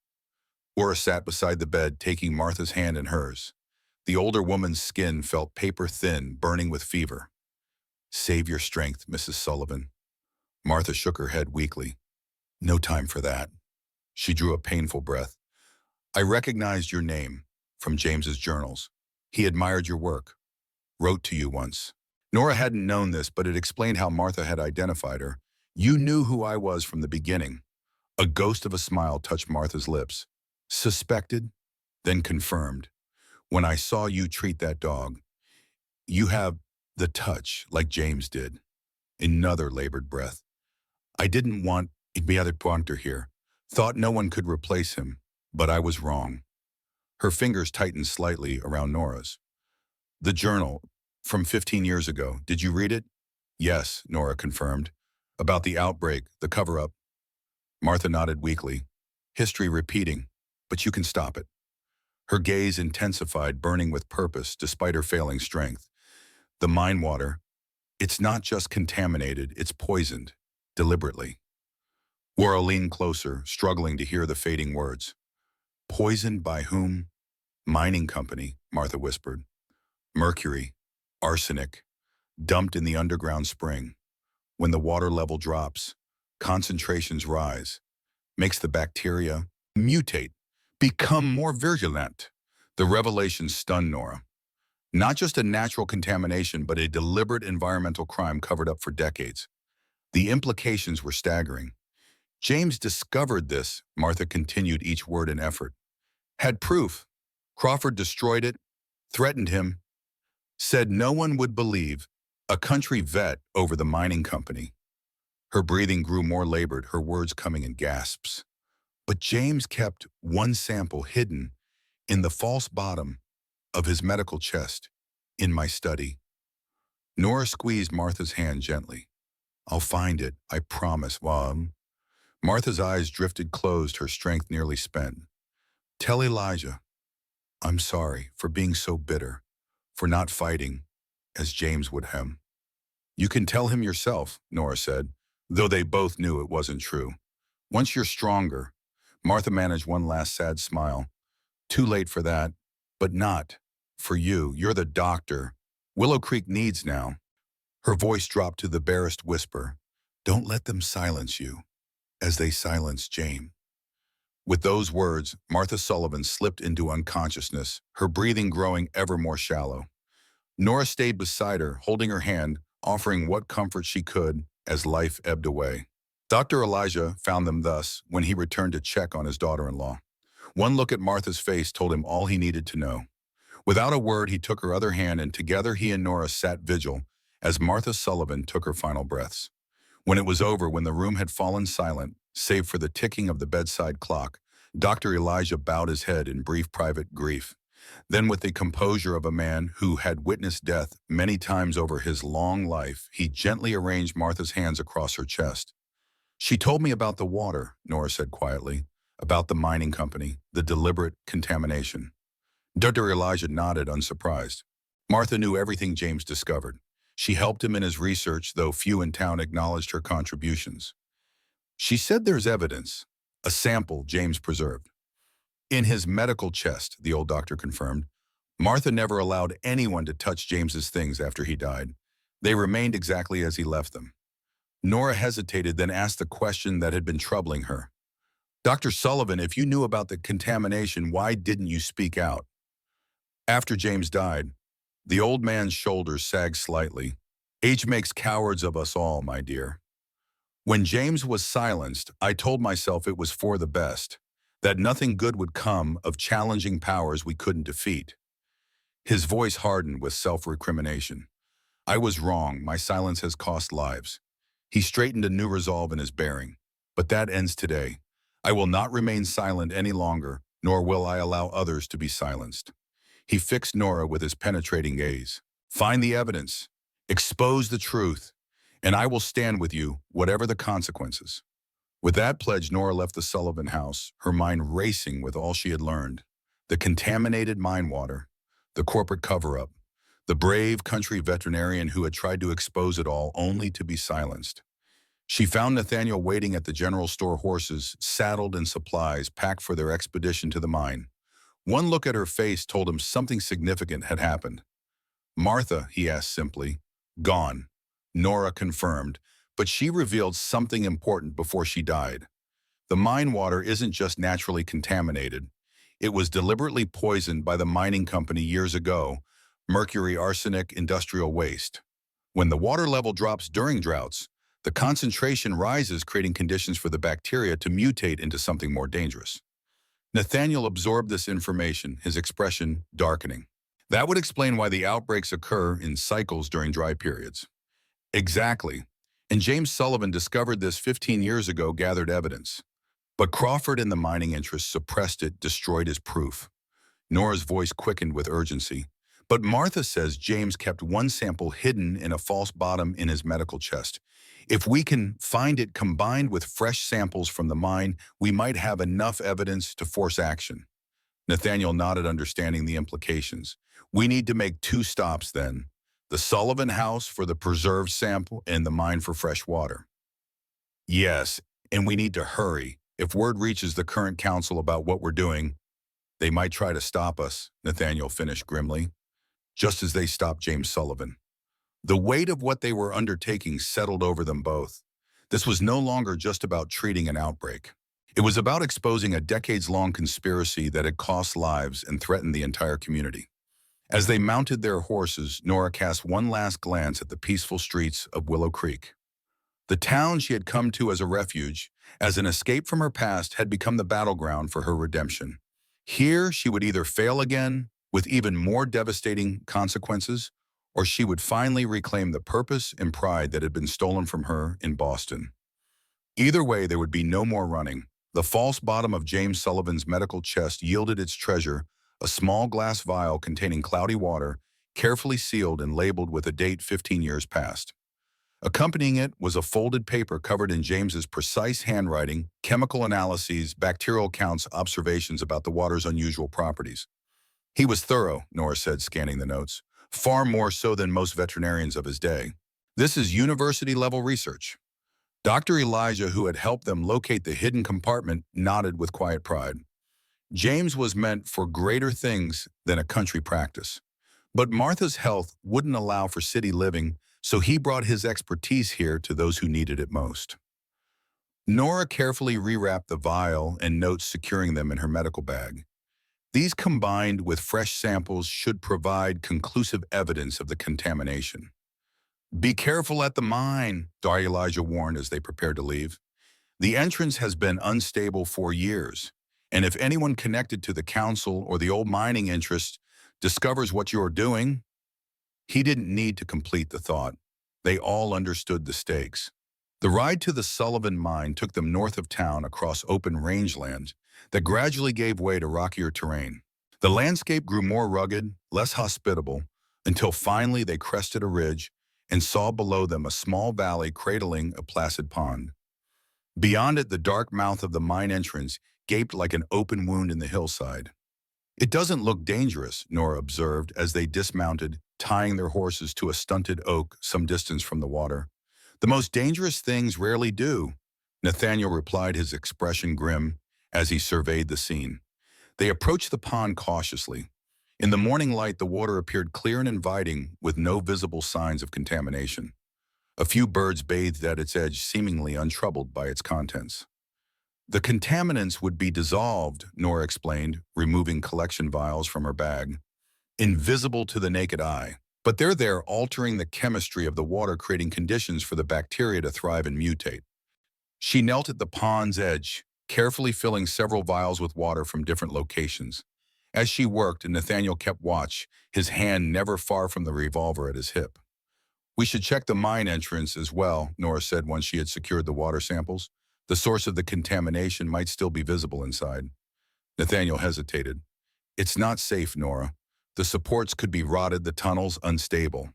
Speaker 1: Nora sat beside the bed, taking Martha's hand in hers. The older woman's skin felt paper-thin, burning with fever. Save your strength, Mrs. Sullivan. Martha shook her head weakly. No time for that. She drew a painful breath. I recognized your name from James's journals. He admired your work. Wrote to you once. Nora hadn't known this, but it explained how Martha had identified her. You knew who I was from the beginning. A ghost of a smile touched Martha's lips. Suspected, then confirmed. When I saw you treat that dog, you have the touch like James did. Another labored breath. I didn't want other Pointer here. Thought no one could replace him, but I was wrong. Her fingers tightened slightly around Nora's. The journal, from 15 years ago, did you read it? Yes, Nora confirmed. About the outbreak, the cover-up. Martha nodded weakly. History repeating, but you can stop it. Her gaze intensified, burning with purpose despite her failing strength. The mine water, it's not just contaminated, it's poisoned, deliberately. Wara leaned closer, struggling to hear the fading words. Poisoned by whom? Mining company, Martha whispered. Mercury, arsenic, dumped in the underground spring. When the water level drops, concentrations rise, makes the bacteria mutate, become more virulent. The revelation stunned Nora. Not just a natural contamination, but a deliberate environmental crime covered up for decades. The implications were staggering. James discovered this, Martha continued, each word an effort. Had proof. Crawford destroyed it, threatened him, said no one would believe, a country vet over the mining company. Her breathing grew more labored, her words coming in gasps. But James kept one sample hidden in the false bottom of his medical chest, in my study. Nora squeezed Martha's hand gently. I'll find it, I promise. Martha's eyes drifted closed, her strength nearly spent. Tell Elijah, I'm sorry for being so bitter, for not fighting, as James would have. You can tell him yourself, Nora said, though they both knew it wasn't true. Once you're stronger, Martha managed one last sad smile. Too late for that, but not for you. You're the doctor Willow Creek needs now. Her voice dropped to the barest whisper. Don't let them silence you, as they silenced James. With those words, Martha Sullivan slipped into unconsciousness, her breathing growing ever more shallow. Nora stayed beside her, holding her hand, offering what comfort she could as life ebbed away. Dr. Elijah found them thus when he returned to check on his daughter-in-law. One look at Martha's face told him all he needed to know. Without a word, he took her other hand, and together he and Nora sat vigil as Martha Sullivan took her final breaths. When it was over, when the room had fallen silent, save for the ticking of the bedside clock, Dr. Elijah bowed his head in brief private grief. Then, with the composure of a man who had witnessed death many times over his long life, he gently arranged Martha's hands across her chest. She told me about the water, Nora said quietly, about the mining company, the deliberate contamination. Dr. Elijah nodded, unsurprised. Martha knew everything James discovered. She helped him in his research, though few in town acknowledged her contributions. She said there's evidence, a sample James preserved. In his medical chest, the old doctor confirmed. Martha never allowed anyone to touch James's things after he died. They remained exactly as he left them. Nora hesitated, then asked the question that had been troubling her. Dr. Sullivan, if you knew about the contamination, why didn't you speak out? After James died, the old man's shoulders sagged slightly. Age makes cowards of us all, my dear. When James was silenced, I told myself it was for the best, that nothing good would come of challenging powers we couldn't defeat. His voice hardened with self-recrimination. I was wrong, my silence has cost lives. He straightened a new resolve in his bearing. But that ends today. I will not remain silent any longer, nor will I allow others to be silenced. He fixed Nora with his penetrating gaze. Find the evidence. Expose the truth. And I will stand with you, whatever the consequences. With that pledge, Nora left the Sullivan house, her mind racing with all she had learned. The contaminated mine water, the corporate cover-up, the brave country veterinarian who had tried to expose it all only to be silenced. She found Nathaniel waiting at the general store, horses, saddled and supplies packed for their expedition to the mine. One look at her face told him something significant had happened. Martha, he asked simply. Gone. Nora confirmed, but she revealed something important before she died. The mine water isn't just naturally contaminated. It was deliberately poisoned by the mining company years ago, mercury, arsenic, industrial waste. When the water level drops during droughts, the concentration rises, creating conditions for the bacteria to mutate into something more dangerous. Nathaniel absorbed this information, his expression darkening. That would explain why the outbreaks occur in cycles during dry periods. Exactly. And James Sullivan discovered this 15 years ago, gathered evidence. But Crawford and the mining interests suppressed it, destroyed his proof. Nora's voice quickened with urgency. But Martha says James kept one sample hidden in a false bottom in his medical chest. If we can find it combined with fresh samples from the mine, we might have enough evidence to force action. Nathaniel nodded, understanding the implications. We need to make 2 stops then. The Sullivan house for the preserved sample and the mine for fresh water. Yes, and we need to hurry. If word reaches the current council about what we're doing, they might try to stop us, Nathaniel finished grimly, just as they stopped James Sullivan. The weight of what they were undertaking settled over them both. This was no longer just about treating an outbreak. It was about exposing a decades-long conspiracy that had cost lives and threatened the entire community. As they mounted their horses, Nora cast one last glance at the peaceful streets of Willow Creek. The town she had come to as a refuge, as an escape from her past, had become the battleground for her redemption. Here, she would either fail again, with even more devastating consequences, or she would finally reclaim the purpose and pride that had been stolen from her in Boston. Either way, there would be no more running. The false bottom of James Sullivan's medical chest yielded its treasure, a small glass vial containing cloudy water, carefully sealed and labeled with a date 15 years past. Accompanying it was a folded paper covered in James's precise handwriting, chemical analyses, bacterial counts, observations about the water's unusual properties. He was thorough, Nora said, scanning the notes, far more so than most veterinarians of his day. This is university-level research. Dr. Elijah, who had helped them locate the hidden compartment, nodded with quiet pride. James was meant for greater things than a country practice. But Martha's health wouldn't allow for city living, so he brought his expertise here to those who needed it most. Nora carefully rewrapped the vial and notes, securing them in her medical bag. These, combined with fresh samples, should provide conclusive evidence of the contamination. Be careful at the mine, Dr. Elijah warned as they prepared to leave. The entrance has been unstable for years, and if anyone connected to the council or the old mining interest discovers what you're doing, he didn't need to complete the thought. They all understood the stakes. The ride to the Sullivan mine took them north of town across open rangelands that gradually gave way to rockier terrain. The landscape grew more rugged, less hospitable, until finally they crested a ridge and saw below them a small valley cradling a placid pond. Beyond it, the dark mouth of the mine entrance gaped like an open wound in the hillside. It doesn't look dangerous, Nora observed as they dismounted, tying their horses to a stunted oak some distance from the water. The most dangerous things rarely do, Nathaniel replied, his expression grim as he surveyed the scene. They approached the pond cautiously. In the morning light, the water appeared clear and inviting, with no visible signs of contamination. A few birds bathed at its edge, seemingly untroubled by its contents. The contaminants would be dissolved, Nora explained, removing collection vials from her bag. Invisible to the naked eye. But they're there, altering the chemistry of the water, creating conditions for the bacteria to thrive and mutate. She knelt at the pond's edge, carefully filling several vials with water from different locations. As she worked, Nathaniel kept watch, his hand never far from the revolver at his hip. "We should check the mine entrance as well," Nora said once she had secured the water samples. "The source of the contamination might still be visible inside." Nathaniel hesitated. "It's not safe, Nora. The supports could be rotted, the tunnels unstable."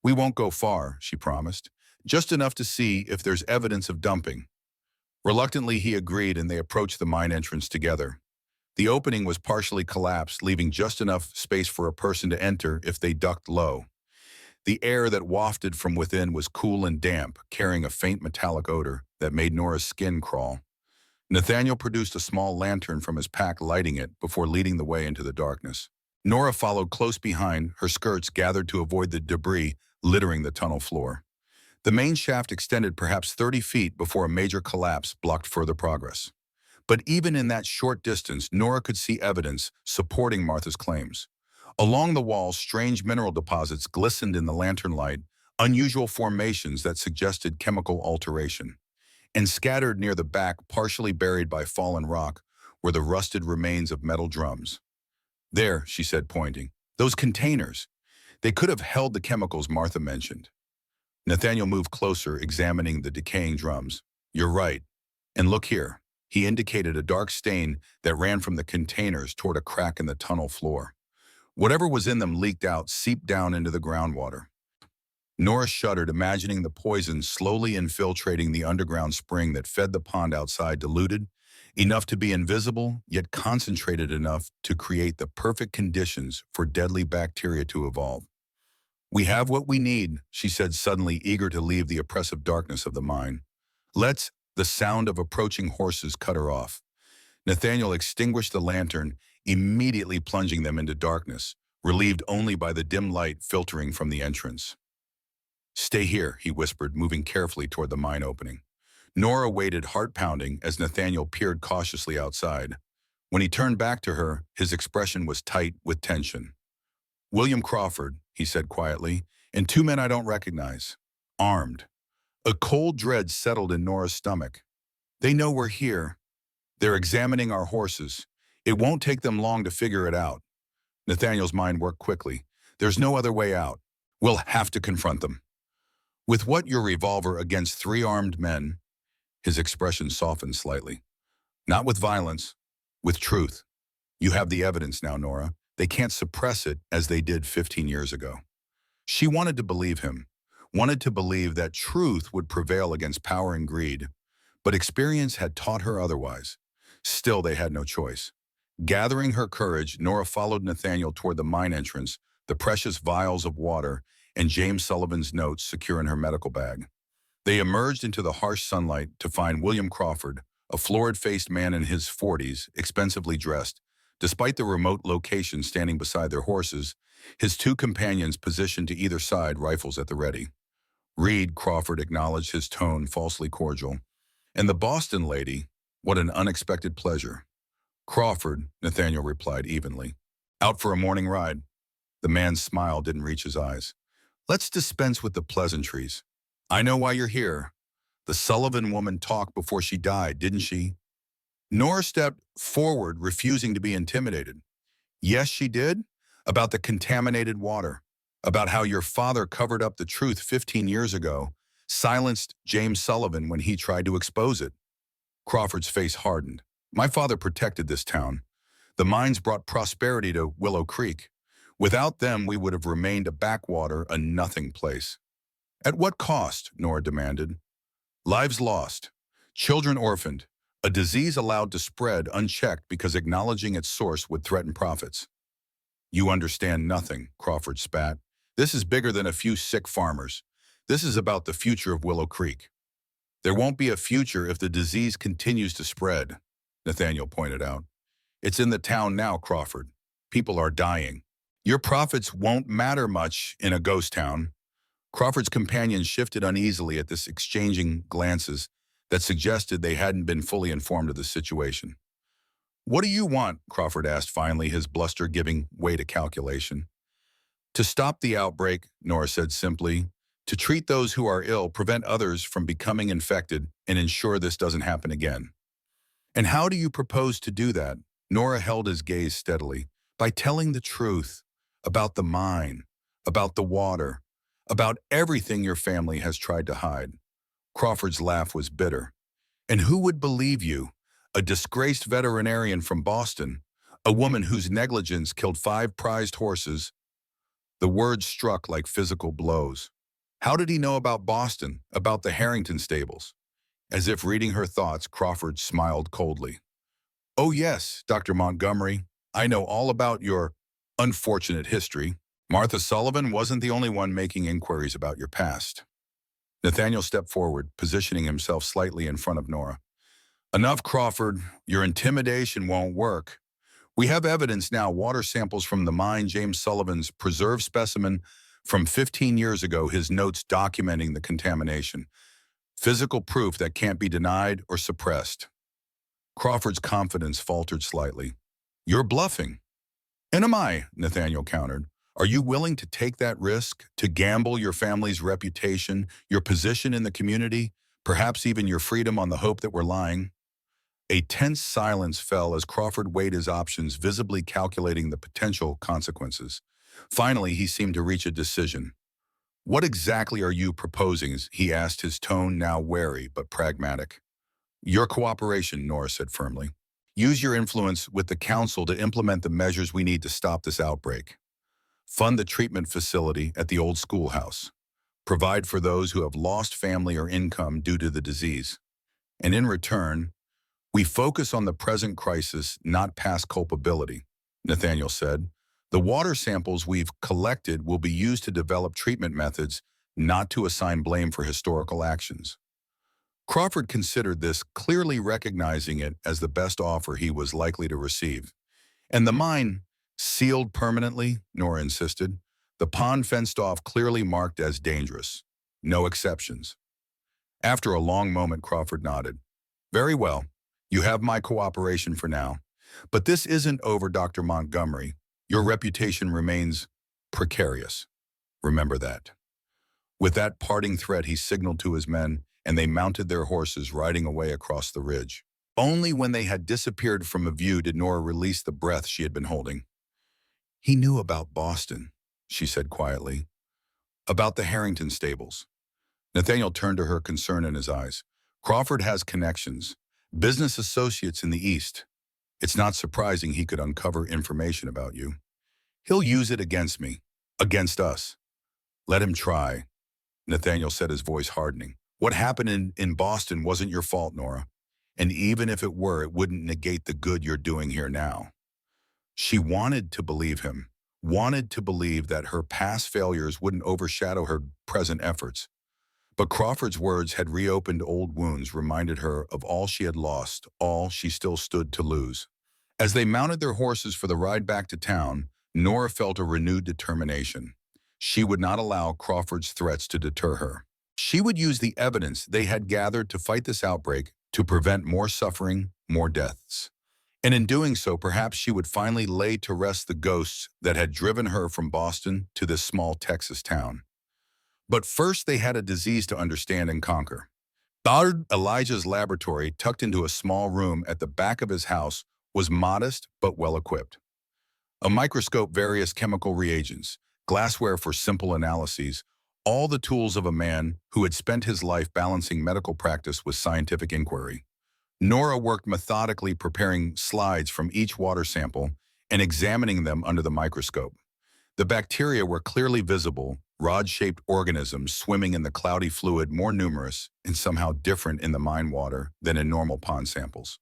Speaker 1: "We won't go far," she promised. "Just enough to see if there's evidence of dumping." Reluctantly, he agreed, and they approached the mine entrance together. The opening was partially collapsed, leaving just enough space for a person to enter if they ducked low. The air that wafted from within was cool and damp, carrying a faint metallic odor that made Nora's skin crawl. Nathaniel produced a small lantern from his pack, lighting it before leading the way into the darkness. Nora followed close behind, her skirts gathered to avoid the debris littering the tunnel floor. The main shaft extended perhaps 30 feet before a major collapse blocked further progress. But even in that short distance, Nora could see evidence supporting Martha's claims. Along the walls, strange mineral deposits glistened in the lantern light, unusual formations that suggested chemical alteration. And scattered near the back, partially buried by fallen rock, were the rusted remains of metal drums. "There," she said, pointing. "Those containers. They could have held the chemicals Martha mentioned." Nathaniel moved closer, examining the decaying drums. "You're right. And look here." He indicated a dark stain that ran from the containers toward a crack in the tunnel floor. Whatever was in them leaked out, seeped down into the groundwater. Nora shuddered, imagining the poison slowly infiltrating the underground spring that fed the pond outside, diluted enough to be invisible, yet concentrated enough to create the perfect conditions for deadly bacteria to evolve. "We have what we need," she said, suddenly eager to leave the oppressive darkness of the mine. "Let's—" The sound of approaching horses cut her off. Nathaniel extinguished the lantern, immediately plunging them into darkness, relieved only by the dim light filtering from the entrance. "Stay here," he whispered, moving carefully toward the mine opening. Nora waited, heart pounding, as Nathaniel peered cautiously outside. When he turned back to her, his expression was tight with tension. "William Crawford," he said quietly, "and two men I don't recognize. Armed." A cold dread settled in Nora's stomach. "They know we're here. They're examining our horses. It won't take them long to figure it out." Nathaniel's mind worked quickly. "There's no other way out. We'll have to confront them." "With what, your revolver against three armed men?" His expression softened slightly. "Not with violence, with truth. You have the evidence now, Nora. They can't suppress it as they did 15 years ago." She wanted to believe him, wanted to believe that truth would prevail against power and greed, but experience had taught her otherwise. Still, they had no choice. Gathering her courage, Nora followed Nathaniel toward the mine entrance, the precious vials of water and James Sullivan's notes secure in her medical bag. They emerged into the harsh sunlight to find William Crawford, a florid-faced man in his 40s, expensively dressed. Despite the remote location, standing beside their horses, his two companions positioned to either side, rifles at the ready. "Reed," Crawford acknowledged, his tone falsely cordial. "And the Boston lady, what an unexpected pleasure." "Crawford," Nathaniel replied evenly. "Out for a morning ride." The man's smile didn't reach his eyes. "Let's dispense with the pleasantries. I know why you're here. The Sullivan woman talked before she died, didn't she?" Nora stepped forward, refusing to be intimidated. "Yes, she did. About the contaminated water. About how your father covered up the truth 15 years ago, silenced James Sullivan when he tried to expose it." Crawford's face hardened. "My father protected this town. The mines brought prosperity to Willow Creek. Without them, we would have remained a backwater, a nothing place." "At what cost?" Nora demanded. "Lives lost. Children orphaned. A disease allowed to spread unchecked because acknowledging its source would threaten profits." "You understand nothing," Crawford spat. "This is bigger than a few sick farmers. This is about the future of Willow Creek." "There won't be a future if the disease continues to spread," Nathaniel pointed out. It's in the town now, Crawford. People are dying. Your profits won't matter much in a ghost town. Crawford's companions shifted uneasily at this exchanging glances that suggested they hadn't been fully informed of the situation. What do you want? Crawford asked finally, his bluster giving way to calculation. To stop the outbreak, Nora said simply, to treat those who are ill, prevent others from becoming infected, and ensure this doesn't happen again. And how do you propose to do that? Nora held his gaze steadily. By telling the truth about the mine, about the water, about everything your family has tried to hide. Crawford's laugh was bitter. And who would believe you? A disgraced veterinarian from Boston, a woman whose negligence killed 5 prized horses. The words struck like physical blows. How did he know about Boston, about the Harrington stables? As if reading her thoughts, Crawford smiled coldly. Oh yes, Dr. Montgomery, I know all about your unfortunate history. Martha Sullivan wasn't the only one making inquiries about your past. Nathaniel stepped forward, positioning himself slightly in front of Nora. Enough, Crawford. Your intimidation won't work. We have evidence now, water samples from the mine, James Sullivan's preserved specimen from 15 years ago, his notes documenting the contamination. Physical proof that can't be denied or suppressed. Crawford's confidence faltered slightly. You're bluffing. And am I, Nathaniel countered. Are you willing to take that risk, to gamble your family's reputation, your position in the community, perhaps even your freedom on the hope that we're lying? A tense silence fell as Crawford weighed his options, visibly calculating the potential consequences. Finally, he seemed to reach a decision. What exactly are you proposing? He asked, his tone now wary but pragmatic. Your cooperation, Nora said firmly. Use your influence with the council to implement the measures we need to stop this outbreak. Fund the treatment facility at the old schoolhouse. Provide for those who have lost family or income due to the disease. And in return, we focus on the present crisis, not past culpability, Nathaniel said. The water samples we've collected will be used to develop treatment methods, not to assign blame for historical actions. Crawford considered this, clearly recognizing it as the best offer he was likely to receive. And the mine, sealed permanently, Nora insisted. The pond fenced off, clearly marked as dangerous. No exceptions. After a long moment, Crawford nodded. Very well. You have my cooperation for now. But this isn't over, Dr. Montgomery. Your reputation remains precarious. Remember that. With that parting threat, he signaled to his men, and they mounted their horses, riding away across the ridge. Only when they had disappeared from view did Nora release the breath she had been holding. He knew about Boston, she said quietly. About the Harrington stables. Nathaniel turned to her, concern in his eyes. Crawford has connections, business associates in the East. It's not surprising he could uncover information about you. He'll use it against me, against us. Let him try, Nathaniel said, his voice hardening. What happened in Boston wasn't your fault, Nora. And even if it were, it wouldn't negate the good you're doing here now. She wanted to believe him, wanted to believe that her past failures wouldn't overshadow her present efforts. But Crawford's words had reopened old wounds, reminded her of all she had lost, all she still stood to lose. As they mounted their horses for the ride back to town, Nora felt a renewed determination. She would not allow Crawford's threats to deter her. She would use the evidence they had gathered to fight this outbreak, to prevent more suffering, more deaths. And in doing so, perhaps she would finally lay to rest the ghosts that had driven her from Boston to this small Texas town. But first, they had a disease to understand and conquer. Dr. Elijah's laboratory, tucked into a small room at the back of his house, was modest but well-equipped. A microscope, various chemical reagents, glassware for simple analyses, all the tools of a man who had spent his life balancing medical practice with scientific inquiry. Nora worked methodically, preparing slides from each water sample and examining them under the microscope. The bacteria were clearly visible, rod-shaped organisms swimming in the cloudy fluid, more numerous and somehow different in the mine water than in normal pond samples.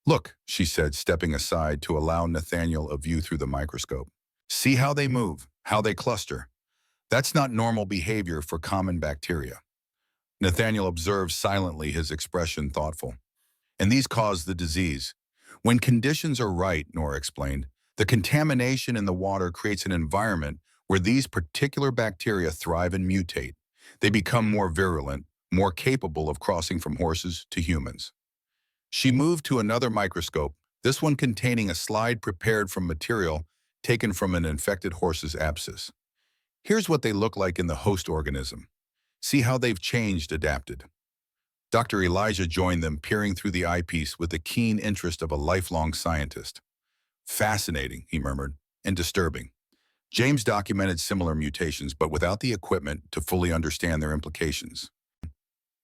Speaker 1: Look, she said, stepping aside to allow Nathaniel a view through the microscope. See how they move, how they cluster. That's not normal behavior for common bacteria. Nathaniel observed silently, his expression thoughtful. And these cause the disease. When conditions are right, Nora explained, the contamination in the water creates an environment where these particular bacteria thrive and mutate. They become more virulent, more capable of crossing from horses to humans. She moved to another microscope, this one containing a slide prepared from material taken from an infected horse's abscess. Here's what they look like in the host organism. See how they've changed, adapted. Dr. Elijah joined them, peering through the eyepiece with the keen interest of a lifelong scientist. Fascinating, he murmured, and disturbing. James documented similar mutations, but without the equipment to fully understand their implications.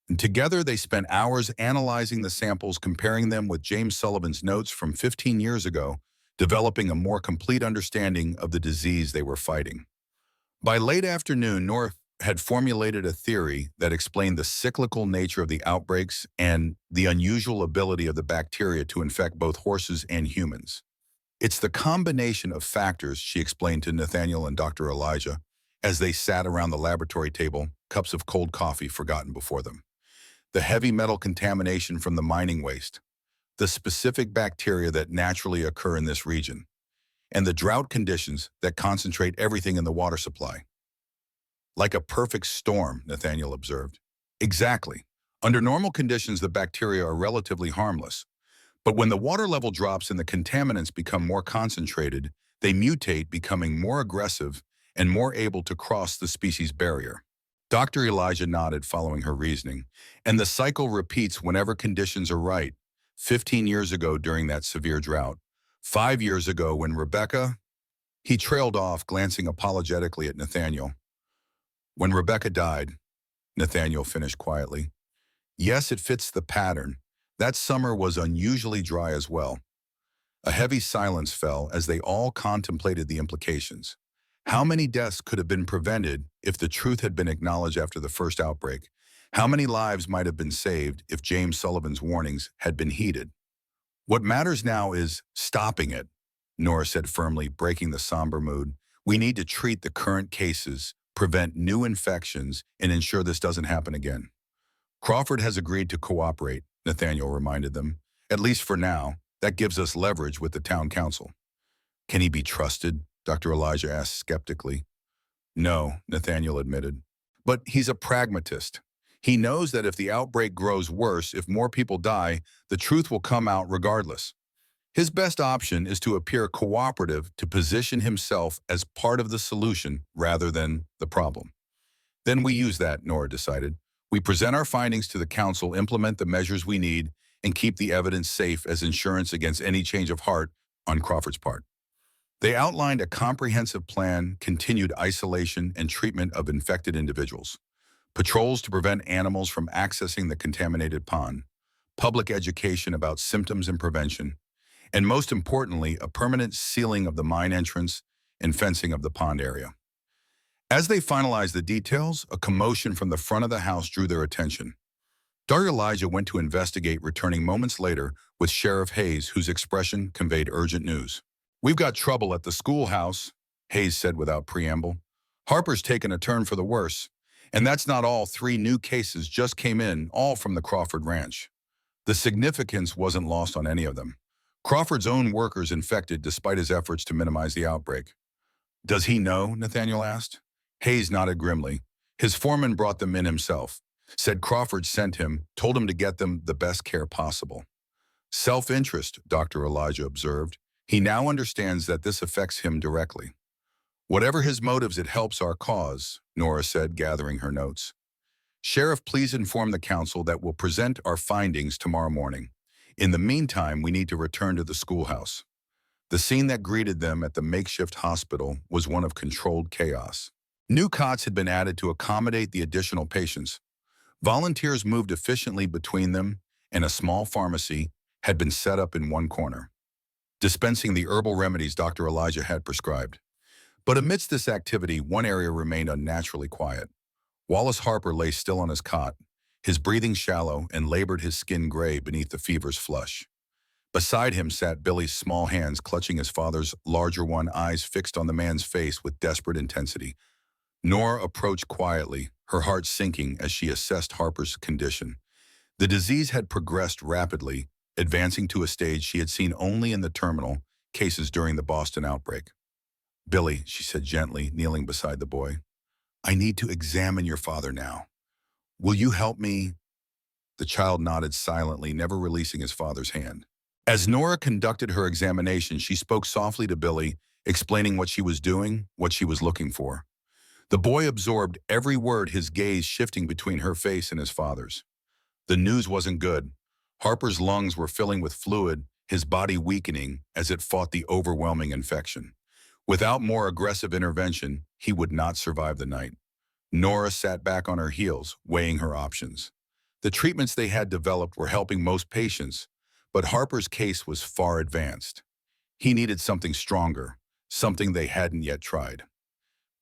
Speaker 1: And together, they spent hours analyzing the samples, comparing them with James Sullivan's notes from 15 years ago, developing a more complete understanding of the disease they were fighting. By late afternoon, North had formulated a theory that explained the cyclical nature of the outbreaks and the unusual ability of the bacteria to infect both horses and humans. It's the combination of factors, she explained to Nathaniel and Dr. Elijah, as they sat around the laboratory table, cups of cold coffee forgotten before them. The heavy metal contamination from the mining waste, the specific bacteria that naturally occur in this region, and the drought conditions that concentrate everything in the water supply. Like a perfect storm, Nathaniel observed. Exactly. Under normal conditions, the bacteria are relatively harmless. But when the water level drops and the contaminants become more concentrated, they mutate, becoming more aggressive and more able to cross the species barrier. Dr. Elijah nodded, following her reasoning, and the cycle repeats whenever conditions are right. 15 years ago during that severe drought. 5 years ago when Rebecca... He trailed off, glancing apologetically at Nathaniel. When Rebecca died, Nathaniel finished quietly. Yes, it fits the pattern. That summer was unusually dry as well. A heavy silence fell as they all contemplated the implications. How many deaths could have been prevented if the truth had been acknowledged after the first outbreak? How many lives might have been saved if James Sullivan's warnings had been heeded? What matters now is stopping it, Nora said firmly, breaking the somber mood. We need to treat the current cases, prevent new infections, and ensure this doesn't happen again. Crawford has agreed to cooperate, Nathaniel reminded them. At least for now, that gives us leverage with the town council. Can he be trusted? Dr. Elijah asked skeptically. No, Nathaniel admitted. But he's a pragmatist. He knows that if the outbreak grows worse, if more people die, the truth will come out regardless. His best option is to appear cooperative, to position himself as part of the solution rather than the problem. Then we use that, Nora decided. We present our findings to the council, implement the measures we need, and keep the evidence safe as insurance against any change of heart on Crawford's part. They outlined a comprehensive plan, continued isolation and treatment of infected individuals, patrols to prevent animals from accessing the contaminated pond, public education about symptoms and prevention, and most importantly, a permanent sealing of the mine entrance and fencing of the pond area. As they finalized the details, a commotion from the front of the house drew their attention. Dr. Elijah went to investigate, returning moments later with Sheriff Hayes, whose expression conveyed urgent news. We've got trouble at the schoolhouse, Hayes said without preamble. Harper's taken a turn for the worse. And that's not all. 3 new cases just came in, all from the Crawford ranch. The significance wasn't lost on any of them. Crawford's own workers infected despite his efforts to minimize the outbreak. Does he know? Nathaniel asked. Hayes nodded grimly. His foreman brought them in himself. Said Crawford sent him, told him to get them the best care possible. Self-interest, Dr. Elijah observed. He now understands that this affects him directly. Whatever his motives, it helps our cause, Nora said, gathering her notes. Sheriff, please inform the council that we'll present our findings tomorrow morning. In the meantime, we need to return to the schoolhouse. The scene that greeted them at the makeshift hospital was one of controlled chaos. New cots had been added to accommodate the additional patients. Volunteers moved efficiently between them, and a small pharmacy had been set up in one corner, dispensing the herbal remedies Dr. Elijah had prescribed. But amidst this activity, one area remained unnaturally quiet. Wallace Harper lay still on his cot, his breathing shallow, and labored his skin gray beneath the fever's flush. Beside him sat Billy's small hands clutching his father's larger one, eyes fixed on the man's face with desperate intensity. Nora approached quietly, her heart sinking as she assessed Harper's condition. The disease had progressed rapidly, advancing to a stage she had seen only in the terminal cases during the Boston outbreak. "Billy," she said gently, kneeling beside the boy, "I need to examine your father now. Will you help me?" The child nodded silently, never releasing his father's hand. As Nora conducted her examination, she spoke softly to Billy, explaining what she was doing, what she was looking for. The boy absorbed every word, his gaze shifting between her face and his father's. The news wasn't good. Harper's lungs were filling with fluid, his body weakening as it fought the overwhelming infection. Without more aggressive intervention, he would not survive the night. Nora sat back on her heels, weighing her options. The treatments they had developed were helping most patients, but Harper's case was far advanced. He needed something stronger, something they hadn't yet tried.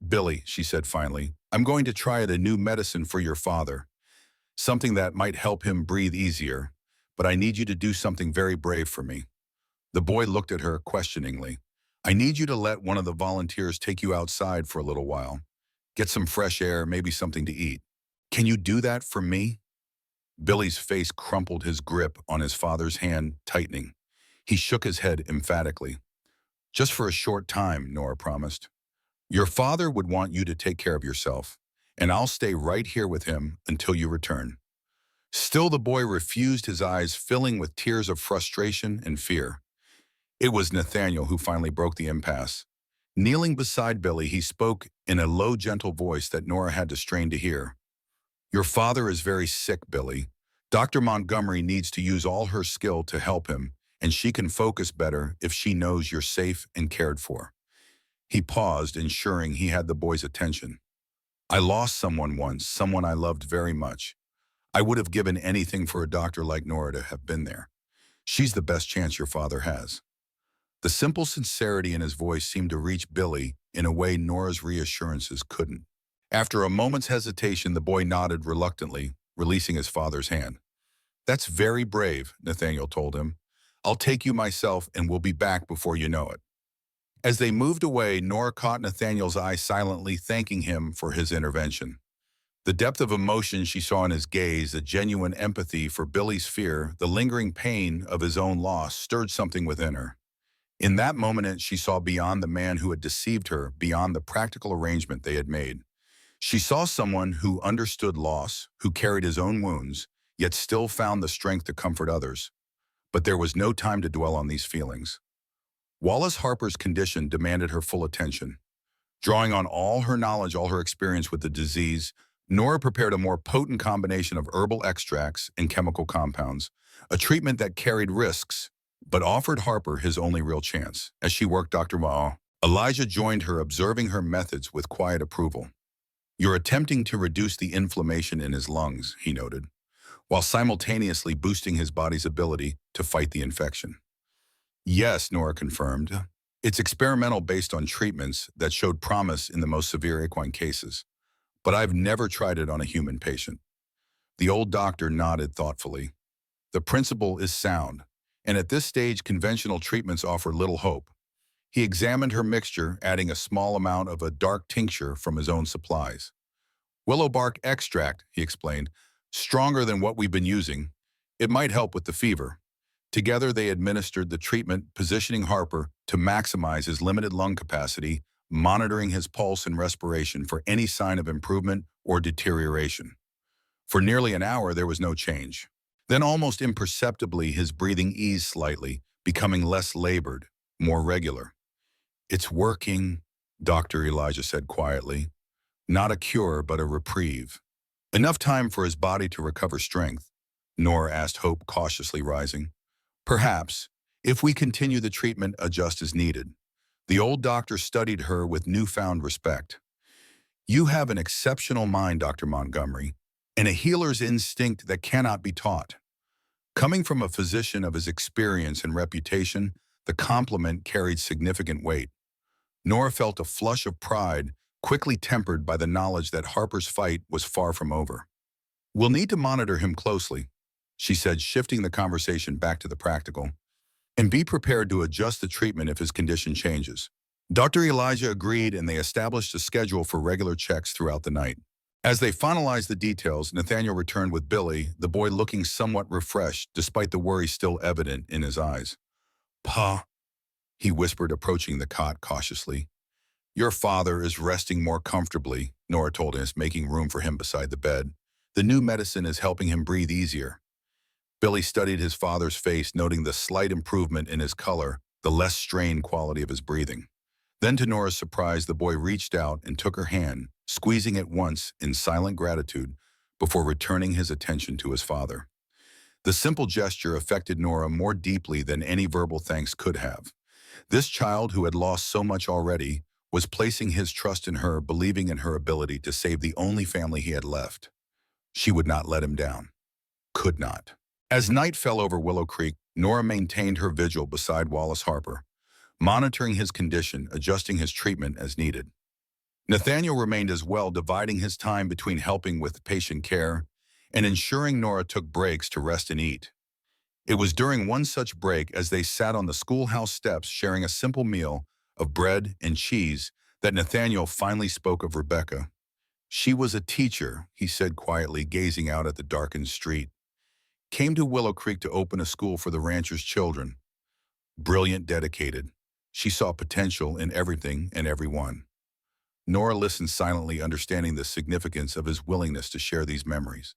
Speaker 1: "Billy," she said finally, "I'm going to try a new medicine for your father, something that might help him breathe easier, but I need you to do something very brave for me." The boy looked at her questioningly. "I need you to let one of the volunteers take you outside for a little while. Get some fresh air, maybe something to eat. Can you do that for me?" Billy's face crumpled, his grip on his father's hand tightening. He shook his head emphatically. "Just for a short time," Nora promised. "Your father would want you to take care of yourself, and I'll stay right here with him until you return." Still the boy refused, his eyes filling with tears of frustration and fear. It was Nathaniel who finally broke the impasse. Kneeling beside Billy, he spoke in a low, gentle voice that Nora had to strain to hear. "Your father is very sick, Billy. Dr. Montgomery needs to use all her skill to help him, and she can focus better if she knows you're safe and cared for." He paused, ensuring he had the boy's attention. "I lost someone once, someone I loved very much. I would have given anything for a doctor like Nora to have been there. She's the best chance your father has." The simple sincerity in his voice seemed to reach Billy in a way Nora's reassurances couldn't. After a moment's hesitation, the boy nodded reluctantly, releasing his father's hand. "That's very brave," Nathaniel told him. "I'll take you myself and we'll be back before you know it." As they moved away, Nora caught Nathaniel's eye, silently thanking him for his intervention. The depth of emotion she saw in his gaze, the genuine empathy for Billy's fear, the lingering pain of his own loss stirred something within her. In that moment, she saw beyond the man who had deceived her, beyond the practical arrangement they had made. She saw someone who understood loss, who carried his own wounds, yet still found the strength to comfort others. But there was no time to dwell on these feelings. Wallace Harper's condition demanded her full attention. Drawing on all her knowledge, all her experience with the disease, Nora prepared a more potent combination of herbal extracts and chemical compounds, a treatment that carried risks, but offered Harper his only real chance. As she worked Dr. Mao, Elijah joined her, observing her methods with quiet approval. "You're attempting to reduce the inflammation in his lungs," he noted, while simultaneously boosting his body's ability to fight the infection. "Yes," Nora confirmed. "It's experimental, based on treatments that showed promise in the most severe equine cases, but I've never tried it on a human patient." The old doctor nodded thoughtfully. "The principle is sound, and at this stage conventional treatments offer little hope." He examined her mixture, adding a small amount of a dark tincture from his own supplies. "Willow bark extract," he explained, "stronger than what we've been using. It might help with the fever." Together they administered the treatment, positioning Harper to maximize his limited lung capacity, monitoring his pulse and respiration for any sign of improvement or deterioration. For nearly an hour there was no change. Then almost imperceptibly his breathing eased slightly, becoming less labored, more regular. "It's working," Dr. Elijah said quietly. "Not a cure, but a reprieve." "Enough time for his body to recover strength?" Nora asked, hope cautiously rising. "Perhaps, if we continue the treatment, adjust as needed." The old doctor studied her with newfound respect. "You have an exceptional mind, Dr. Montgomery, and a healer's instinct that cannot be taught." Coming from a physician of his experience and reputation, the compliment carried significant weight. Nora felt a flush of pride, quickly tempered by the knowledge that Harper's fight was far from over. "We'll need to monitor him closely," she said, shifting the conversation back to the practical. "And be prepared to adjust the treatment if his condition changes." Dr. Elijah agreed, and they established a schedule for regular checks throughout the night. As they finalized the details, Nathaniel returned with Billy, the boy looking somewhat refreshed despite the worry still evident in his eyes. "Pa," he whispered, approaching the cot cautiously. "Your father is resting more comfortably," Nora told us, making room for him beside the bed. "The new medicine is helping him breathe easier." Billy studied his father's face, noting the slight improvement in his color, the less strained quality of his breathing. Then, to Nora's surprise, the boy reached out and took her hand, squeezing it once in silent gratitude before returning his attention to his father. The simple gesture affected Nora more deeply than any verbal thanks could have. This child, who had lost so much already, was placing his trust in her, believing in her ability to save the only family he had left. She would not let him down. Could not. As night fell over Willow Creek, Nora maintained her vigil beside Wallace Harper, monitoring his condition, adjusting his treatment as needed. Nathaniel remained as well, dividing his time between helping with patient care and ensuring Nora took breaks to rest and eat. It was during one such break, as they sat on the schoolhouse steps sharing a simple meal of bread and cheese, that Nathaniel finally spoke of Rebecca. "She was a teacher," he said quietly, gazing out at the darkened street. "Came to Willow Creek to open a school for the rancher's children. Brilliant, dedicated. She saw potential in everything and everyone." Nora listened silently, understanding the significance of his willingness to share these memories.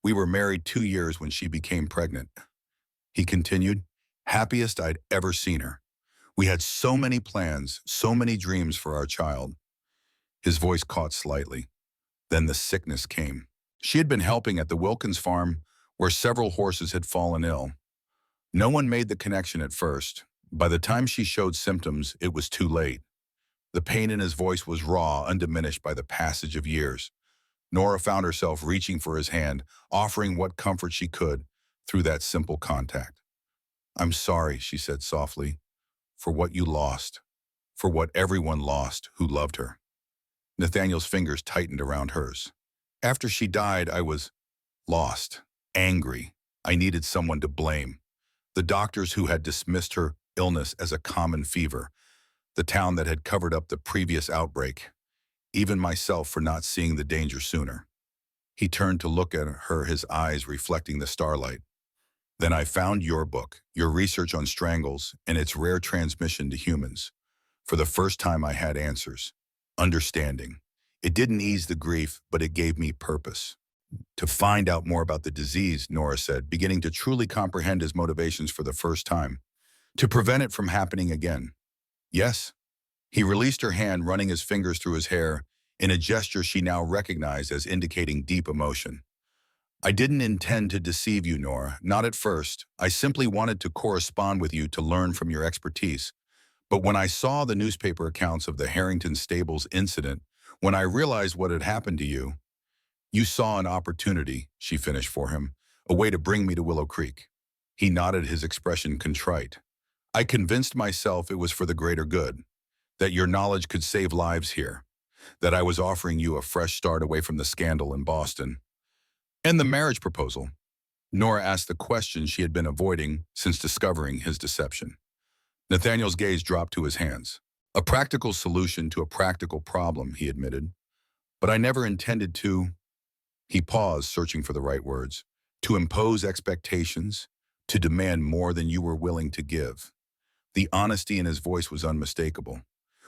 Speaker 1: "We were married 2 years when she became pregnant," he continued. "Happiest I'd ever seen her. We had so many plans, so many dreams for our child." His voice caught slightly. Then the sickness came. She had been helping at the Wilkins farm, where several horses had fallen ill. No one made the connection at first. By the time she showed symptoms, it was too late. The pain in his voice was raw, undiminished by the passage of years. Nora found herself reaching for his hand, offering what comfort she could through that simple contact. "I'm sorry," she said softly, "for what you lost, for what everyone lost who loved her." Nathaniel's fingers tightened around hers. "After she died, I was lost, angry. I needed someone to blame. The doctors who had dismissed her illness as a common fever, the town that had covered up the previous outbreak, even myself for not seeing the danger sooner." He turned to look at her, his eyes reflecting the starlight. "Then I found your book, your research on strangles and its rare transmission to humans. For the first time I had answers, understanding. It didn't ease the grief, but it gave me purpose." "To find out more about the disease," Nora said, beginning to truly comprehend his motivations for the first time. "To prevent it from happening again." "Yes." He released her hand, running his fingers through his hair, in a gesture she now recognized as indicating deep emotion. "I didn't intend to deceive you, Nora, not at first. I simply wanted to correspond with you to learn from your expertise. But when I saw the newspaper accounts of the Harrington Stables incident, when I realized what had happened to you, you saw an opportunity," she finished for him, "a way to bring me to Willow Creek." He nodded, his expression contrite. "I convinced myself it was for the greater good, that your knowledge could save lives here, that I was offering you a fresh start away from the scandal in Boston." "And the marriage proposal?" Nora asked the question she had been avoiding since discovering his deception. Nathaniel's gaze dropped to his hands. "A practical solution to a practical problem," he admitted. "But I never intended to—" He paused, searching for the right words. "To impose expectations, to demand more than you were willing to give." The honesty in his voice was unmistakable.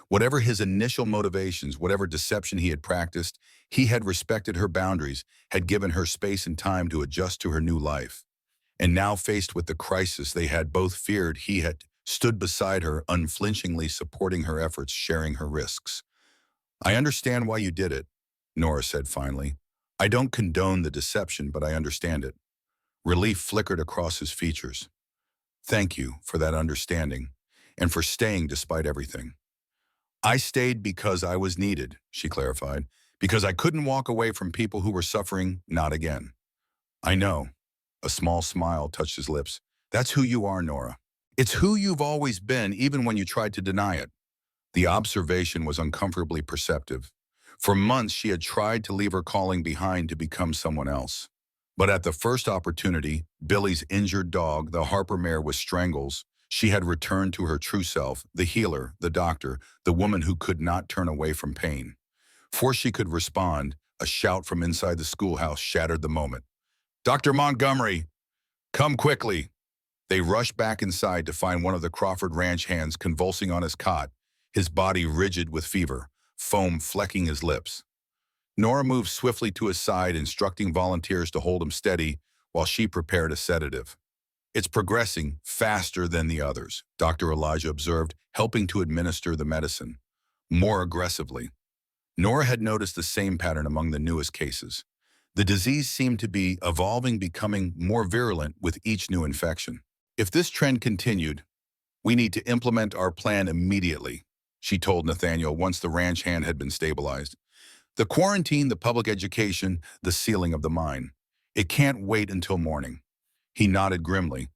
Speaker 1: Whatever his initial motivations, whatever deception he had practiced, he had respected her boundaries, had given her space and time to adjust to her new life. And now, faced with the crisis they had both feared, he had stood beside her, unflinchingly supporting her efforts, sharing her risks. "I understand why you did it," Nora said finally. "I don't condone the deception, but I understand it." Relief flickered across his features. "Thank you for that understanding, and for staying despite everything." "I stayed because I was needed," she clarified, "because I couldn't walk away from people who were suffering, not again." "I know." A small smile touched his lips. "That's who you are, Nora. It's who you've always been, even when you tried to deny it." The observation was uncomfortably perceptive. For months, she had tried to leave her calling behind to become someone else. But at the first opportunity, Billy's injured dog, the Harper mare with strangles, she had returned to her true self, the healer, the doctor, the woman who could not turn away from pain. Before she could respond, A shout from inside the schoolhouse shattered the moment. "Dr. Montgomery, come quickly!" They rushed back inside to find one of the Crawford Ranch hands convulsing on his cot, his body rigid with fever, foam flecking his lips. Nora moved swiftly to his side, instructing volunteers to hold him steady while she prepared a sedative. "It's progressing faster than the others," Dr. Elijah observed, helping to administer the medicine. More aggressively. Nora had noticed the same pattern among the newest cases. The disease seemed to be evolving, becoming more virulent with each new infection. "If this trend continued, we need to implement our plan immediately," she told Nathaniel once the ranch hand had been stabilized. "The quarantine, the public education, the sealing of the mine. It can't wait until morning." He nodded grimly.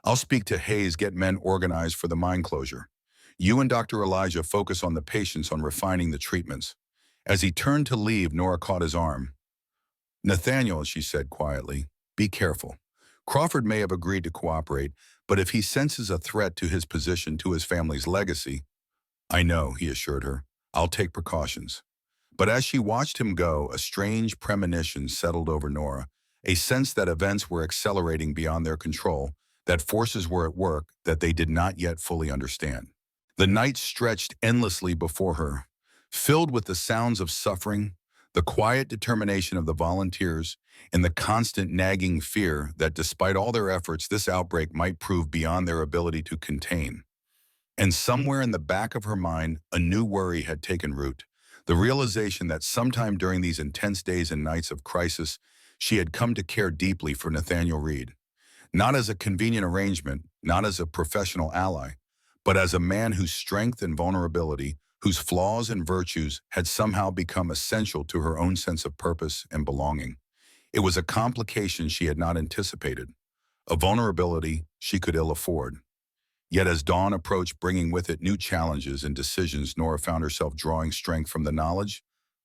Speaker 1: "I'll speak to Hayes, get men organized for the mine closure. You and Dr. Elijah focus on the patients, on refining the treatments." As he turned to leave, Nora caught his arm. "Nathaniel," she said quietly, "be careful. Crawford may have agreed to cooperate, but if he senses a threat to his position, to his family's legacy—" "I know," he assured her. "I'll take precautions." But as she watched him go, a strange premonition settled over Nora, a sense that events were accelerating beyond their control, that forces were at work that they did not yet fully understand. The night stretched endlessly before her, filled with the sounds of suffering, the quiet determination of the volunteers, and the constant nagging fear that despite all their efforts, this outbreak might prove beyond their ability to contain. And somewhere in the back of her mind, a new worry had taken root, the realization that sometime during these intense days and nights of crisis, she had come to care deeply for Nathaniel Reed. Not as a convenient arrangement, not as a professional ally, but as a man whose strength and vulnerability, whose flaws and virtues had somehow become essential to her own sense of purpose and belonging. It was a complication she had not anticipated, a vulnerability she could ill afford. Yet as dawn approached, bringing with it new challenges and decisions, Nora found herself drawing strength from the knowledge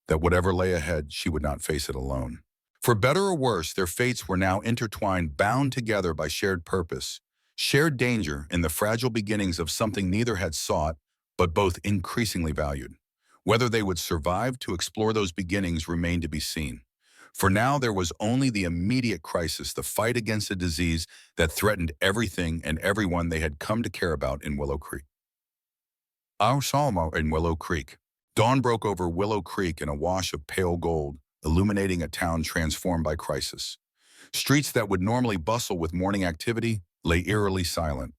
Speaker 1: that whatever lay ahead, she would not face it alone. For better or worse, their fates were now intertwined, bound together by shared purpose, shared danger, and the fragile beginnings of something neither had sought, but both increasingly valued. Whether they would survive to explore those beginnings remained to be seen. For now, there was only the immediate crisis, the fight against a disease that threatened everything and everyone they had come to care about in Willow Creek. Our Salmo in Willow Creek. Dawn broke over Willow Creek in a wash of pale gold, illuminating a town transformed by crisis. Streets that would normally bustle with morning activity lay eerily silent.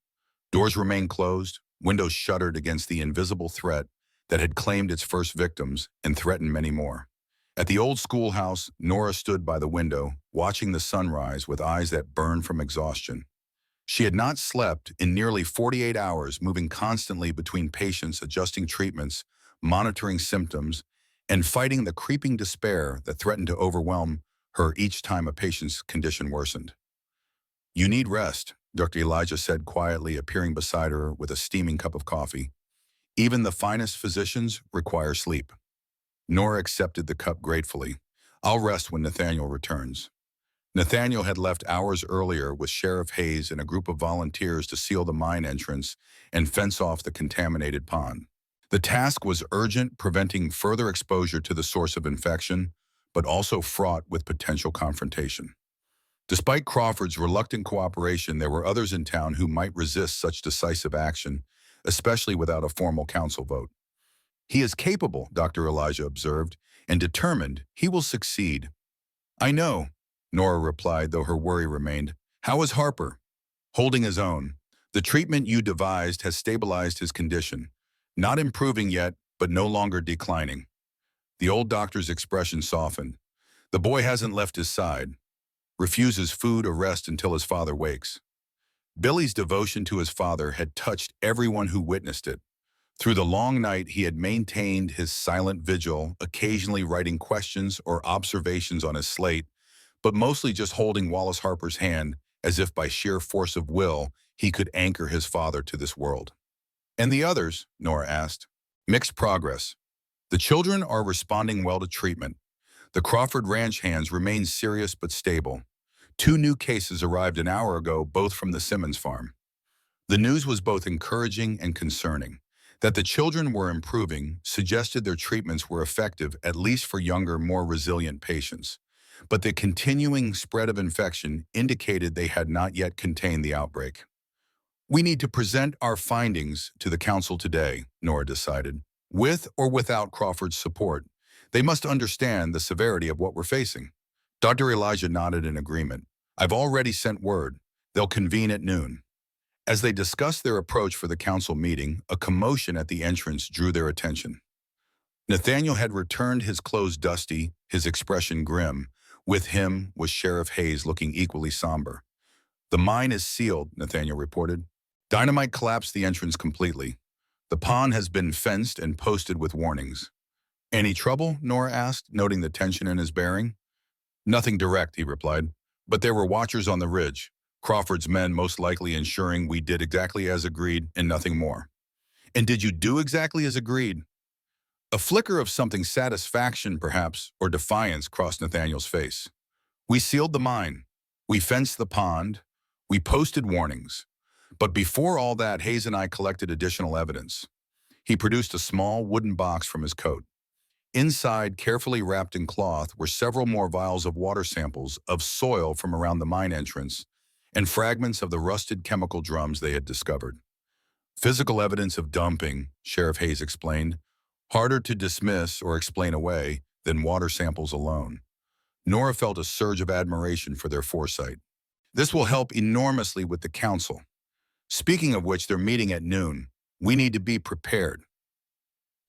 Speaker 1: Doors remained closed, windows shuttered against the invisible threat that had claimed its first victims and threatened many more. At the old schoolhouse, Nora stood by the window, watching the sunrise with eyes that burned from exhaustion. She had not slept in nearly 48 hours, moving constantly between patients, adjusting treatments, monitoring symptoms, and fighting the creeping despair that threatened to overwhelm her each time a patient's condition worsened. "You need rest," Dr. Elijah said quietly, appearing beside her with a steaming cup of coffee. "Even the finest physicians require sleep." Nora accepted the cup gratefully. "I'll rest when Nathaniel returns." Nathaniel had left hours earlier with Sheriff Hayes and a group of volunteers to seal the mine entrance and fence off the contaminated pond. The task was urgent, preventing further exposure to the source of infection, but also fraught with potential confrontation. Despite Crawford's reluctant cooperation, there were others in town who might resist such decisive action, especially without a formal council vote. "He is capable," Dr. Elijah observed, "and determined. He will succeed." "I know," Nora replied, though her worry remained. "How is Harper?" "Holding his own. The treatment you devised has stabilized his condition. Not improving yet, but no longer declining." The old doctor's expression softened. "The boy hasn't left his side. Refuses food or rest until his father wakes." Billy's devotion to his father had touched everyone who witnessed it. Through the long night, he had maintained his silent vigil, occasionally writing questions or observations on his slate, but mostly just holding Wallace Harper's hand as if by sheer force of will he could anchor his father to this world. "And the others?" Nora asked. "Mixed progress. The children are responding well to treatment. The Crawford Ranch hands remain serious but stable. 2 new cases arrived an hour ago, both from the Simmons farm." The news was both encouraging and concerning. That the children were improving suggested their treatments were effective, at least for younger, more resilient patients. But the continuing spread of infection indicated they had not yet contained the outbreak. We need to present our findings to the council today, Nora decided, with or without Crawford's support. They must understand the severity of what we're facing. Dr. Elijah nodded in agreement. I've already sent word. They'll convene at noon. As they discussed their approach for the council meeting, a commotion at the entrance drew their attention. Nathaniel had returned, his clothes dusty, his expression grim. With him was Sheriff Hayes, looking equally somber. The mine is sealed, Nathaniel reported. Dynamite collapsed the entrance completely. The pond has been fenced and posted with warnings. Any trouble? Nora asked, noting the tension in his bearing. Nothing direct, he replied. But there were watchers on the ridge. Crawford's men most likely ensuring we did exactly as agreed and nothing more. And did you do exactly as agreed? A flicker of something satisfaction, perhaps, or defiance crossed Nathaniel's face. We sealed the mine. We fenced the pond. We posted warnings. But before all that, Hayes and I collected additional evidence. He produced a small wooden box from his coat. Inside, carefully wrapped in cloth, were several more vials of water samples of soil from around the mine entrance and fragments of the rusted chemical drums they had discovered. Physical evidence of dumping, Sheriff Hayes explained, harder to dismiss or explain away than water samples alone. Nora felt a surge of admiration for their foresight. This will help enormously with the council. Speaking of which, they're meeting at noon. We need to be prepared.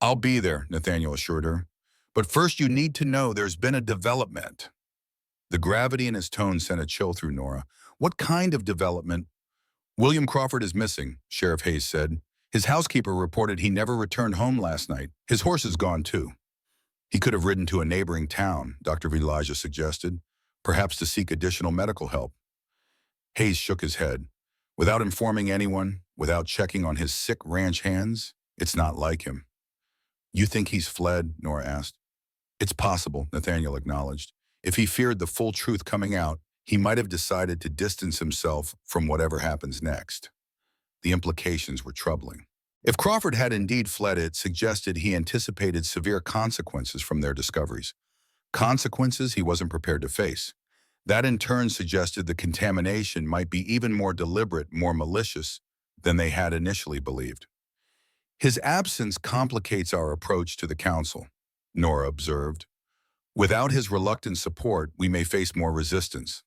Speaker 1: I'll be there, Nathaniel assured her. But first you need to know there's been a development. The gravity in his tone sent a chill through Nora. What kind of development? William Crawford is missing, Sheriff Hayes said. His housekeeper reported he never returned home last night. His horse is gone too. He could have ridden to a neighboring town, Dr. Elijah suggested, perhaps to seek additional medical help. Hayes shook his head. Without informing anyone, without checking on his sick ranch hands, it's not like him. You think he's fled? Nora asked. It's possible, Nathaniel acknowledged. If he feared the full truth coming out, he might have decided to distance himself from whatever happens next. The implications were troubling. If Crawford had indeed fled, it suggested he anticipated severe consequences from their discoveries. Consequences he wasn't prepared to face. That in turn suggested the contamination might be even more deliberate, more malicious than they had initially believed. His absence complicates our approach to the council, Nora observed. Without his reluctant support, we may face more resistance.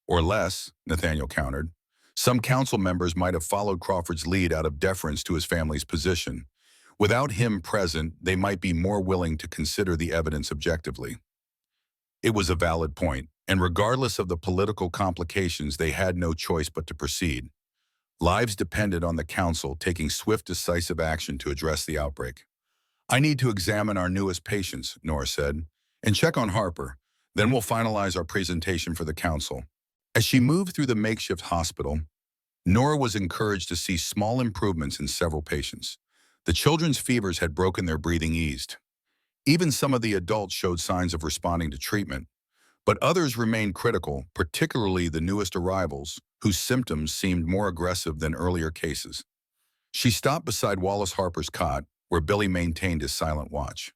Speaker 1: Or less, Nathaniel countered. Some council members might have followed Crawford's lead out of deference to his family's position. Without him present, they might be more willing to consider the evidence objectively. It was a valid point, and regardless of the political complications, they had no choice but to proceed. Lives depended on the council taking swift, decisive action to address the outbreak. I need to examine our newest patients, Nora said, and check on Harper. Then we'll finalize our presentation for the council. As she moved through the makeshift hospital, Nora was encouraged to see small improvements in several patients. The children's fevers had broken, their breathing eased. Even some of the adults showed signs of responding to treatment, but others remained critical, particularly the newest arrivals, whose symptoms seemed more aggressive than earlier cases. She stopped beside Wallace Harper's cot, where Billy maintained his silent watch.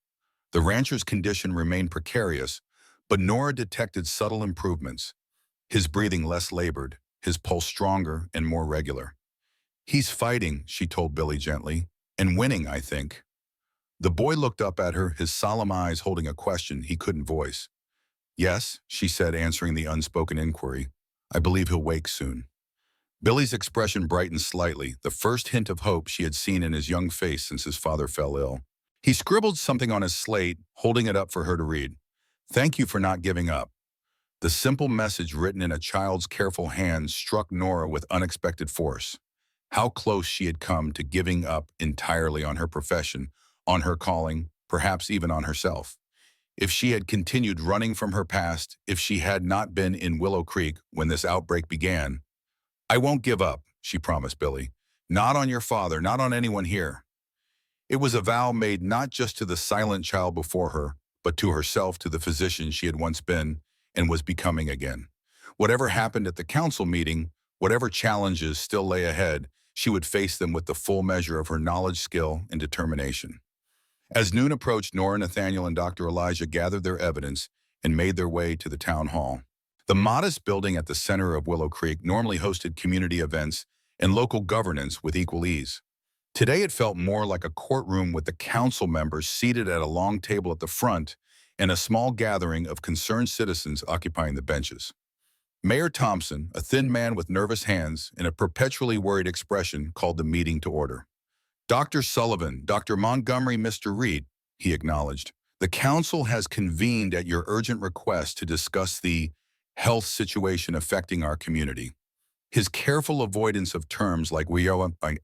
Speaker 1: The rancher's condition remained precarious, but Nora detected subtle improvements. His breathing less labored, his pulse stronger and more regular. He's fighting, she told Billy gently, and winning, I think. The boy looked up at her, his solemn eyes holding a question he couldn't voice. Yes, she said, answering the unspoken inquiry. I believe he'll wake soon. Billy's expression brightened slightly, the first hint of hope she had seen in his young face since his father fell ill. He scribbled something on his slate, holding it up for her to read. Thank you for not giving up. The simple message written in a child's careful hand struck Nora with unexpected force. How close she had come to giving up entirely on her profession, on her calling, perhaps even on herself. If she had continued running from her past, if she had not been in Willow Creek when this outbreak began. I won't give up, she promised Billy. Not on your father, not on anyone here. It was a vow made not just to the silent child before her, but to herself, to the physician she had once been and was becoming again. Whatever happened at the council meeting, whatever challenges still lay ahead, she would face them with the full measure of her knowledge, skill, and determination. As noon approached, Nora, Nathaniel, and Dr. Elijah gathered their evidence and made their way to the town hall. The modest building at the center of Willow Creek normally hosted community events and local governance with equal ease. Today it felt more like a courtroom with the council members seated at a long table at the front and a small gathering of concerned citizens occupying the benches. Mayor Thompson, a thin man with nervous hands and a perpetually worried expression, called the meeting to order. "Dr. Sullivan, Dr. Montgomery, Mr. Reed," he acknowledged, "the council has convened at your urgent request to discuss the health situation affecting our community." His careful avoidance of terms like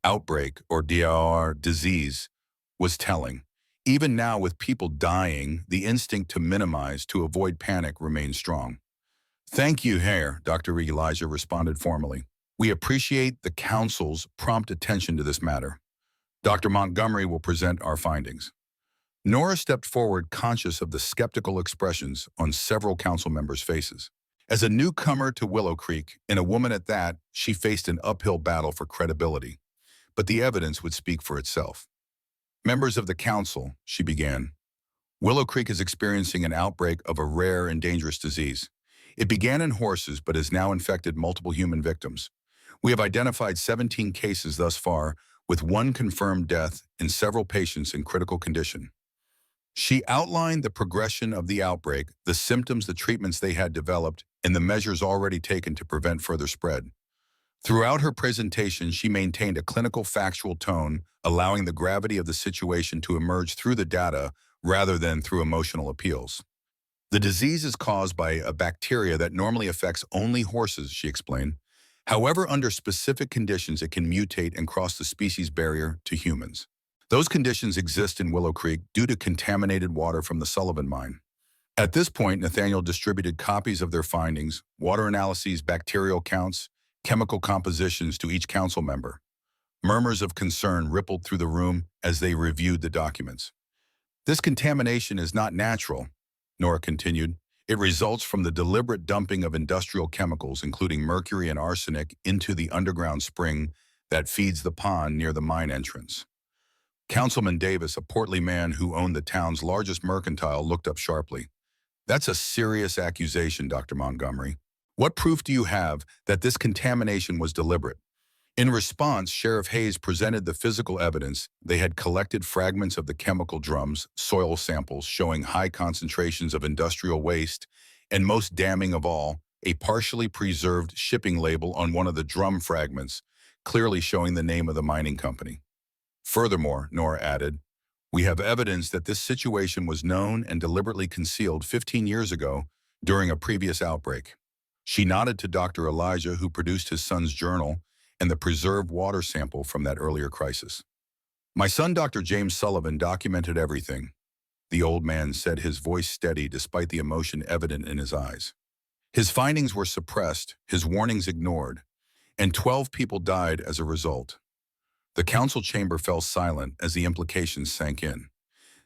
Speaker 1: outbreak or DR disease was telling. Even now, with people dying, the instinct to minimize, to avoid panic remains strong. "Thank you, Herr," Dr. Elijah responded formally. "We appreciate the council's prompt attention to this matter. Dr. Montgomery will present our findings." Nora stepped forward, conscious of the skeptical expressions on several council members' faces. As a newcomer to Willow Creek, and a woman at that, she faced an uphill battle for credibility. But the evidence would speak for itself. "Members of the council," she began, "Willow Creek is experiencing an outbreak of a rare and dangerous disease. It began in horses but has now infected multiple human victims. We have identified 17 cases thus far, with one confirmed death and several patients in critical condition." She outlined the progression of the outbreak, the symptoms, the treatments they had developed, and the measures already taken to prevent further spread. Throughout her presentation, she maintained a clinical, factual tone, allowing the gravity of the situation to emerge through the data rather than through emotional appeals. "The disease is caused by a bacteria that normally affects only horses," she explained. "However, under specific conditions, it can mutate and cross the species barrier to humans. Those conditions exist in Willow Creek due to contaminated water from the Sullivan mine." At this point, Nathaniel distributed copies of their findings, water analyses, bacterial counts, chemical compositions to each council member. Murmurs of concern rippled through the room as they reviewed the documents. "This contamination is not natural," Nora continued. "It results from the deliberate dumping of industrial chemicals, including mercury and arsenic, into the underground spring that feeds the pond near the mine entrance." Councilman Davis, a portly man who owned the town's largest mercantile, looked up sharply. "That's a serious accusation, Dr. Montgomery. What proof do you have that this contamination was deliberate?" In response, Sheriff Hayes presented the physical evidence. They had collected fragments of the chemical drums, soil samples showing high concentrations of industrial waste, and most damning of all, a partially preserved shipping label on one of the drum fragments, clearly showing the name of the mining company. "Furthermore," Nora added, "we have evidence that this situation was known and deliberately concealed 15 years ago during a previous outbreak." She nodded to Dr. Elijah, who produced his son's journal and the preserved water sample from that earlier crisis. "My son, Dr. James Sullivan, documented everything," the old man said, his voice steady despite the emotion evident in his eyes. "His findings were suppressed, his warnings ignored, and 12 people died as a result." The council chamber fell silent as the implications sank in.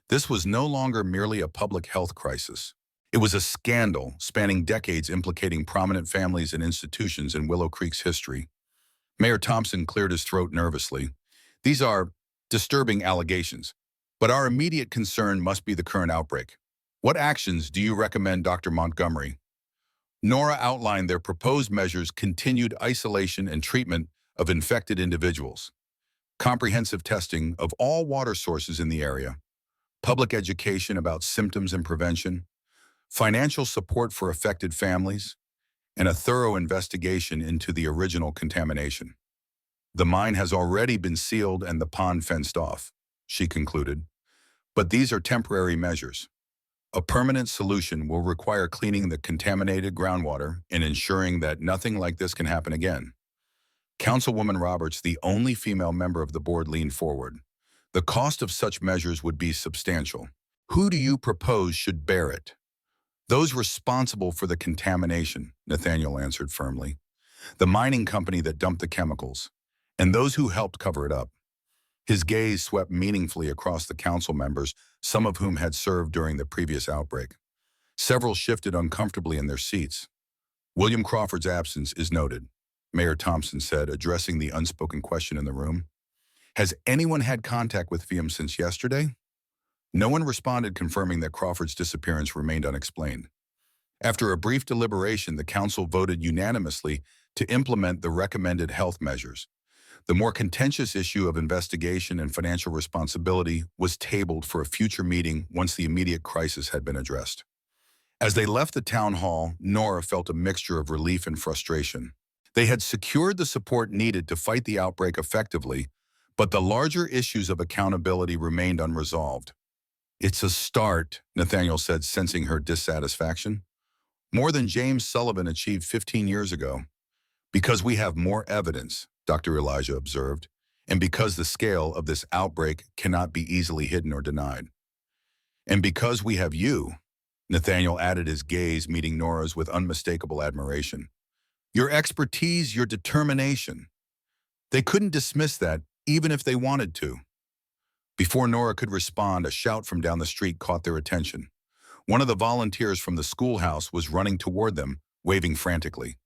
Speaker 1: This was no longer merely a public health crisis. It was a scandal spanning decades, implicating prominent families and institutions in Willow Creek's history. Mayor Thompson cleared his throat nervously. "These are disturbing allegations, but our immediate concern must be the current outbreak. What actions do you recommend, Dr. Montgomery?" Nora outlined their proposed measures: continued isolation and treatment of infected individuals, comprehensive testing of all water sources in the area, public education about symptoms and prevention, financial support for affected families, and a thorough investigation into the original contamination. "The mine has already been sealed and the pond fenced off," she concluded. "But these are temporary measures. A permanent solution will require cleaning the contaminated groundwater and ensuring that nothing like this can happen again." Councilwoman Roberts, the only female member of the board, leaned forward. "The cost of such measures would be substantial. Who do you propose should bear it?" "Those responsible for the contamination," Nathaniel answered firmly. "The mining company that dumped the chemicals, and those who helped cover it up." His gaze swept meaningfully across the council members, some of whom had served during the previous outbreak. Several shifted uncomfortably in their seats. William Crawford's absence is noted. Mayor Thompson said, addressing the unspoken question in the room. Has anyone had contact with VM since yesterday? No one responded, confirming that Crawford's disappearance remained unexplained. After a brief deliberation, the council voted unanimously to implement the recommended health measures. The more contentious issue of investigation and financial responsibility was tabled for a future meeting once the immediate crisis had been addressed. As they left the town hall, Nora felt a mixture of relief and frustration. They had secured the support needed to fight the outbreak effectively, but the larger issues of accountability remained unresolved. It's a start, Nathaniel said, sensing her dissatisfaction. More than James Sullivan achieved 15 years ago. Because we have more evidence, Dr. Elijah observed, and because the scale of this outbreak cannot be easily hidden or denied. And because we have you, Nathaniel added, his gaze meeting Nora's with unmistakable admiration. Your expertise, your determination. They couldn't dismiss that, even if they wanted to. Before Nora could respond, a shout from down the street caught their attention. One of the volunteers from the schoolhouse was running toward them, waving frantically.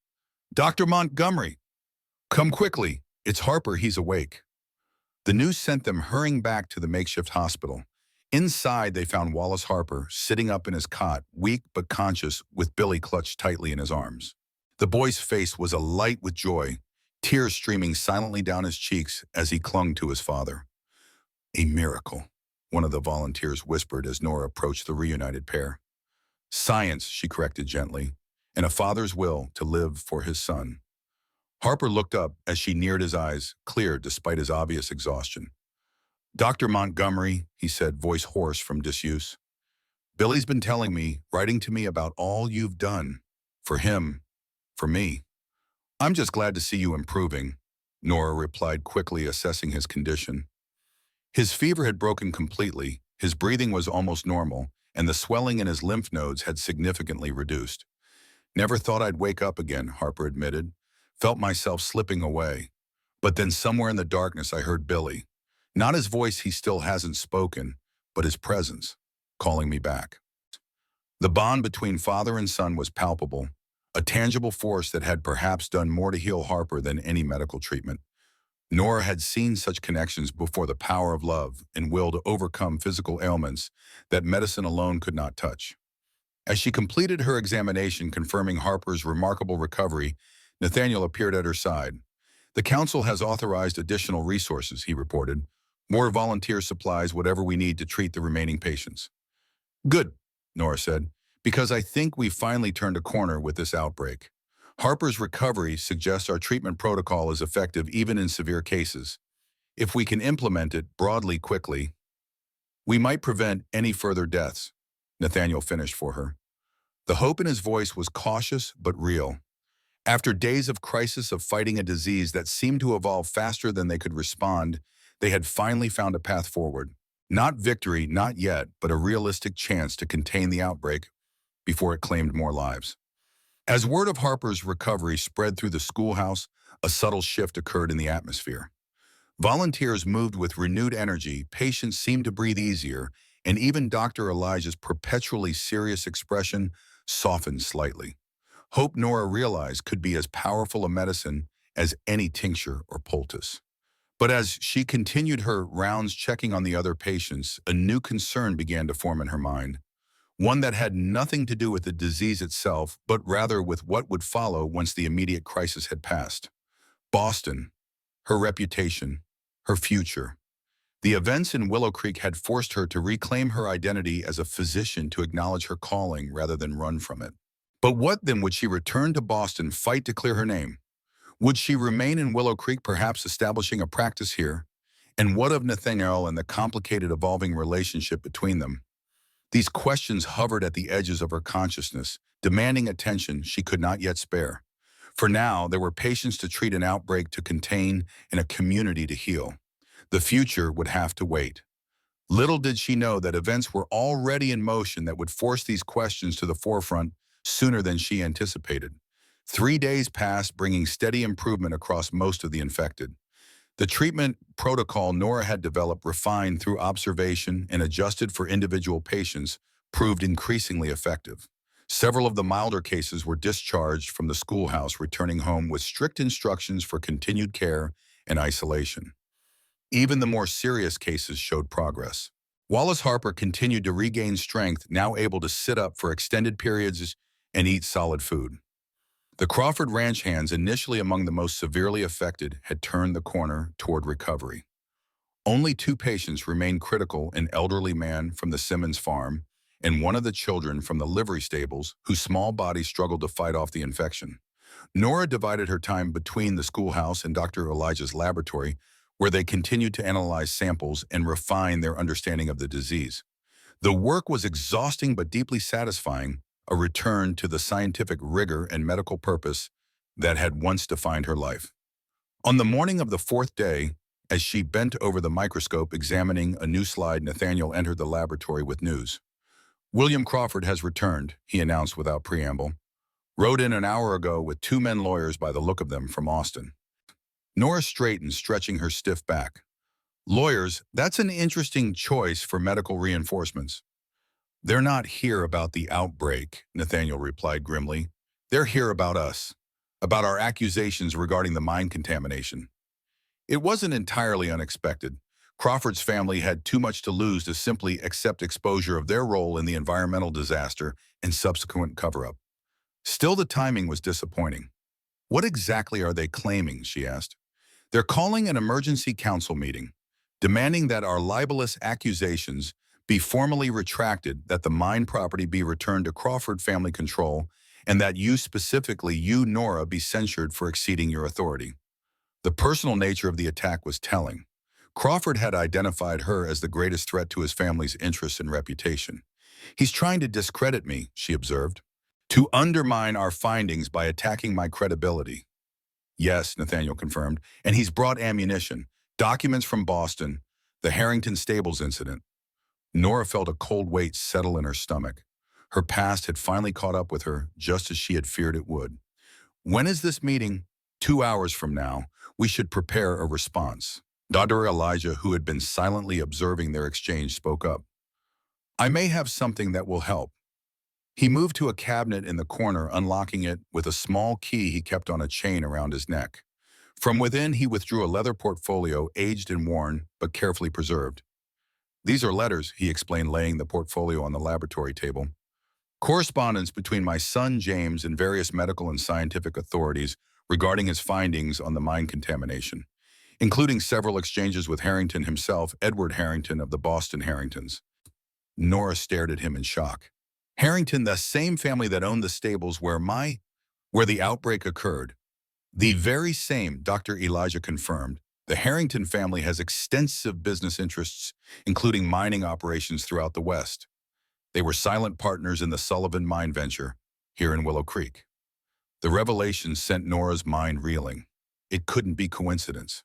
Speaker 1: Dr. Montgomery! Come quickly! It's Harper, he's awake. The news sent them hurrying back to the makeshift hospital. Inside, they found Wallace Harper, sitting up in his cot, weak but conscious, with Billy clutched tightly in his arms. The boy's face was alight with joy, tears streaming silently down his cheeks as he clung to his father. A miracle, one of the volunteers whispered as Nora approached the reunited pair. Science, she corrected gently, and a father's will to live for his son. Harper looked up as she neared, his eyes clear despite his obvious exhaustion. Dr. Montgomery, he said, voice hoarse from disuse. Billy's been telling me, writing to me about all you've done. For him, for me. I'm just glad to see you improving, Nora replied quickly, assessing his condition. His fever had broken completely, his breathing was almost normal, and the swelling in his lymph nodes had significantly reduced. Never thought I'd wake up again, Harper admitted. Felt myself slipping away. But then somewhere in the darkness I heard Billy. Not his voice, he still hasn't spoken, but his presence, calling me back. The bond between father and son was palpable, a tangible force that had perhaps done more to heal Harper than any medical treatment. Nora had seen such connections before, the power of love and will to overcome physical ailments that medicine alone could not touch. As she completed her examination confirming Harper's remarkable recovery, Nathaniel appeared at her side. The council has authorized additional resources, he reported. More volunteer supplies, whatever we need to treat the remaining patients. Good, Nora said, because I think we've finally turned a corner with this outbreak. Harper's recovery suggests our treatment protocol is effective even in severe cases. If we can implement it broadly quickly, we might prevent any further deaths, Nathaniel finished for her. The hope in his voice was cautious but real. After days of crisis, of fighting a disease that seemed to evolve faster than they could respond, they had finally found a path forward. Not victory, not yet, but a realistic chance to contain the outbreak before it claimed more lives. As word of Harper's recovery spread through the schoolhouse, a subtle shift occurred in the atmosphere. Volunteers moved with renewed energy, patients seemed to breathe easier, and even Dr. Elijah's perpetually serious expression softened slightly. Hope, Nora realized, could be as powerful a medicine as any tincture or poultice. But as she continued her rounds checking on the other patients, a new concern began to form in her mind. One that had nothing to do with the disease itself, but rather with what would follow once the immediate crisis had passed. Boston, her reputation, her future. The events in Willow Creek had forced her to reclaim her identity as a physician, to acknowledge her calling rather than run from it. But what then? Would she return to Boston, fight to clear her name? Would she remain in Willow Creek, perhaps establishing a practice here? And what of Nathaniel and the complicated, evolving relationship between them? These questions hovered at the edges of her consciousness, demanding attention she could not yet spare. For now, there were patients to treat, an outbreak to contain, and a community to heal. The future would have to wait. Little did she know that events were already in motion that would force these questions to the forefront sooner than she anticipated. 3 days passed, bringing steady improvement across most of the infected. The treatment protocol Nora had developed, refined through observation and adjusted for individual patients, proved increasingly effective. Several of the milder cases were discharged from the schoolhouse, returning home with strict instructions for continued care and isolation. Even the more serious cases showed progress. Wallace Harper continued to regain strength, now able to sit up for extended periods and eat solid food. The Crawford ranch hands, initially among the most severely affected, had turned the corner toward recovery. Only two patients remained critical: an elderly man from the Simmons farm and one of the children from the livery stables whose small body struggled to fight off the infection. Nora divided her time between the schoolhouse and Dr. Elijah's laboratory, where they continued to analyze samples and refine their understanding of the disease. The work was exhausting but deeply satisfying, a return to the scientific rigor and medical purpose that had once defined her life. On the morning of the fourth day, as she bent over the microscope examining a new slide, Nathaniel entered the laboratory with news. "William Crawford has returned," he announced without preamble. "Rode in an hour ago with two men lawyers by the look of them from Austin." Nora straightened, stretching her stiff back. "Lawyers, that's an interesting choice for medical reinforcements." "They're not here about the outbreak," Nathaniel replied grimly. "They're here about us, about our accusations regarding the mine contamination." It wasn't entirely unexpected. Crawford's family had too much to lose to simply accept exposure of their role in the environmental disaster and subsequent cover-up. Still, the timing was disappointing. "What exactly are they claiming?" she asked. "They're calling an emergency council meeting, demanding that our libelous accusations be formally retracted, that the mine property be returned to Crawford family control, and that you, specifically you, Nora, be censured for exceeding your authority." The personal nature of the attack was telling. Crawford had identified her as the greatest threat to his family's interests and reputation. "He's trying to discredit me," she observed, "to undermine our findings by attacking my credibility." "Yes," Nathaniel confirmed, "and he's brought ammunition, documents from Boston, the Harrington Stables incident." Nora felt a cold weight settle in her stomach. Her past had finally caught up with her, just as she had feared it would. "When is this meeting?" "2 hours from now. We should prepare a response." Dr. Elijah, who had been silently observing their exchange, spoke up. "I may have something that will help." He moved to a cabinet in the corner, unlocking it with a small key he kept on a chain around his neck. From within, he withdrew a leather portfolio, aged and worn, but carefully preserved. "These are letters," he explained, laying the portfolio on the laboratory table. "Correspondence between my son James and various medical and scientific authorities regarding his findings on the mine contamination, including several exchanges with Harrington himself, Edward Harrington of the Boston Harringtons." Nora stared at him in shock. "Harrington, the same family that owned the stables where the outbreak occurred?" "The very same," Dr. Elijah confirmed. "The Harrington family has extensive business interests, including mining operations throughout the West. They were silent partners in the Sullivan mine venture here in Willow Creek." The revelation sent Nora's mind reeling. It couldn't be coincidence.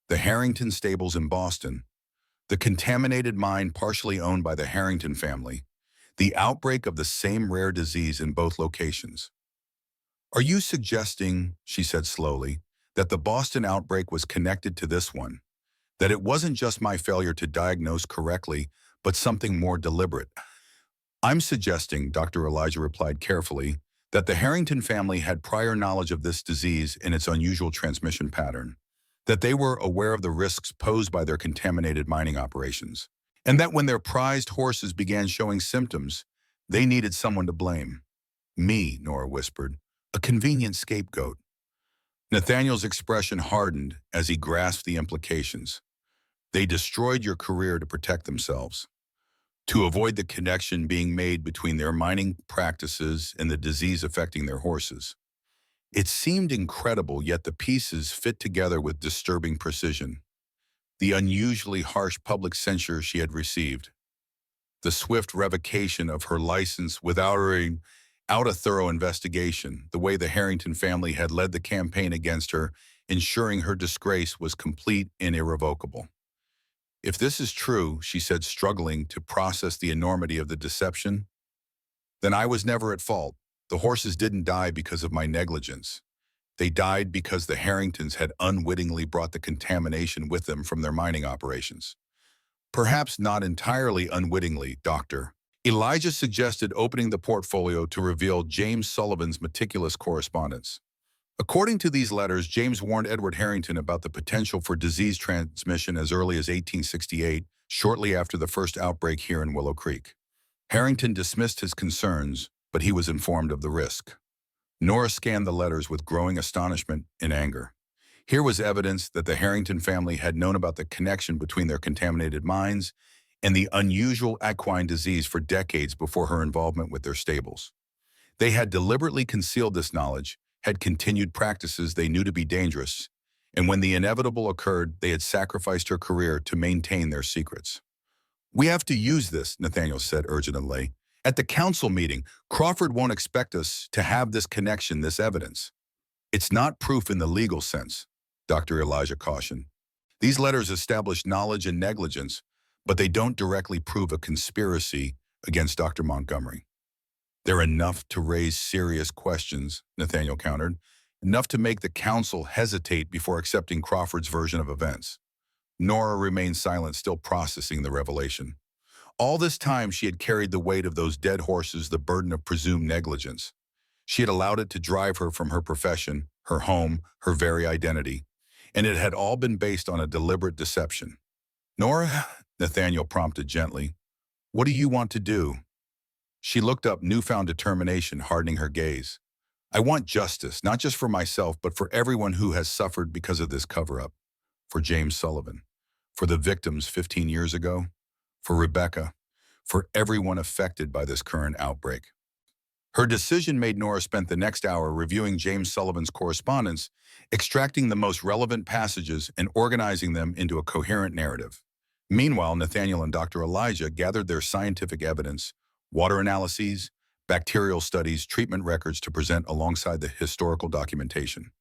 Speaker 1: The Harrington stables in Boston, the contaminated mine partially owned by the Harrington family, the outbreak of the same rare disease in both locations. "Are you suggesting," she said slowly, "that the Boston outbreak was connected to this one? That it wasn't just my failure to diagnose correctly, but something more deliberate?" "I'm suggesting," Dr. Elijah replied carefully, "that the Harrington family had prior knowledge of this disease and its unusual transmission pattern, that they were aware of the risks posed by their contaminated mining operations, and that when their prized horses began showing symptoms, they needed someone to blame." "Me," Nora whispered, "a convenient scapegoat." Nathaniel's expression hardened as he grasped the implications. "They destroyed your career to protect themselves, to avoid the connection being made between their mining practices and the disease affecting their horses." It seemed incredible, yet the pieces fit together with disturbing precision. The unusually harsh public censure she had received, the swift revocation of her license without a thorough investigation, the way the Harrington family had led the campaign against her, ensuring her disgrace was complete and irrevocable. "If this is true," she said, struggling to process the enormity of the deception, "then I was never at fault. The horses didn't die because of my negligence. They died because the Harringtons had unwittingly brought the contamination with them from their mining operations." "Perhaps not entirely unwittingly, Doctor." Elijah suggested opening the portfolio to reveal James Sullivan's meticulous correspondence. According to these letters, James warned Edward Harrington about the potential for disease transmission as early as 1868, shortly after the first outbreak here in Willow Creek. Harrington dismissed his concerns, but he was informed of the risk. Nora scanned the letters with growing astonishment and anger. Here was evidence that the Harrington family had known about the connection between their contaminated mines and the unusual equine disease for decades before her involvement with their stables. They had deliberately concealed this knowledge, had continued practices they knew to be dangerous, and when the inevitable occurred, they had sacrificed her career to maintain their secrets. "We have to use this," Nathaniel said urgently. "At the council meeting, Crawford won't expect us to have this connection, this evidence." "It's not proof in the legal sense," Dr. Elijah cautioned. "These letters establish knowledge and negligence, but they don't directly prove a conspiracy against Dr. Montgomery." "They're enough to raise serious questions," Nathaniel countered, "enough to make the council hesitate before accepting Crawford's version of events." Nora remained silent, still processing the revelation. All this time, she had carried the weight of those dead horses, the burden of presumed negligence. She had allowed it to drive her from her profession, her home, her very identity, and it had all been based on a deliberate deception. "Nora," Nathaniel prompted gently, "what do you want to do?" She looked up, newfound determination hardening her gaze. "I want justice, not just for myself, but for everyone who has suffered because of this cover-up. For James Sullivan, for the victims 15 years ago, for Rebecca, for everyone affected by this current outbreak." Her decision made Nora spent the next hour reviewing James Sullivan's correspondence, extracting the most relevant passages and organizing them into a coherent narrative. Meanwhile, Nathaniel and Dr. Elijah gathered their scientific evidence, water analyses, bacterial studies, treatment records to present alongside the historical documentation.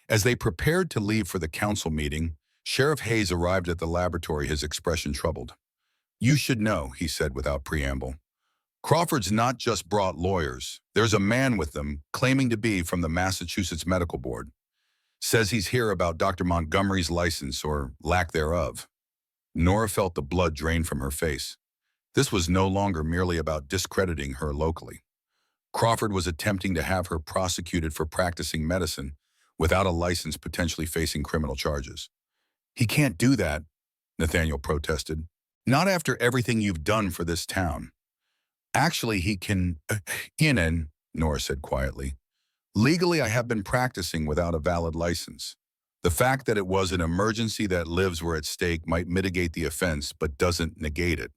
Speaker 1: As they prepared to leave for the council meeting, Sheriff Hayes arrived at the laboratory, his expression troubled. "You should know," he said without preamble. "Crawford's not just brought lawyers. There's a man with them, claiming to be from the Massachusetts Medical Board. Says he's here about Dr. Montgomery's license, or lack thereof." Nora felt the blood drain from her face. This was no longer merely about discrediting her locally. Crawford was attempting to have her prosecuted for practicing medicine without a license, potentially facing criminal charges. "He can't do that," Nathaniel protested. "Not after everything you've done for this town." "Actually, he can, Nora said quietly. "Legally, I have been practicing without a valid license. The fact that it was an emergency that lives were at stake might mitigate the offense, but doesn't negate it."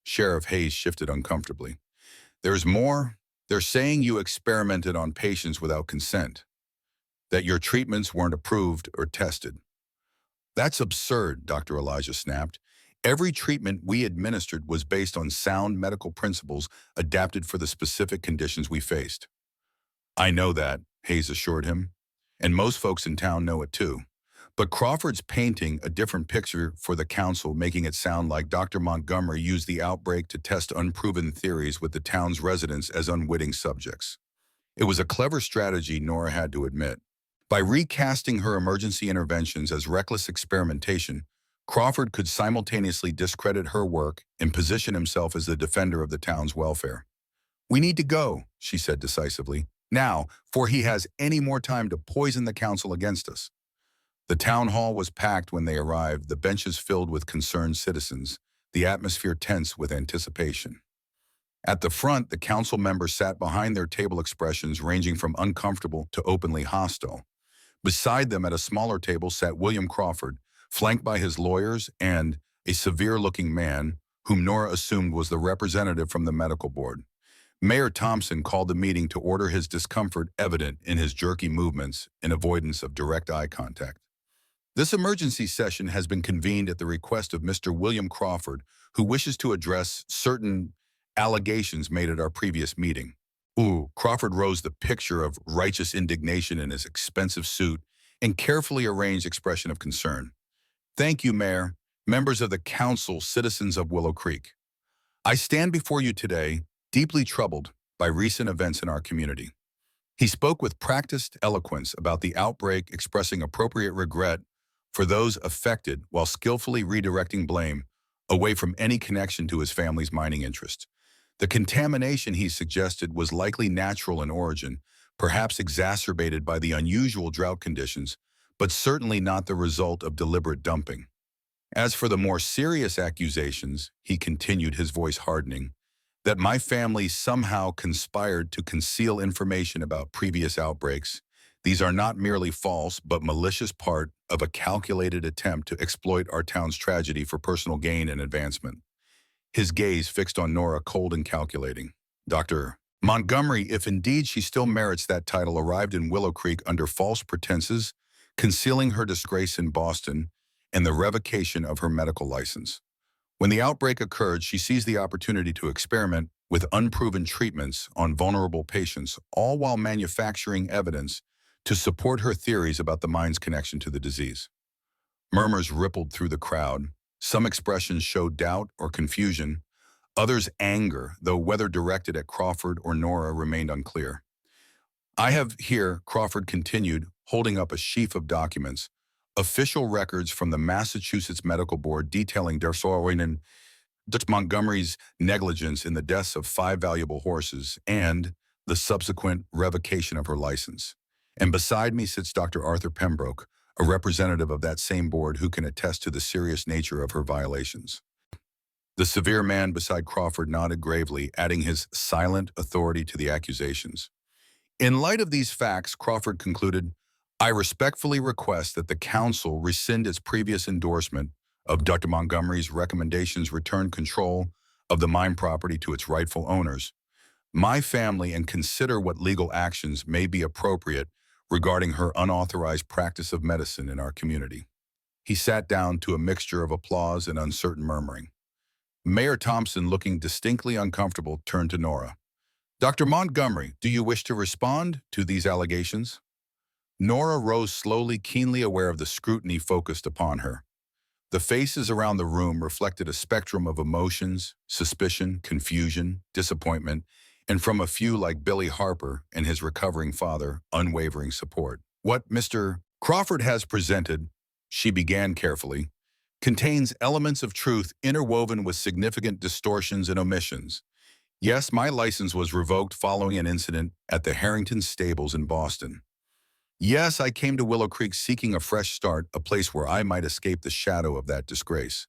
Speaker 1: Sheriff Hayes shifted uncomfortably. "There's more. They're saying you experimented on patients without consent, that your treatments weren't approved or tested." "That's absurd," Dr. Elijah snapped. "Every treatment we administered was based on sound medical principles adapted for the specific conditions we faced." "I know that," Hayes assured him, "and most folks in town know it too. But Crawford's painting a different picture for the council, making it sound like Dr. Montgomery used the outbreak to test unproven theories with the town's residents as unwitting subjects." It was a clever strategy, Nora had to admit. By recasting her emergency interventions as reckless experimentation, Crawford could simultaneously discredit her work and position himself as the defender of the town's welfare. "We need to go," she said decisively, "now, for he has any more time to poison the council against us." The town hall was packed when they arrived, the benches filled with concerned citizens, the atmosphere tense with anticipation. At the front, the council members sat behind their table, expressions ranging from uncomfortable to openly hostile. Beside them at a smaller table sat William Crawford, flanked by his lawyers and a severe-looking man whom Nora assumed was the representative from the medical board. Mayor Thompson called the meeting to order, his discomfort evident in his jerky movements and avoidance of direct eye contact. "This emergency session has been convened at the request of Mr. William Crawford, who wishes to address certain allegations made at our previous meeting." Crawford rose, the picture of righteous indignation in his expensive suit and carefully arranged expression of concern. "Thank you, Mayor, members of the council, citizens of Willow Creek. I stand before you today, deeply troubled by recent events in our community." He spoke with practiced eloquence about the outbreak, expressing appropriate regret for those affected while skillfully redirecting blame away from any connection to his family's mining interest. The contamination, he suggested, was likely natural in origin, perhaps exacerbated by the unusual drought conditions, but certainly not the result of deliberate dumping. As for the more serious accusations, he continued, his voice hardening, that my family somehow conspired to conceal information about previous outbreaks. These are not merely false, but malicious part of a calculated attempt to exploit our town's tragedy for personal gain and advancement. His gaze fixed on Nora, cold and calculating. Dr. Montgomery, if indeed she still merits that title, arrived in Willow Creek under false pretenses, concealing her disgrace in Boston and the revocation of her medical license. When the outbreak occurred, she seized the opportunity to experiment with unproven treatments on vulnerable patients, all while manufacturing evidence to support her theories about the mind's connection to the disease. Murmurs rippled through the crowd. Some expressions showed doubt or confusion, others anger, though whether directed at Crawford or Nora remained unclear. I have here, Crawford continued, holding up a sheaf of documents, official records from the Massachusetts Medical Board detailing Dersoin and Dr. Montgomery's negligence in the deaths of 5 valuable horses and the subsequent revocation of her license. And beside me sits Dr. Arthur Pembroke, a representative of that same board who can attest to the serious nature of her violations. The severe man beside Crawford nodded gravely, adding his silent authority to the accusations. In light of these facts, Crawford concluded, I respectfully request that the council rescind its previous endorsement of Dr. Montgomery's recommendations, return control of the mine property to its rightful owners, my family, and consider what legal actions may be appropriate regarding her unauthorized practice of medicine in our community. He sat down to a mixture of applause and uncertain murmuring. Mayor Thompson, looking distinctly uncomfortable, turned to Nora. Dr. Montgomery, do you wish to respond to these allegations? Nora rose slowly, keenly aware of the scrutiny focused upon her. The faces around the room reflected a spectrum of emotions, suspicion, confusion, disappointment, and from a few like Billy Harper and his recovering father, unwavering support. What Mr. Crawford has presented, she began carefully, contains elements of truth interwoven with significant distortions and omissions. Yes, my license was revoked following an incident at the Harrington Stables in Boston. Yes, I came to Willow Creek seeking a fresh start, a place where I might escape the shadow of that disgrace.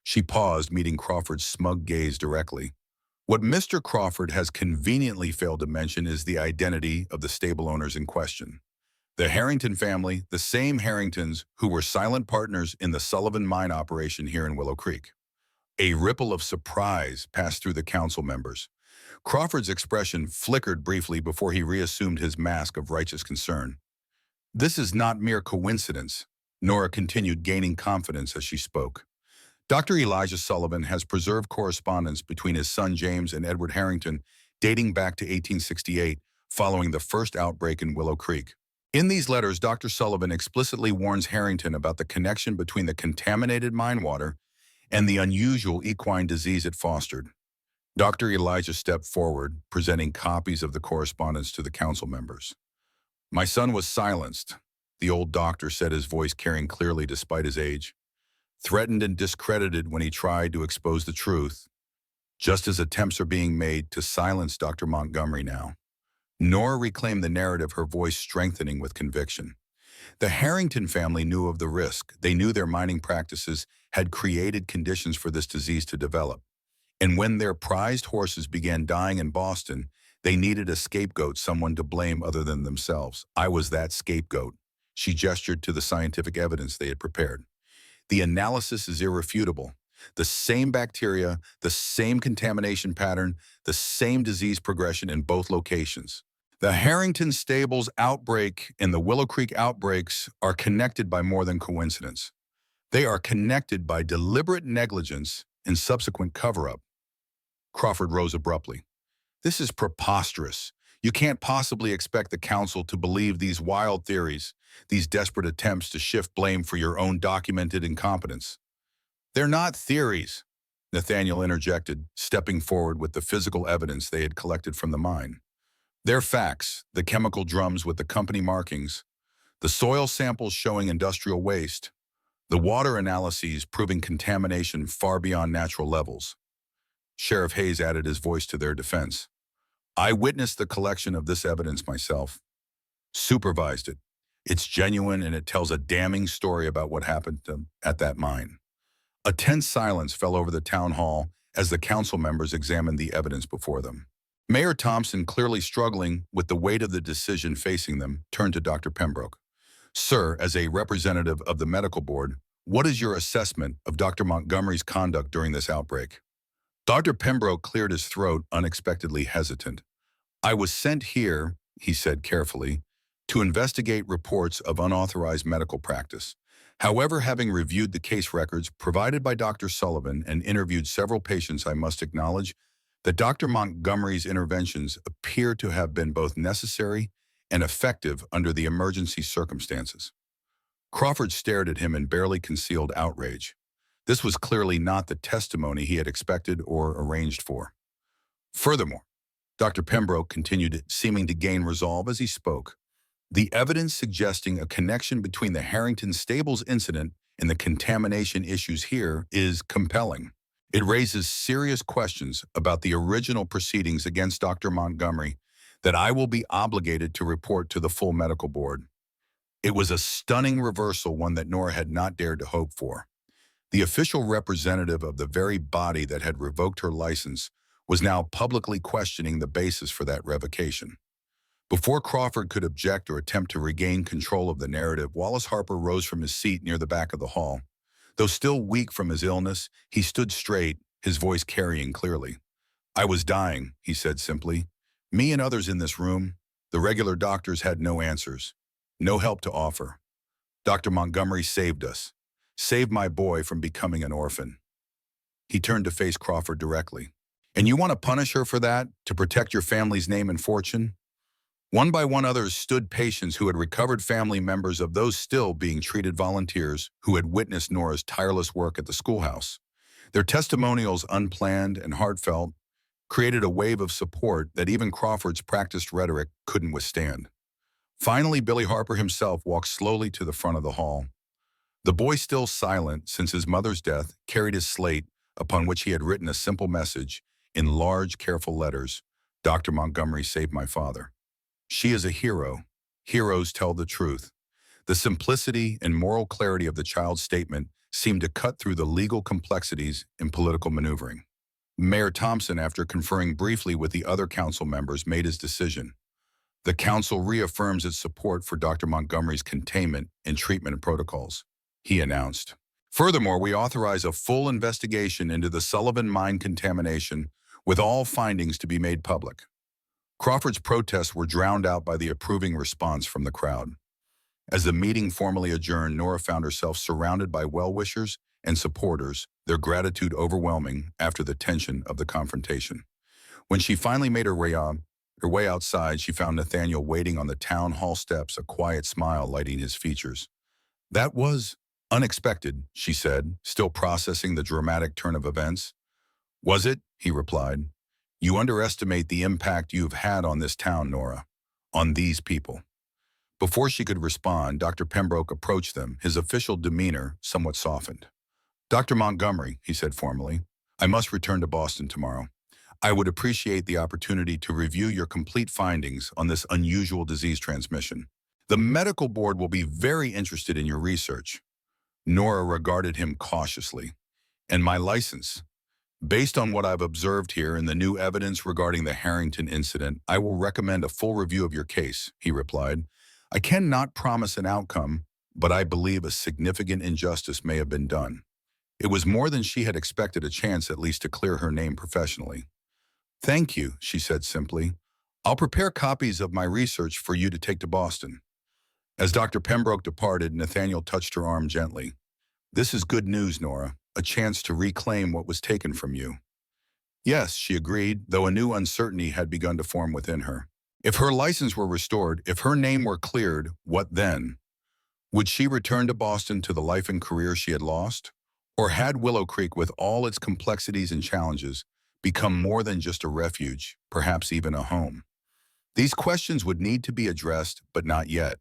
Speaker 1: She paused, meeting Crawford's smug gaze directly. What Mr. Crawford has conveniently failed to mention is the identity of the stable owners in question. The Harrington family, the same Harringtons who were silent partners in the Sullivan mine operation here in Willow Creek. A ripple of surprise passed through the council members. Crawford's expression flickered briefly before he reassumed his mask of righteous concern. This is not mere coincidence, Nora continued, gaining confidence as she spoke. Dr. Elijah Sullivan has preserved correspondence between his son James and Edward Harrington dating back to 1868, following the first outbreak in Willow Creek. In these letters, Dr. Sullivan explicitly warns Harrington about the connection between the contaminated mine water and the unusual equine disease it fostered. Dr. Elijah stepped forward, presenting copies of the correspondence to the council members. My son was silenced, the old doctor said, his voice carrying clearly despite his age. Threatened and discredited when he tried to expose the truth, just as attempts are being made to silence Dr. Montgomery now. Nora reclaimed the narrative, her voice strengthening with conviction. The Harrington family knew of the risk. They knew their mining practices had created conditions for this disease to develop. And when their prized horses began dying in Boston, they needed a scapegoat, someone to blame other than themselves. I was that scapegoat. She gestured to the scientific evidence they had prepared. The analysis is irrefutable. The same bacteria, the same contamination pattern, the same disease progression in both locations. The Harrington Stables outbreak and the Willow Creek outbreaks are connected by more than coincidence. They are connected by deliberate negligence and subsequent cover-up. Crawford rose abruptly. This is preposterous. You can't possibly expect the council to believe these wild theories, these desperate attempts to shift blame for your own documented incompetence. They're not theories, Nathaniel interjected, stepping forward with the physical evidence they had collected from the mine. They're facts, the chemical drums with the company markings, the soil samples showing industrial waste, the water analyses proving contamination far beyond natural levels. Sheriff Hayes added his voice to their defense. I witnessed the collection of this evidence myself, supervised it. It's genuine and it tells a damning story about what happened at that mine. A tense silence fell over the town hall as the council members examined the evidence before them. Mayor Thompson, clearly struggling with the weight of the decision facing them, turned to Dr. Pembroke. Sir, as a representative of the medical board, what is your assessment of Dr. Montgomery's conduct during this outbreak? Dr. Pembroke cleared his throat, unexpectedly hesitant. I was sent here, he said carefully, to investigate reports of unauthorized medical practice. However, having reviewed the case records provided by Dr. Sullivan and interviewed several patients, I must acknowledge that Dr. Montgomery's interventions appear to have been both necessary and effective under the emergency circumstances. Crawford stared at him in barely concealed outrage. This was clearly not the testimony he had expected or arranged for. Furthermore, Dr. Pembroke continued, seeming to gain resolve as he spoke. The evidence suggesting a connection between the Harrington Stables incident and the contamination issues here is compelling. It raises serious questions about the original proceedings against Dr. Montgomery that I will be obligated to report to the full medical board. It was a stunning reversal, one that Nora had not dared to hope for. The official representative of the very body that had revoked her license was now publicly questioning the basis for that revocation. Before Crawford could object or attempt to regain control of the narrative, Wallace Harper rose from his seat near the back of the hall. Though still weak from his illness, he stood straight, his voice carrying clearly. I was dying, he said simply. Me and others in this room, the regular doctors had no answers, no help to offer. Dr. Montgomery saved us, saved my boy from becoming an orphan. He turned to face Crawford directly. And you want to punish her for that, to protect your family's name and fortune? One by one, others stood, patients who had recovered, family members of those still being treated, volunteers who had witnessed Nora's tireless work at the schoolhouse. Their testimonials, unplanned and heartfelt, created a wave of support that even Crawford's practiced rhetoric couldn't withstand. Finally, Billy Harper himself walked slowly to the front of the hall. The boy, still silent since his mother's death, carried his slate upon which he had written a simple message in large, careful letters. Dr. Montgomery saved my father. She is a hero. Heroes tell the truth. The simplicity and moral clarity of the child's statement seemed to cut through the legal complexities and political maneuvering. Mayor Thompson, after conferring briefly with the other council members, made his decision. The council reaffirms its support for Dr. Montgomery's containment and treatment protocols, he announced. Furthermore, we authorize a full investigation into the Sullivan mine contamination, with all findings to be made public. Crawford's protests were drowned out by the approving response from the crowd. As the meeting formally adjourned, Nora found herself surrounded by well-wishers and supporters, their gratitude overwhelming after the tension of the confrontation. When she finally made her way outside, she found Nathaniel waiting on the town hall steps, a quiet smile lighting his features. That was unexpected, she said, still processing the dramatic turn of events. Was it? He replied. You underestimate the impact you've had on this town, Nora, on these people. Before she could respond, Dr. Pembroke approached them, his official demeanor somewhat softened. Dr. Montgomery, he said formally, I must return to Boston tomorrow. I would appreciate the opportunity to review your complete findings on this unusual disease transmission. The medical board will be very interested in your research. Nora regarded him cautiously. And my license? Based on what I've observed here and the new evidence regarding the Harrington incident, I will recommend a full review of your case, he replied. I cannot promise an outcome, but I believe a significant injustice may have been done. It was more than she had expected, a chance at least to clear her name professionally. Thank you, she said simply. I'll prepare copies of my research for you to take to Boston. As Dr. Pembroke departed, Nathaniel touched her arm gently. This is good news, Nora, a chance to reclaim what was taken from you. Yes, she agreed, though a new uncertainty had begun to form within her. If her license were restored, if her name were cleared, what then? Would she return to Boston to the life and career she had lost? Or had Willow Creek, with all its complexities and challenges, become more than just a refuge, perhaps even a home? These questions would need to be addressed, but not yet.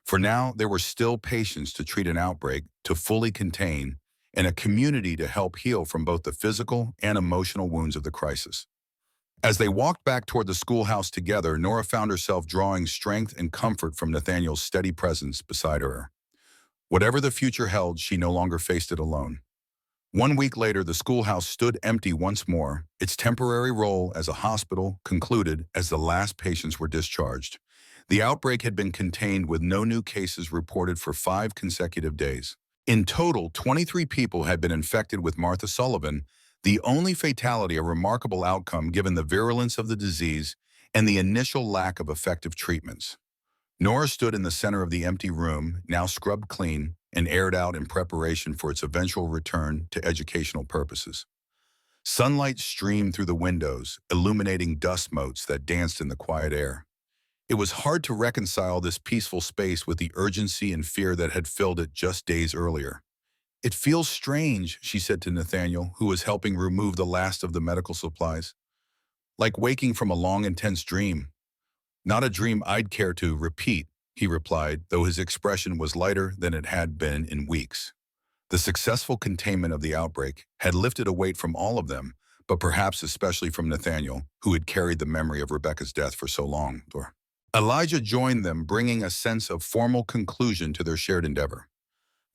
Speaker 1: For now, there were still patients to treat, an outbreak to fully contain, and a community to help heal from both the physical and emotional wounds of the crisis. As they walked back toward the schoolhouse together, Nora found herself drawing strength and comfort from Nathaniel's steady presence beside her. Whatever the future held, she no longer faced it alone. 1 week later, the schoolhouse stood empty once more, its temporary role as a hospital concluded as the last patients were discharged. The outbreak had been contained with no new cases reported for 5 consecutive days. In total, 23 people had been infected with Martha Sullivan, the only fatality a remarkable outcome given the virulence of the disease and the initial lack of effective treatments. Nora stood in the center of the empty room, now scrubbed clean and aired out in preparation for its eventual return to educational purposes. Sunlight streamed through the windows, illuminating dust motes that danced in the quiet air. It was hard to reconcile this peaceful space with the urgency and fear that had filled it just days earlier. "It feels strange," she said to Nathaniel, who was helping remove the last of the medical supplies. "Like waking from a long, intense dream." "Not a dream I'd care to repeat," he replied, though his expression was lighter than it had been in weeks. The successful containment of the outbreak had lifted a weight from all of them, but perhaps especially from Nathaniel, who had carried the memory of Rebecca's death for so long. Elijah joined them, bringing a sense of formal conclusion to their shared endeavor.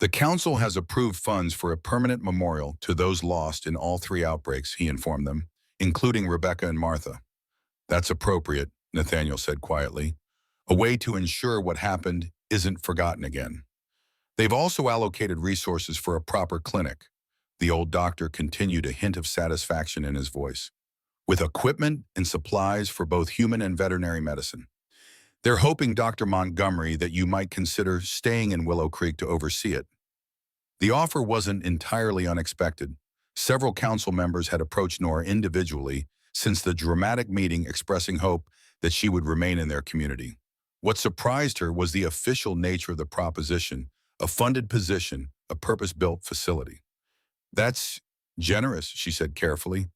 Speaker 1: "The council has approved funds for a permanent memorial to those lost in all 3 outbreaks," he informed them, including Rebecca and Martha. "That's appropriate," Nathaniel said quietly. "A way to ensure what happened isn't forgotten again." "They've also allocated resources for a proper clinic." The old doctor continued, a hint of satisfaction in his voice. "With equipment and supplies for both human and veterinary medicine. They're hoping, Dr. Montgomery, that you might consider staying in Willow Creek to oversee it." The offer wasn't entirely unexpected. Several council members had approached Nora individually since the dramatic meeting, expressing hope that she would remain in their community. What surprised her was the official nature of the proposition: a funded position, a purpose-built facility. "That's generous," she said carefully,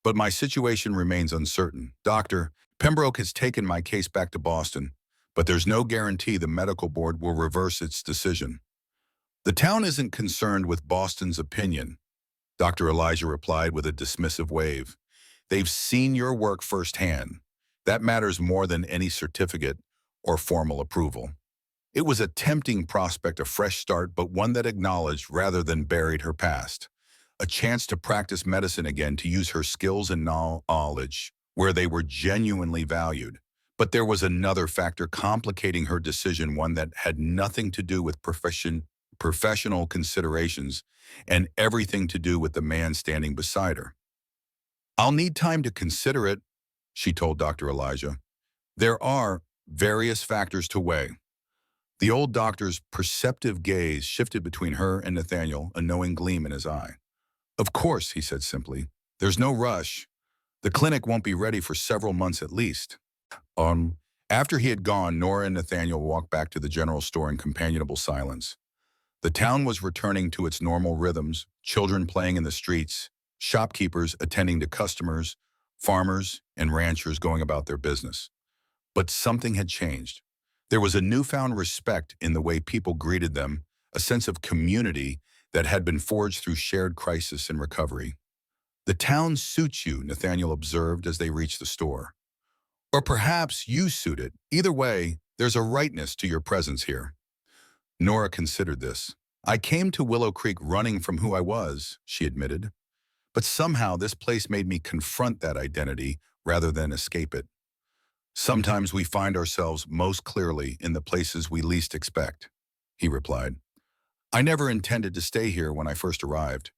Speaker 1: "but my situation remains uncertain. Dr. Pembroke has taken my case back to Boston, but there's no guarantee the medical board will reverse its decision." "The town isn't concerned with Boston's opinion," Dr. Elijah replied with a dismissive wave. "They've seen your work firsthand. That matters more than any certificate or formal approval." It was a tempting prospect, a fresh start, but one that acknowledged rather than buried her past. A chance to practice medicine again, to use her skills and knowledge where they were genuinely valued. But there was another factor complicating her decision, one that had nothing to do with professional considerations and everything to do with the man standing beside her. "I'll need time to consider it," she told Dr. Elijah. "There are various factors to weigh." The old doctor's perceptive gaze shifted between her and Nathaniel, a knowing gleam in his eye. "Of course," he said simply. "There's no rush. The clinic won't be ready for several months at least." After he had gone, Nora and Nathaniel walked back to the general store in companionable silence. The town was returning to its normal rhythms, children playing in the streets, shopkeepers attending to customers, farmers and ranchers going about their business. But something had changed. There was a newfound respect in the way people greeted them, a sense of community that had been forged through shared crisis and recovery. "The town suits you," Nathaniel observed as they reached the store. "Or perhaps you suit it. Either way, there's a rightness to your presence here." Nora considered this. "I came to Willow Creek running from who I was," she admitted. "But somehow this place made me confront that identity rather than escape it." "Sometimes we find ourselves most clearly in the places we least expect," he replied. "I never intended to stay here when I first arrived.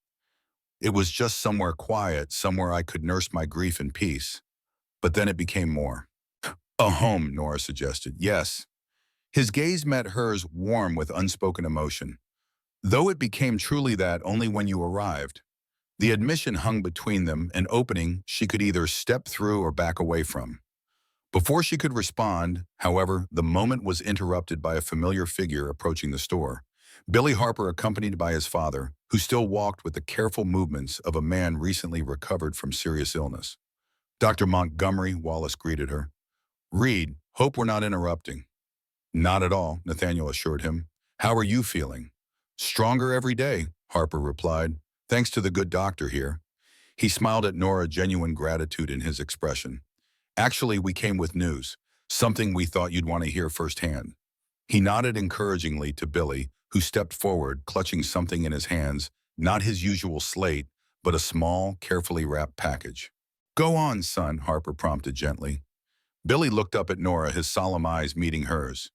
Speaker 1: It was just somewhere quiet, somewhere I could nurse my grief in peace. But then it became more." "A home," Nora suggested. "Yes." His gaze met hers, warm with unspoken emotion. "Though it became truly that only when you arrived." The admission hung between them, an opening she could either step through or back away from. Before she could respond, however, the moment was interrupted by a familiar figure approaching the store. Billy Harper, accompanied by his father, who still walked with the careful movements of a man recently recovered from serious illness. "Dr. Montgomery," Wallace greeted her. "Reed, hope we're not interrupting." "Not at all," Nathaniel assured him. "How are you feeling?" "Stronger every day. Harper replied. Thanks to the good doctor here. He smiled at Nora, genuine gratitude in his expression. Actually, we came with news, something we thought you'd want to hear firsthand. He nodded encouragingly to Billy, who stepped forward, clutching something in his hands, not his usual slate, but a small, carefully wrapped package. Go on, son, Harper prompted gently. Billy looked up at Nora, his solemn eyes meeting hers.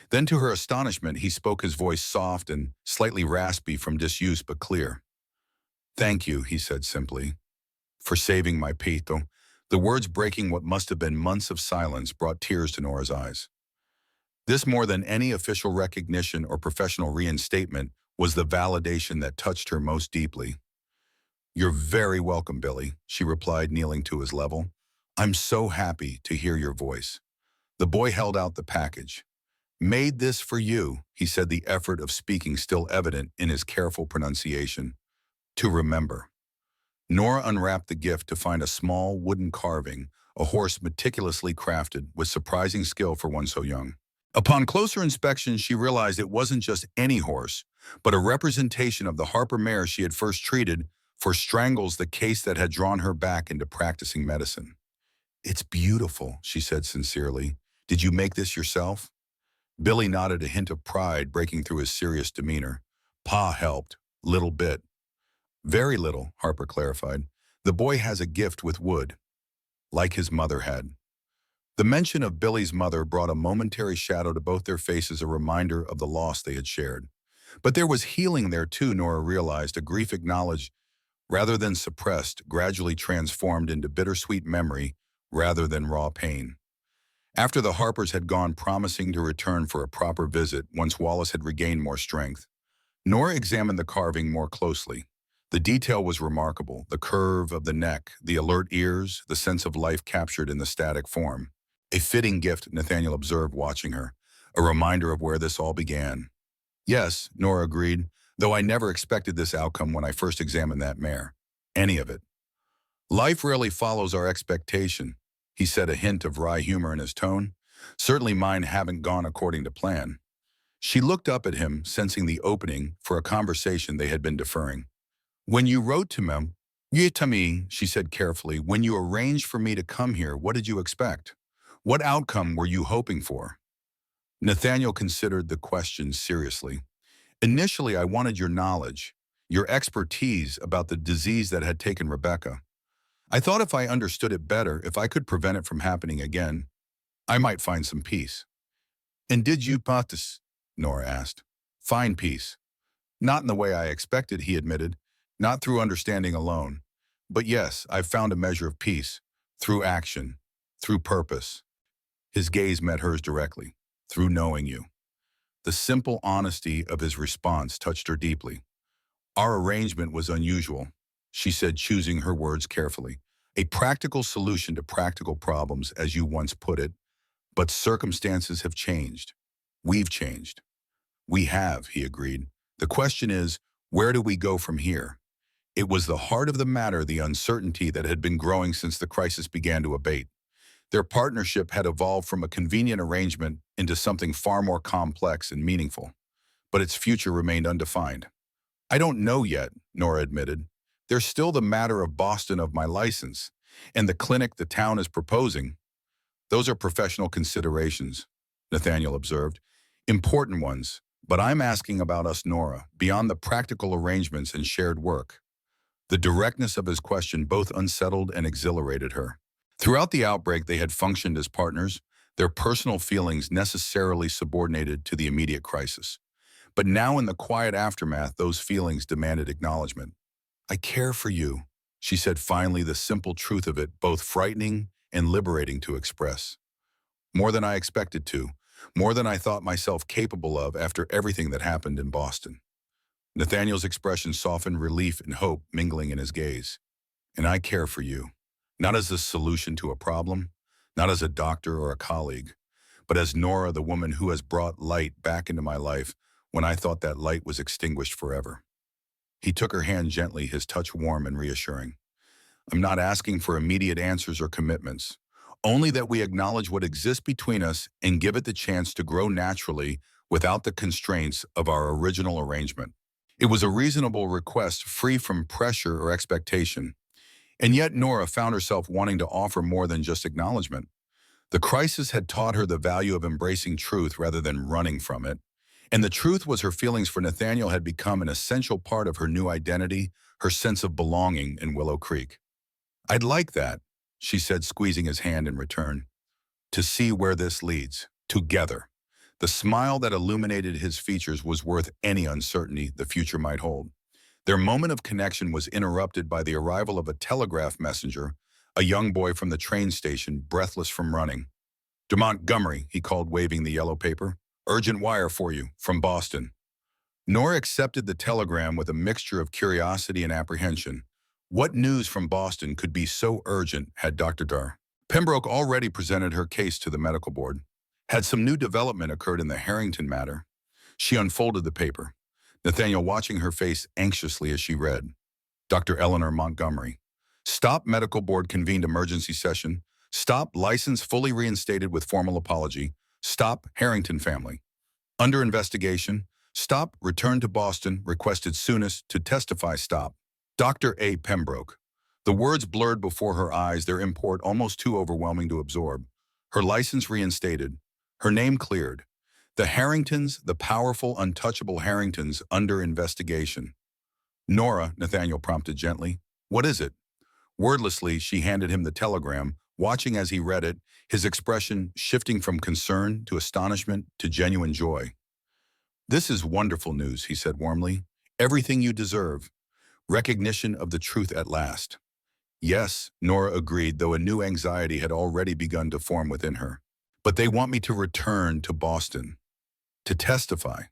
Speaker 1: Then to her astonishment, he spoke, his voice soft and slightly raspy from disuse but clear. Thank you, he said simply, for saving my Pito. The words, breaking what must have been months of silence, brought tears to Nora's eyes. This, more than any official recognition or professional reinstatement, was the validation that touched her most deeply. You're very welcome, Billy, she replied, kneeling to his level. I'm so happy to hear your voice. The boy held out the package. Made this for you, he said, the effort of speaking still evident in his careful pronunciation. To remember. Nora unwrapped the gift to find a small wooden carving, a horse meticulously crafted with surprising skill for one so young. Upon closer inspection, she realized it wasn't just any horse, but a representation of the Harper mare she had first treated for strangles, the case that had drawn her back into practicing medicine. It's beautiful, she said sincerely. Did you make this yourself? Billy nodded, a hint of pride breaking through his serious demeanor. Pa helped, little bit. Very little, Harper clarified. The boy has a gift with wood, like his mother had. The mention of Billy's mother brought a momentary shadow to both their faces, a reminder of the loss they had shared. But there was healing there too, Nora realized, a grief acknowledged rather than suppressed, gradually transformed into bittersweet memory rather than raw pain. After the Harpers had gone, promising to return for a proper visit once Wallace had regained more strength, Nora examined the carving more closely. The detail was remarkable, the curve of the neck, the alert ears, the sense of life captured in the static form. A fitting gift, Nathaniel observed, watching her, a reminder of where this all began. Yes, Nora agreed, though I never expected this outcome when I first examined that mare. Any of it. Life rarely follows our expectation, he said, a hint of wry humor in his tone. Certainly mine haven't gone according to plan. She looked up at him, sensing the opening for a conversation they had been deferring. When you wrote to me, she said carefully, when you arranged for me to come here, what did you expect? What outcome were you hoping for? Nathaniel considered the question seriously. Initially, I wanted your knowledge, your expertise about the disease that had taken Rebecca. I thought if I understood it better, if I could prevent it from happening again, I might find some peace. And did you, Patis? Nora asked. Find peace. Not in the way I expected, he admitted, not through understanding alone. But yes, I've found a measure of peace, through action, through purpose. His gaze met hers directly, through knowing you. The simple honesty of his response touched her deeply. Our arrangement was unusual, she said, choosing her words carefully. A practical solution to practical problems, as you once put it, but circumstances have changed. We've changed. We have, he agreed. The question is, where do we go from here? It was the heart of the matter, the uncertainty that had been growing since the crisis began to abate. Their partnership had evolved from a convenient arrangement into something far more complex and meaningful, but its future remained undefined. I don't know yet, Nora admitted. There's still the matter of Boston, of my license, and the clinic the town is proposing. Those are professional considerations, Nathaniel observed. Important ones, but I'm asking about us, Nora, beyond the practical arrangements and shared work. The directness of his question both unsettled and exhilarated her. Throughout the outbreak, they had functioned as partners, their personal feelings necessarily subordinated to the immediate crisis. But now in the quiet aftermath, those feelings demanded acknowledgement. I care for you, she said finally, the simple truth of it, both frightening and liberating to express. More than I expected to, more than I thought myself capable of after everything that happened in Boston. Nathaniel's expression softened, relief and hope mingling in his gaze. And I care for you, not as a solution to a problem, not as a doctor or a colleague, but as Nora, the woman who has brought light back into my life when I thought that light was extinguished forever. He took her hand gently, his touch warm and reassuring. I'm not asking for immediate answers or commitments, only that we acknowledge what exists between us and give it the chance to grow naturally without the constraints of our original arrangement. It was a reasonable request, free from pressure or expectation. And yet Nora found herself wanting to offer more than just acknowledgement. The crisis had taught her the value of embracing truth rather than running from it. And the truth was her feelings for Nathaniel had become an essential part of her new identity, her sense of belonging in Willow Creek. "I'd like that," she said, squeezing his hand in return, "to see where this leads, together." The smile that illuminated his features was worth any uncertainty the future might hold. Their moment of connection was interrupted by the arrival of a telegraph messenger, a young boy from the train station, breathless from running. "De Montgomery," he called, waving the yellow paper. "Urgent wire for you, from Boston." Nora accepted the telegram with a mixture of curiosity and apprehension. What news from Boston could be so urgent had Dr. Dar? Pembroke already presented her case to the medical board. Had some new development occurred in the Harrington matter? She unfolded the paper, Nathaniel watching her face anxiously as she read. Dr. Eleanor Montgomery. Stop medical board convened emergency session. Stop license fully reinstated with formal apology. Stop Harrington family. Under investigation. Stop return to Boston requested soonest to testify. Stop. Dr. A. Pembroke. The words blurred before her eyes, their import almost too overwhelming to absorb. Her license reinstated. Her name cleared. The Harringtons, the powerful, untouchable Harringtons, under investigation. "Nora," Nathaniel prompted gently. "What is it?" Wordlessly, she handed him the telegram, watching as he read it, his expression shifting from concern to astonishment to genuine joy. "This is wonderful news," he said warmly. "Everything you deserve. Recognition of the truth at last." "Yes," Nora agreed, though a new anxiety had already begun to form within her. "But they want me to return to Boston. To testify."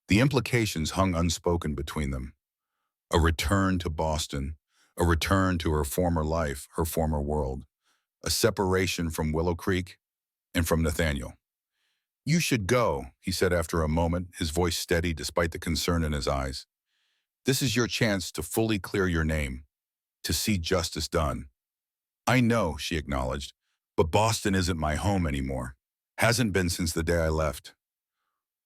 Speaker 1: The implications hung unspoken between them. A return to Boston, a return to her former life, her former world, a separation from Willow Creek and from Nathaniel. "You should go," he said after a moment, his voice steady despite the concern in his eyes. "This is your chance to fully clear your name, to see justice done." "I know," she acknowledged, "but Boston isn't my home anymore. Hasn't been since the day I left."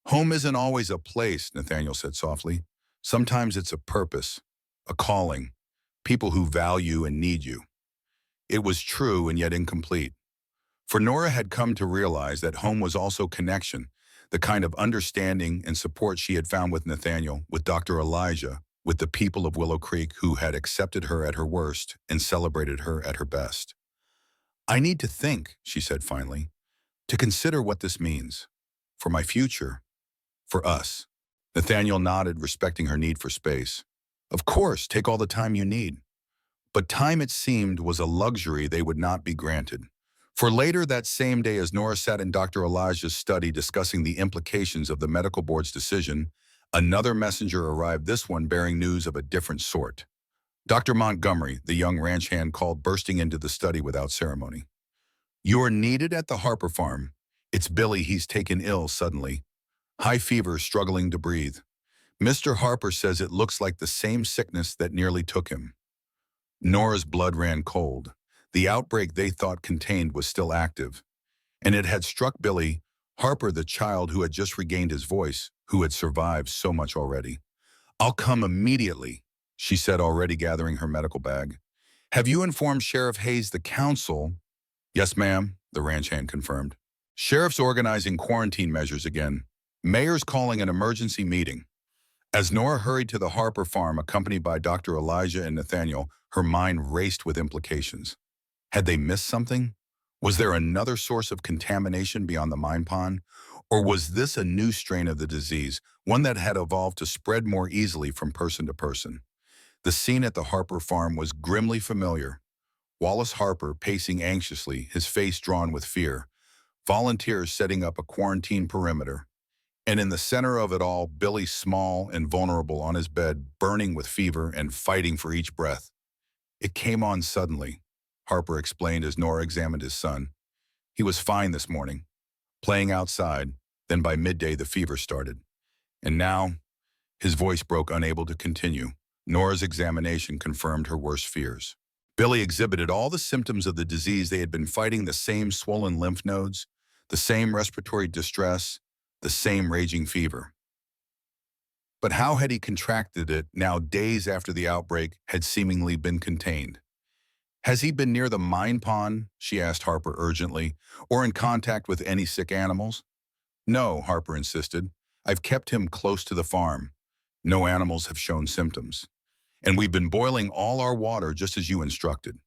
Speaker 1: "Home isn't always a place," Nathaniel said softly. "Sometimes it's a purpose, a calling, people who value and need you." It was true and yet incomplete. For Nora had come to realize that home was also connection, the kind of understanding and support she had found with Nathaniel, with Dr. Elijah, with the people of Willow Creek who had accepted her at her worst and celebrated her at her best. "I need to think," she said finally, "to consider what this means. For my future. For us." Nathaniel nodded, respecting her need for space. "Of course, take all the time you need." But time, it seemed, was a luxury they would not be granted. For later that same day, as Nora sat in Dr. Elijah's study discussing the implications of the medical board's decision, another messenger arrived, this one bearing news of a different sort. Dr. Montgomery, the young ranch hand called, bursting into the study without ceremony. "You are needed at the Harper farm. It's Billy, he's taken ill suddenly. High fever, struggling to breathe. Mr. Harper says it looks like the same sickness that nearly took him." Nora's blood ran cold. The outbreak they thought contained was still active, and it had struck Billy, Harper, the child who had just regained his voice, who had survived so much already. "I'll come immediately," she said, already gathering her medical bag. "Have you informed Sheriff Hayes, the council?" "Yes, ma'am," the ranch hand confirmed. "Sheriff's organizing quarantine measures again. Mayor's calling an emergency meeting." As Nora hurried to the Harper farm, accompanied by Dr. Elijah and Nathaniel, her mind raced with implications. Had they missed something? Was there another source of contamination beyond the mine pond? Or was this a new strain of the disease, one that had evolved to spread more easily from person to person? The scene at the Harper farm was grimly familiar. Wallace Harper pacing anxiously, his face drawn with fear. Volunteers setting up a quarantine perimeter. And in the center of it all, Billy, small and vulnerable on his bed, burning with fever and fighting for each breath. "It came on suddenly," Harper explained as Nora examined his son. "He was fine this morning, playing outside. Then by midday the fever started. And now," his voice broke, unable to continue. Nora's examination confirmed her worst fears. Billy exhibited all the symptoms of the disease they had been fighting: the same swollen lymph nodes, the same respiratory distress, the same raging fever. But how had he contracted it now days after the outbreak had seemingly been contained? Has he been near the mine pond, she asked Harper urgently, or in contact with any sick animals? No, Harper insisted. I've kept him close to the farm. No animals have shown symptoms. And we've been boiling all our water just as you instructed.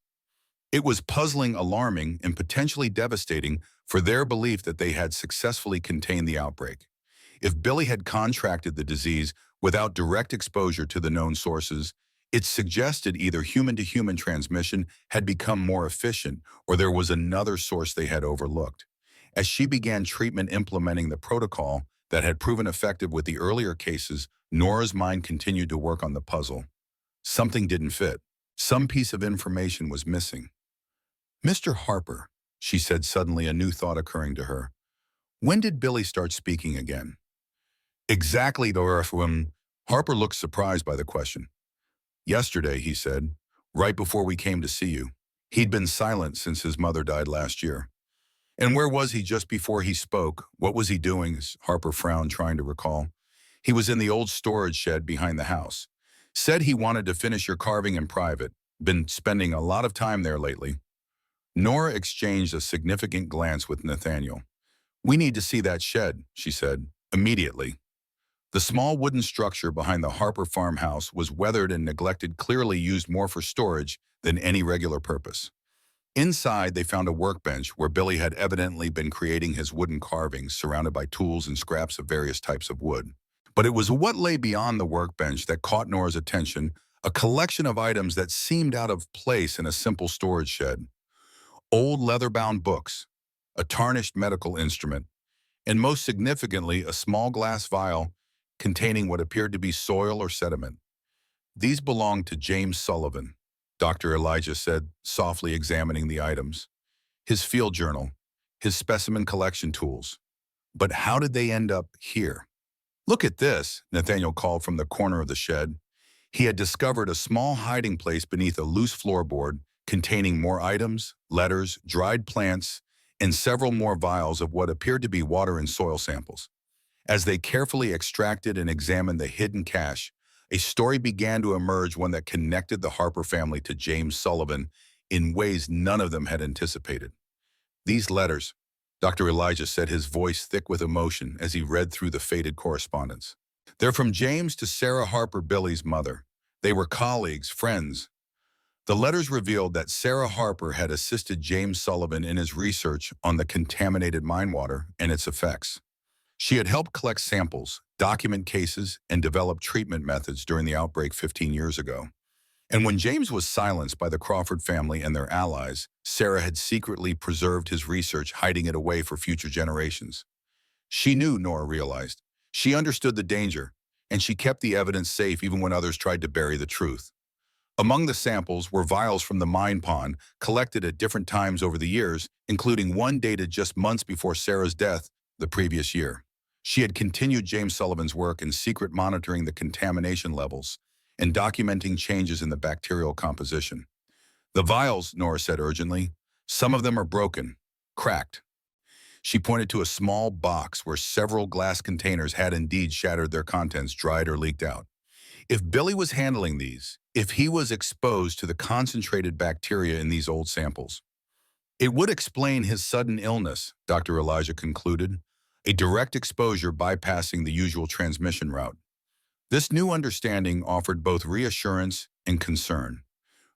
Speaker 1: It was puzzling, alarming, and potentially devastating for their belief that they had successfully contained the outbreak. If Billy had contracted the disease without direct exposure to the known sources, it suggested either human-to-human transmission had become more efficient or there was another source they had overlooked. As she began treatment implementing the protocol that had proven effective with the earlier cases, Nora's mind continued to work on the puzzle. Something didn't fit. Some piece of information was missing. Mr. Harper, she said suddenly, a new thought occurring to her. When did Billy start speaking again? Exactly, Dora. Harper looked surprised by the question. Yesterday, he said, right before we came to see you. He'd been silent since his mother died last year. And where was he just before he spoke? What was he doing? Harper frowned, trying to recall. He was in the old storage shed behind the house. Said he wanted to finish your carving in private. Been spending a lot of time there lately. Nora exchanged a significant glance with Nathaniel. We need to see that shed, she said, immediately. The small wooden structure behind the Harper farmhouse was weathered and neglected, clearly used more for storage than any regular purpose. Inside, they found a workbench where Billy had evidently been creating his wooden carvings, surrounded by tools and scraps of various types of wood. But it was what lay beyond the workbench that caught Nora's attention, a collection of items that seemed out of place in a simple storage shed. Old leather-bound books, a tarnished medical instrument, and most significantly, a small glass vial containing what appeared to be soil or sediment. These belonged to James Sullivan, Dr. Elijah said, softly examining the items. His field journal, his specimen collection tools. But how did they end up here? Look at this, Nathaniel called from the corner of the shed. He had discovered a small hiding place beneath a loose floorboard containing more items, letters, dried plants, and several more vials of what appeared to be water and soil samples. As they carefully extracted and examined the hidden cache, a story began to emerge, one that connected the Harper family to James Sullivan in ways none of them had anticipated. These letters, Dr. Elijah said, his voice thick with emotion as he read through the faded correspondence. They're from James to Sarah Harper, Billy's mother. They were colleagues, friends. The letters revealed that Sarah Harper had assisted James Sullivan in his research on the contaminated mine water and its effects. She had helped collect samples, document cases, and develop treatment methods during the outbreak 15 years ago. And when James was silenced by the Crawford family and their allies, Sarah had secretly preserved his research, hiding it away for future generations. She knew, Nora realized. She understood the danger, and she kept the evidence safe even when others tried to bury the truth. Among the samples were vials from the mine pond, collected at different times over the years, including one dated just months before Sarah's death the previous year. She had continued James Sullivan's work in secret, monitoring the contamination levels and documenting changes in the bacterial composition. The vials, Nora said urgently, some of them are broken, cracked. She pointed to a small box where several glass containers had indeed shattered, their contents dried or leaked out. If Billy was handling these, if he was exposed to the concentrated bacteria in these old samples, it would explain his sudden illness, Dr. Elijah concluded, a direct exposure bypassing the usual transmission route. This new understanding offered both reassurance and concern.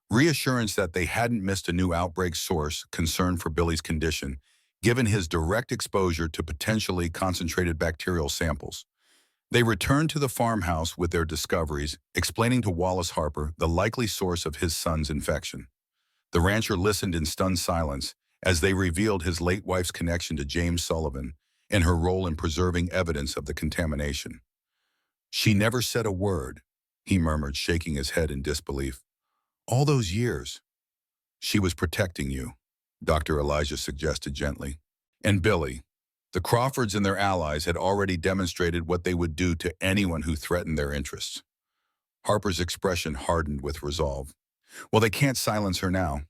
Speaker 1: Reassurance that they hadn't missed a new outbreak source, concern for Billy's condition, given his direct exposure to potentially concentrated bacterial samples. They returned to the farmhouse with their discoveries, explaining to Wallace Harper the likely source of his son's infection. The rancher listened in stunned silence as they revealed his late wife's connection to James Sullivan and her role in preserving evidence of the contamination. She never said a word, he murmured, shaking his head in disbelief. All those years. She was protecting you, Dr. Elijah suggested gently. And Billy. The Crawfords and their allies had already demonstrated what they would do to anyone who threatened their interests. Harper's expression hardened with resolve. Well, they can't silence her now,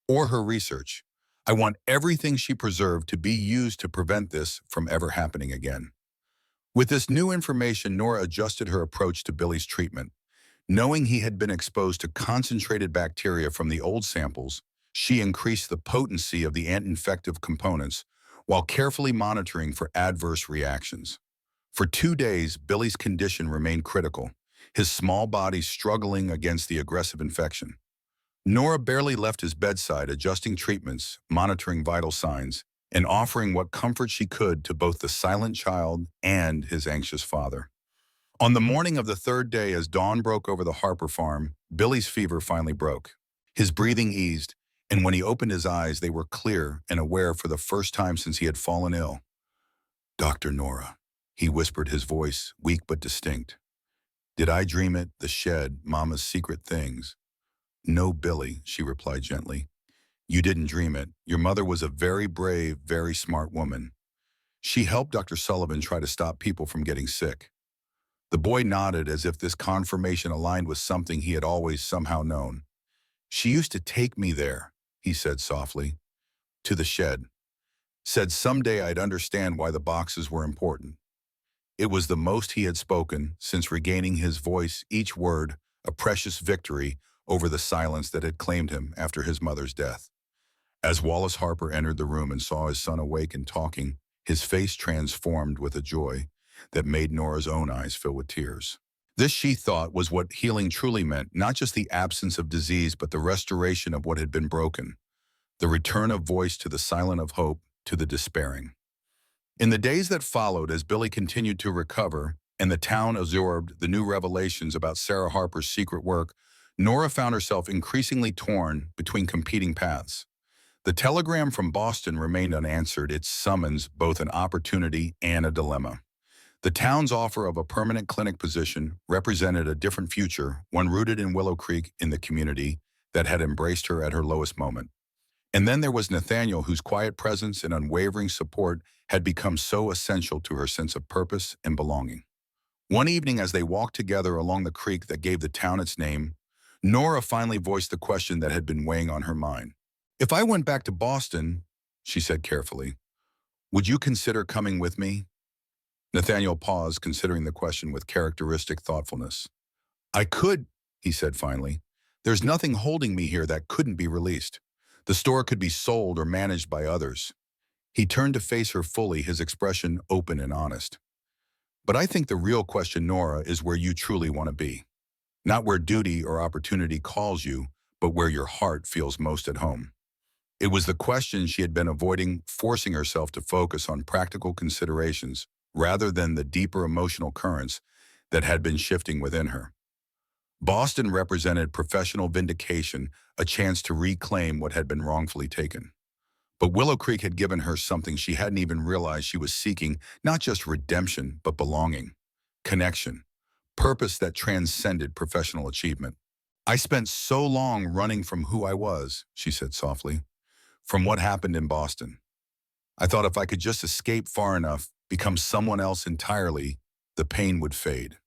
Speaker 1: or her research. I want everything she preserved to be used to prevent this from ever happening again. With this new information, Nora adjusted her approach to Billy's treatment. Knowing he had been exposed to concentrated bacteria from the old samples, she increased the potency of the anti-infective components while carefully monitoring for adverse reactions. For 2 days, Billy's condition remained critical, his small body struggling against the aggressive infection. Nora barely left his bedside, adjusting treatments, monitoring vital signs, and offering what comfort she could to both the silent child and his anxious father. On the morning of the third day, as dawn broke over the Harper farm, Billy's fever finally broke. His breathing eased, and when he opened his eyes, they were clear and aware for the first time since he had fallen ill. "Dr. Nora," he whispered, his voice weak but distinct. "Did I dream it, the shed, Mama's secret things?" "No, Billy," she replied gently. "You didn't dream it. Your mother was a very brave, very smart woman. She helped Dr. Sullivan try to stop people from getting sick." The boy nodded as if this confirmation aligned with something he had always somehow known. "She used to take me there," he said softly, "to the shed. Said someday I'd understand why the boxes were important." It was the most he had spoken since regaining his voice, each word a precious victory over the silence that had claimed him after his mother's death. As Wallace Harper entered the room and saw his son awake and talking, his face transformed with a joy that made Nora's own eyes fill with tears. This, she thought, was what healing truly meant, not just the absence of disease, but the restoration of what had been broken, the return of voice to the silent, of hope to the despairing. In the days that followed, as Billy continued to recover and the town absorbed the new revelations about Sarah Harper's secret work, Nora found herself increasingly torn between competing paths. The telegram from Boston remained unanswered, its summons both an opportunity and a dilemma. The town's offer of a permanent clinic position represented a different future, one rooted in Willow Creek, in the community that had embraced her at her lowest moment. And then there was Nathaniel, whose quiet presence and unwavering support had become so essential to her sense of purpose and belonging. One evening, as they walked together along the creek that gave the town its name, Nora finally voiced the question that had been weighing on her mind. "If I went back to Boston," she said carefully, "would you consider coming with me?" Nathaniel paused, considering the question with characteristic thoughtfulness. "I could," he said finally. "There's nothing holding me here that couldn't be released. The store could be sold or managed by others." He turned to face her fully, his expression open and honest. "But I think the real question, Nora, is where you truly want to be. Not where duty or opportunity calls you, but where your heart feels most at home." It was the question she had been avoiding, forcing herself to focus on practical considerations rather than the deeper emotional currents that had been shifting within her. Boston represented professional vindication, a chance to reclaim what had been wrongfully taken. But Willow Creek had given her something she hadn't even realized she was seeking, not just redemption, but belonging, connection, purpose that transcended professional achievement. "I spent so long running from who I was," she said softly, "from what happened in Boston. I thought if I could just escape far enough, become someone else entirely, the pain would fade."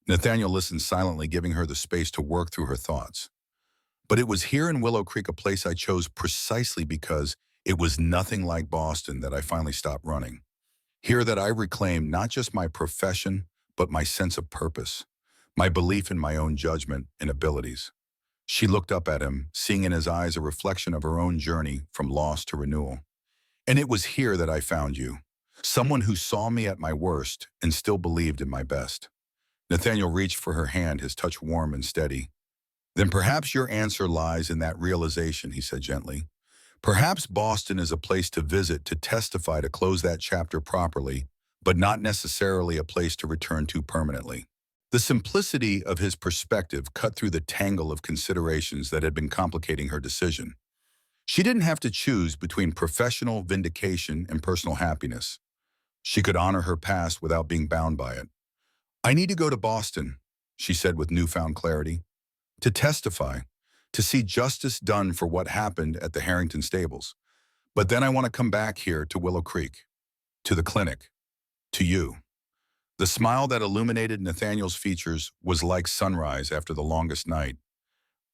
Speaker 1: Nathaniel listened silently, giving her the space to work through her thoughts. "But it was here in Willow Creek, a place I chose precisely because it was nothing like Boston, that I finally stopped running. Here that I reclaimed not just my profession, but my sense of purpose, my belief in my own judgment and abilities." She looked up at him, seeing in his eyes a reflection of her own journey from loss to renewal. "And it was here that I found you, someone who saw me at my worst and still believed in my best." Nathaniel reached for her hand, his touch warm and steady. "Then perhaps your answer lies in that realization," he said gently. "Perhaps Boston is a place to visit, to testify, to close that chapter properly, but not necessarily a place to return to permanently." The simplicity of his perspective cut through the tangle of considerations that had been complicating her decision. She didn't have to choose between professional vindication and personal happiness. She could honor her past without being bound by it. "I need to go to Boston," she said with newfound clarity, "to testify, to see justice done for what happened at the Harrington stables. But then I want to come back here to Willow Creek, to the clinic, to you." The smile that illuminated Nathaniel's features was like sunrise after the longest night.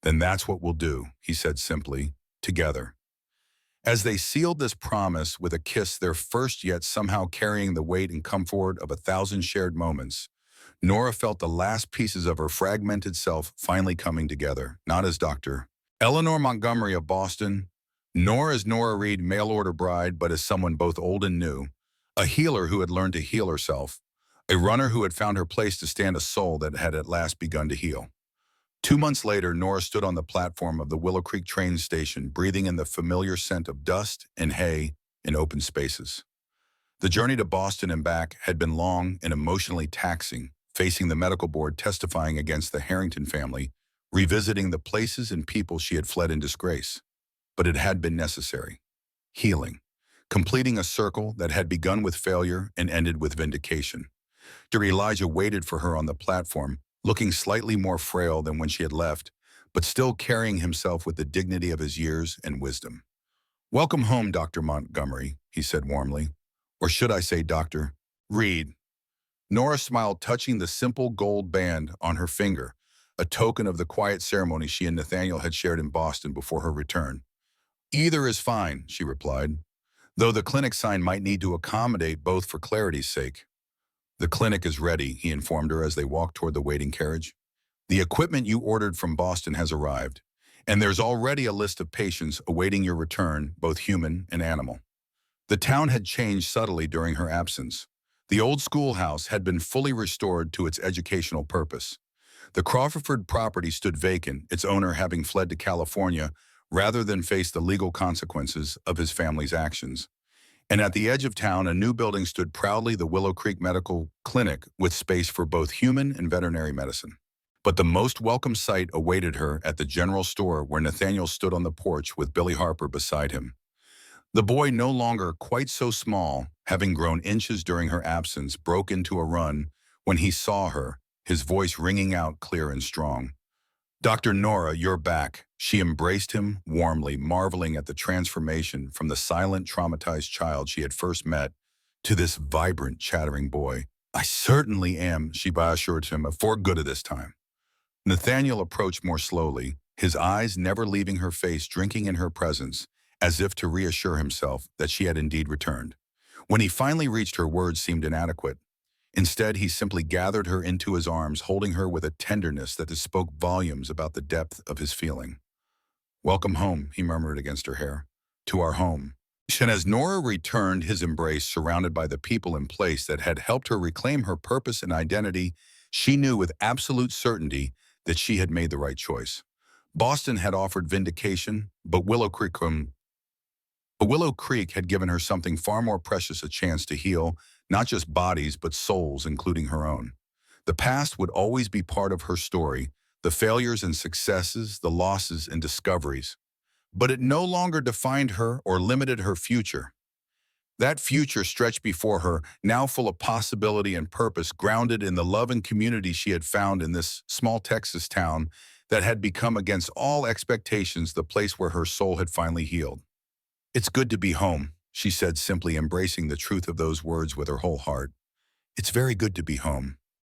Speaker 1: "Then that's what we'll do," he said simply, "together." As they sealed this promise with a kiss, their first yet somehow carrying the weight and comfort of 1,000 shared moments, Nora felt the last pieces of her fragmented self finally coming together, not as Dr. Eleanor Montgomery of Boston, nor as Nora Reed, mail-order bride, but as someone both old and new, a healer who had learned to heal herself, a runner who had found her place to stand a soul that had at last begun to heal. 2 months later, Nora stood on the platform of the Willow Creek train station, breathing in the familiar scent of dust and hay in open spaces. The journey to Boston and back had been long and emotionally taxing, facing the medical board testifying against the Harrington family, revisiting the places and people she had fled in disgrace. But it had been necessary. Healing. Completing a circle that had begun with failure and ended with vindication. Dr. Elijah waited for her on the platform, looking slightly more frail than when she had left, but still carrying himself with the dignity of his years and wisdom. "Welcome home, Dr. Montgomery," he said warmly. "Or should I say Dr. Reed?" Nora smiled, touching the simple gold band on her finger, a token of the quiet ceremony she and Nathaniel had shared in Boston before her return. "Either is fine," she replied, "though the clinic sign might need to accommodate both for clarity's sake." "The clinic is ready," he informed her as they walked toward the waiting carriage. "The equipment you ordered from Boston has arrived, and there's already a list of patients awaiting your return, both human and animal." The town had changed subtly during her absence. The old schoolhouse had been fully restored to its educational purpose. The Crawford property stood vacant, its owner having fled to California rather than face the legal consequences of his family's actions. And at the edge of town, a new building stood proudly, the Willow Creek Medical Clinic, with space for both human and veterinary medicine. But the most welcome sight awaited her at the general store, where Nathaniel stood on the porch with Billy Harper beside him. The boy, no longer quite so small, having grown inches during her absence, broke into a run when he saw her, his voice ringing out clear and strong. "Dr. Nora, you're back." She embraced him warmly, marveling at the transformation from the silent, traumatized child she had first met to this vibrant, chattering boy. "I certainly am," she assured him, "for good of this time." Nathaniel approached more slowly, his eyes never leaving her face, drinking in her presence, as if to reassure himself that she had indeed returned. When he finally reached her, words seemed inadequate. Instead, he simply gathered her into his arms, holding her with a tenderness that spoke volumes about the depth of his feeling. "Welcome home," he murmured against her hair. "To our home." And as Nora returned his embrace, surrounded by the people in place that had helped her reclaim her purpose and identity, she knew with absolute certainty that she had made the right choice. Boston had offered vindication, but Willow Creek had given her something far more precious, a chance to heal, not just bodies, but souls, including her own. The past would always be part of her story, the failures and successes, the losses and discoveries. But it no longer defined her or limited her future. That future stretched before her, now full of possibility and purpose, grounded in the love and community she had found in this small Texas town that had become, against all expectations, the place where her soul had finally healed. "It's good to be home," she said, simply embracing the truth of those words with her whole heart. "It's very good to be home."